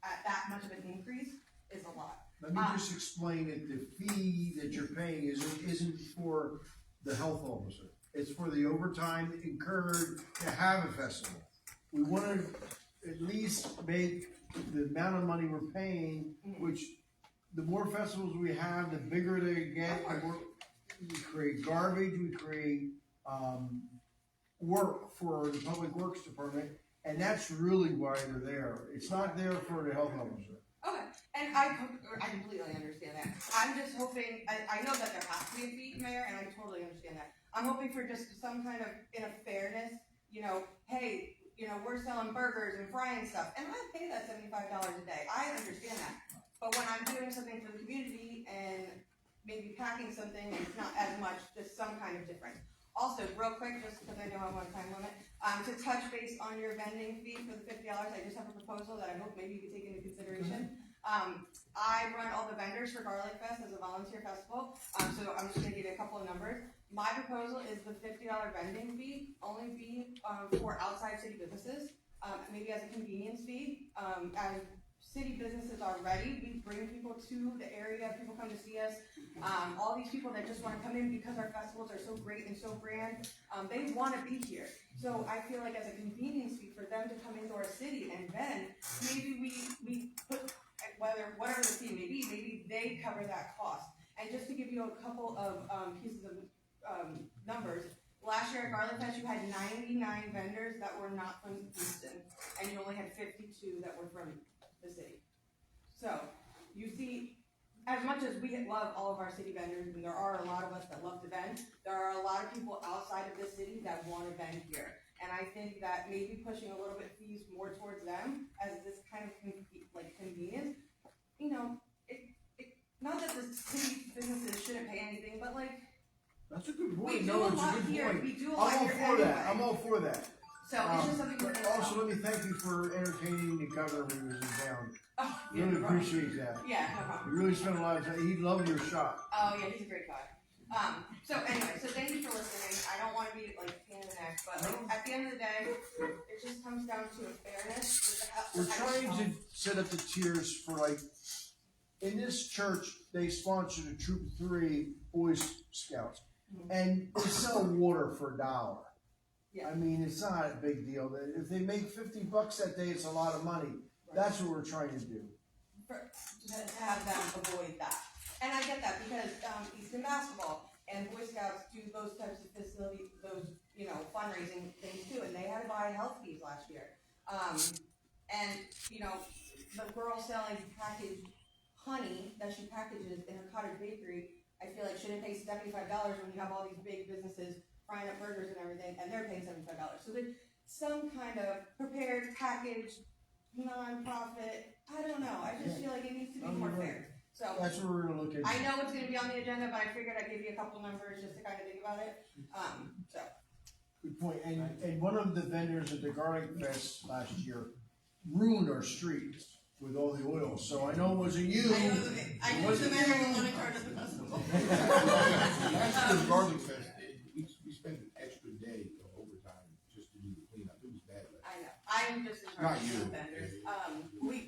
at that much of an increase is a lot. Let me just explain that the fee that you're paying isn't for the health officer. It's for the overtime incurred to have a festival. We wanna at least make the amount of money we're paying, which the more festivals we have, the bigger they get, the more we create garbage, we create, work for the public works department, and that's really why they're there. It's not there for the health officer. Okay, and I completely understand that. I'm just hoping, I know that there has to be a fee, Mayor, and I totally understand that. I'm hoping for just some kind of, in a fairness, hey, we're selling burgers and frying stuff, and I pay that $75 a day. I understand that. But when I'm doing something for the community and maybe packing something and it's not as much, just some kind of difference. Also, real quick, just because I know I'm on a time limit, to touch base on your vending fee for the $50, I just have a proposal that I hope maybe you can take into consideration. I run all the vendors for Garlic Fest as a volunteer festival, so I'm just gonna give you a couple of numbers. My proposal is the $50 vending fee only be for outside city businesses, maybe as a convenience fee. As city businesses are ready, we bring people to the area, people come to see us. All these people that just wanna come in because our festivals are so great and so grand, they wanna be here. So I feel like as a convenience fee for them to come into our city, and then maybe we put, whatever the fee may be, maybe they cover that cost. And just to give you a couple of pieces of numbers, last year at Garlic Fest you had 99 vendors that were not from Easton, and you only had 52 that were from the city. So you see, as much as we love all of our city vendors, and there are a lot of us that love to vend, there are a lot of people outside of the city that want to vend here. And I think that maybe pushing a little bit fees more towards them as this kind of convenience, not that the city businesses shouldn't pay anything, but That's a good point. we do No, a it's lot a good here. point. We do a lot I'm all here for that. anyway. I'm all for that. So it's just something we're gonna Also, let me thank you for entertaining the governor when he was in town. Oh, yeah, Really no problem. appreciate that. Yeah, no problem. You really spent a lot of time. He loved your shop. Oh yeah, he's a great guy. So anyway, so thank you for listening. I don't want to be pain in the neck, but at the end of the day, it just comes down to a fairness. We're trying to set up the tiers for in this church, they sponsored a Troop 3 Boy Scouts. And they sell water for $1. Yeah. I mean, it's not a big deal. If they make $50 that day, it's a lot of money. Right. That's what we're trying to do. To have them avoid that. And I get that because Easton basketball and Boy Scouts do those types of facility, those fundraising things too, and they had to buy health fees last year. And the girl selling packaged honey that she packages in her cottage bakery, I feel like shouldn't pay $75 when you have all these big businesses frying up burgers and everything, and they're paying $75. So there's some kind of prepared packaged non-profit. I don't know. I just feel like it needs to be more fair. So that's what we're gonna look at. I know it's going to be on the agenda, but I figured I'd give you a couple numbers just to kind of think about it. So Good point. And one of the vendors at the Garlic Fest last year ruined our streets with all the oil. So I know it wasn't you. I knew the mayor was going to charge us the festival. After the Garlic Fest, we spent an extra day of overtime just to do the cleanup. It was bad. I know. I'm just in Not charge you. of the vendors.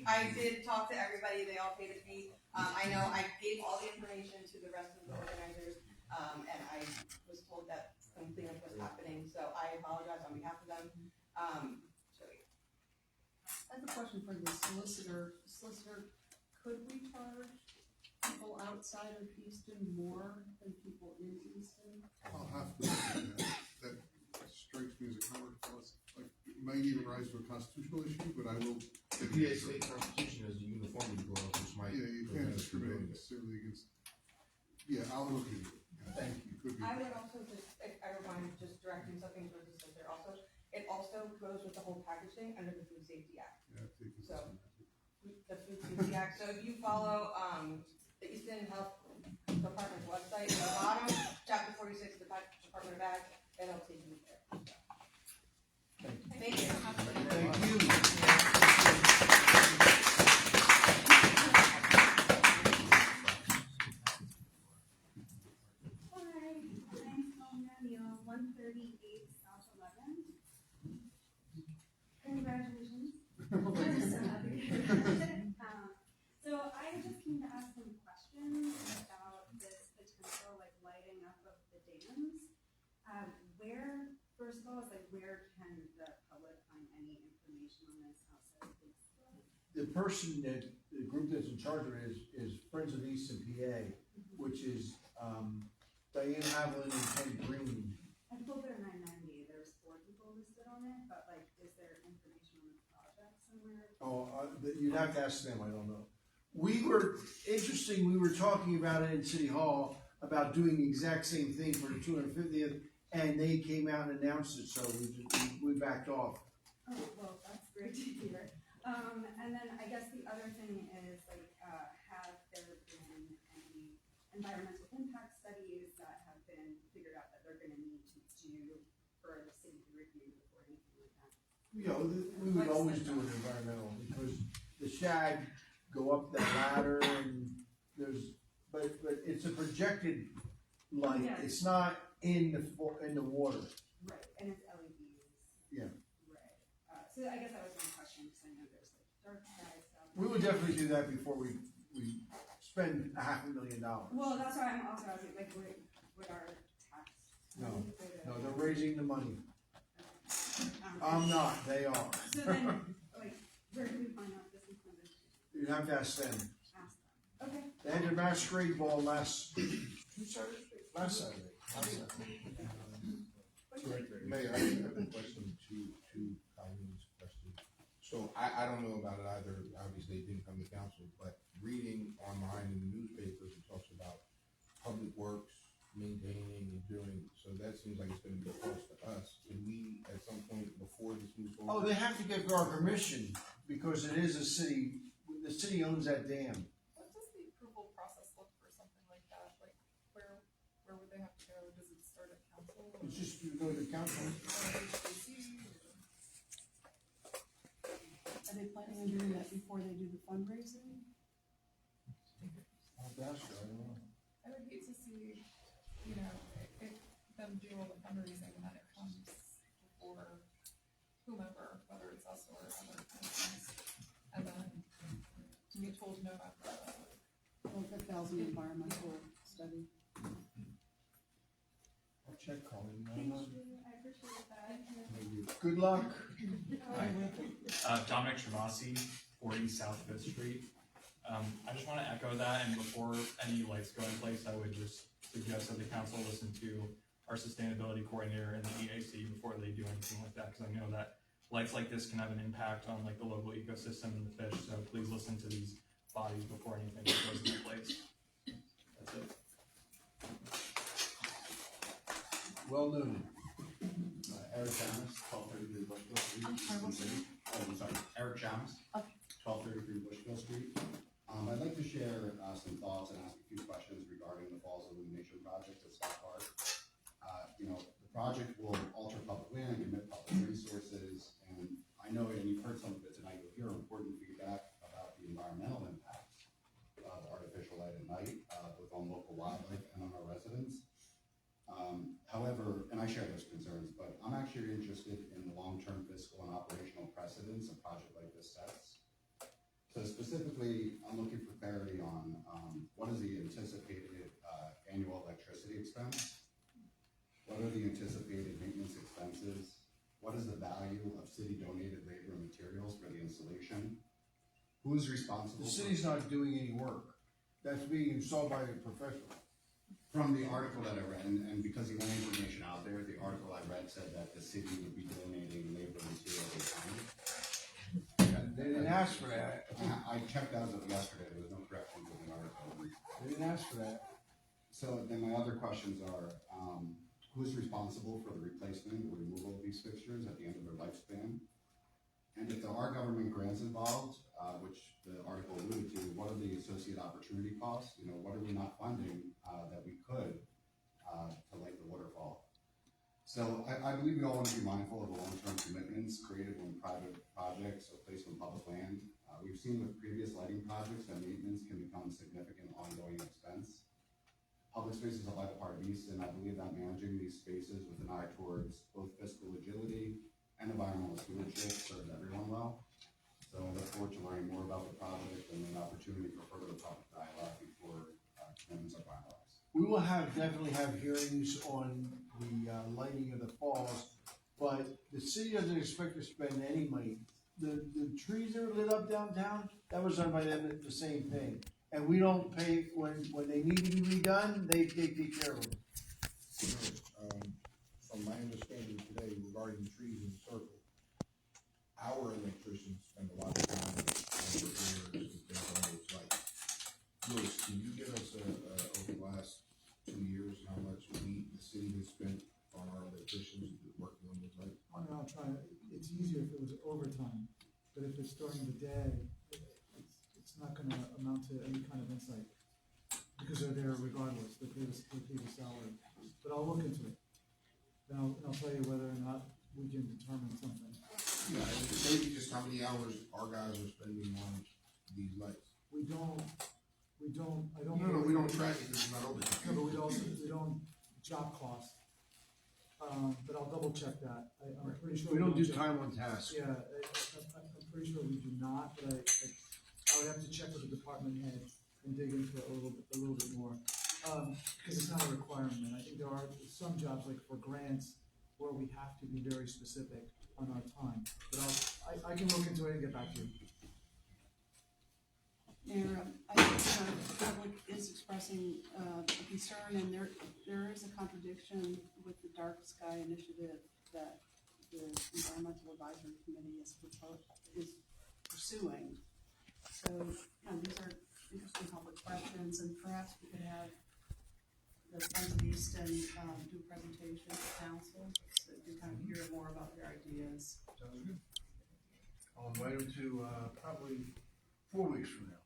I did talk to everybody. They all paid a fee. I know I gave all the information to the rest of the organizers, and I was told that some cleanup was happening. So I apologize on behalf of them. I have a question for the solicitor. Could we charge people outside of Easton more than people in Easton? I'll have to look at that. That strikes me as a common clause. It might even rise to a constitutional issue, but I will. The PA state constitution has the uniformity clause, which might. Yeah, you can't discriminate necessarily against. Yeah, I'll look at it. Thank you. Could be. I would also I don't mind just directing something towards the solicitor also. It also goes with the whole package thing under the Food Safety Act. Yeah, take it. So, the Food Safety Act, so if you follow, the Easton Health Department's website, at the bottom, chapter 46, Department of Ag, it'll take you there. Thank you. Thank you. Hi, I'm Sonia Neal, 138 South 11. Congratulations. the person that, the group that's in charge of it is Friends of Easton, PA, which is, Diane Haviland and Ken Green. I pulled their 990, there's 4 people listed on it, but like, is there information on the project somewhere? You'd have to ask them, I don't know. We were talking about it in City Hall, about doing the exact same thing for the 250th, and they came out and announced it, so we backed off. Oh, well, that's great to hear. And then I guess the other thing is like, have there been any environmental impact studies that have been figured out that they're gonna need to do for the city to review before anything like that? You know, we would always do an environmental, because the shag go up that ladder, and but it's a projected light, Yeah. it's not in the water. Right, and it's LEDs. Yeah. Right. So I guess that was my question, because I know there's like dark sky stuff. We would definitely do that before we spend $500,000. Well, that's why I'm also asking, like, would our tax? No, they're raising the money. I'm not, they are. So then, like, where can we find out this information? You'd have to ask them. Ask them. Okay. They had their masquerade ball last Saturday. Mayor, I have a question to Colleen's question. So I don't know about it either, obviously it didn't come to council, but reading online in the newspapers, it talks about public works, maintaining and doing, so that seems like it's gonna be a cost to us. Can we, at some point before this moves forward? Oh, they have to get our permission, because it is a city, the city owns that dam. What does the approval process look for something like that? Like, where would they have to go? Does it start at council? It's just, you go to council. Are they planning on doing that before they do the fundraising? I'll ask her, I don't know. I would hate to see, you know, if them do all the fundraising and then it comes before whomever, whether it's us or other companies, and then to be told no after that. Like a 1,000 environmental study. I'll check, Colleen. Thank you, I appreciate that. Good luck. Dominic Travasi, 40 South Fifth Street. I just want to echo that, and before any lights go in place, I would just suggest that the council listen to our sustainability coordinator and the EAC before they do anything like that, because I know that lights like this can have an impact on like the local ecosystem and the fish. So please listen to these bodies before anything goes into place. That's it. Well noted. Eric Chamas, 1233 Bushkill Street. I'm sorry, Eric Chamas, 1233 Bushkill Street. I'd like to share some thoughts and ask a few questions regarding the Falls Illumination Project at Scott Park. The project will alter public land, commit public resources, and I know, and you've heard some of it tonight, you'll hear important feedback about the environmental impacts of artificial light at night, both on local wildlife and on our residents. However, and I share those concerns, but I'm actually interested in the long-term fiscal and operational precedents a project like this sets. So specifically, I'm looking for clarity on what is the anticipated annual electricity expense? What are the anticipated maintenance expenses? What is the value of city-donated labor and materials for the installation? Who is responsible? The city's not doing any work. That's being installed by a professional. From the article that I read, and because the only information out there, the article I read said that the city would be donating labor and materials in kind. They didn't ask for that. I checked as of yesterday, there was no correction to the article. They didn't ask for that. So then my other questions are, who's responsible for the replacement or removal of these fixtures at the end of their lifespan? And if there are government grants involved, which the article alluded to, what are the associated opportunity costs? What are we not funding that we could to light the waterfall? So I believe we all want to be mindful of the long-term commitments created when private projects are placed on public land. We've seen with previous lighting projects that maintenance can become significant ongoing expense. Public space is a vital part of Easton, and I believe that managing these spaces with an eye towards both fiscal agility and environmental stewardship serves everyone well. So I look forward to learning more about the project and an opportunity for further public dialogue before commitments are finalized. We will definitely have hearings on the lighting of the falls, but the city doesn't expect to spend any money the trees that are lit up downtown, that was done by them, the same thing. And we don't pay, when they need to be redone, they take care of them. From my understanding today regarding trees in the circle, our electricians spend a lot of time on repairs and things on those lights. Louis, can you give us over the last 2 years, how much the city has spent on our electricians working on those lights? I'll try, it's easier if it was overtime, but if it's during the day, it's not gonna amount to any kind of insight. Because they're there regardless, they pay the salary, but I'll look into it. Then I'll tell you whether or not we can determine something. Yeah, maybe just how many hours our guys are spending on these lights. We don't, I don't. No, we don't track it because it's not overtime. No, but we don't job cost. But I'll double check that. I'm pretty sure. We don't do time on task. Yeah, I'm pretty sure we do not, but I would have to check with the department head and dig into it a little bit more. Because it's not a requirement. I think there are some jobs, like for grants, where we have to be very specific on our time. But I can look into it and get back to you. Mayor, I think the public is expressing a concern, and there is a contradiction with the Dark Sky Initiative that the Environmental Advisory Committee is pursuing. So, these are interesting public questions, and perhaps we could have the Friends of Easton do a presentation to council, so we kind of hear more about their ideas. Sounds good. I'll invite them to, probably 4 weeks from now.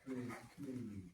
Committee meeting.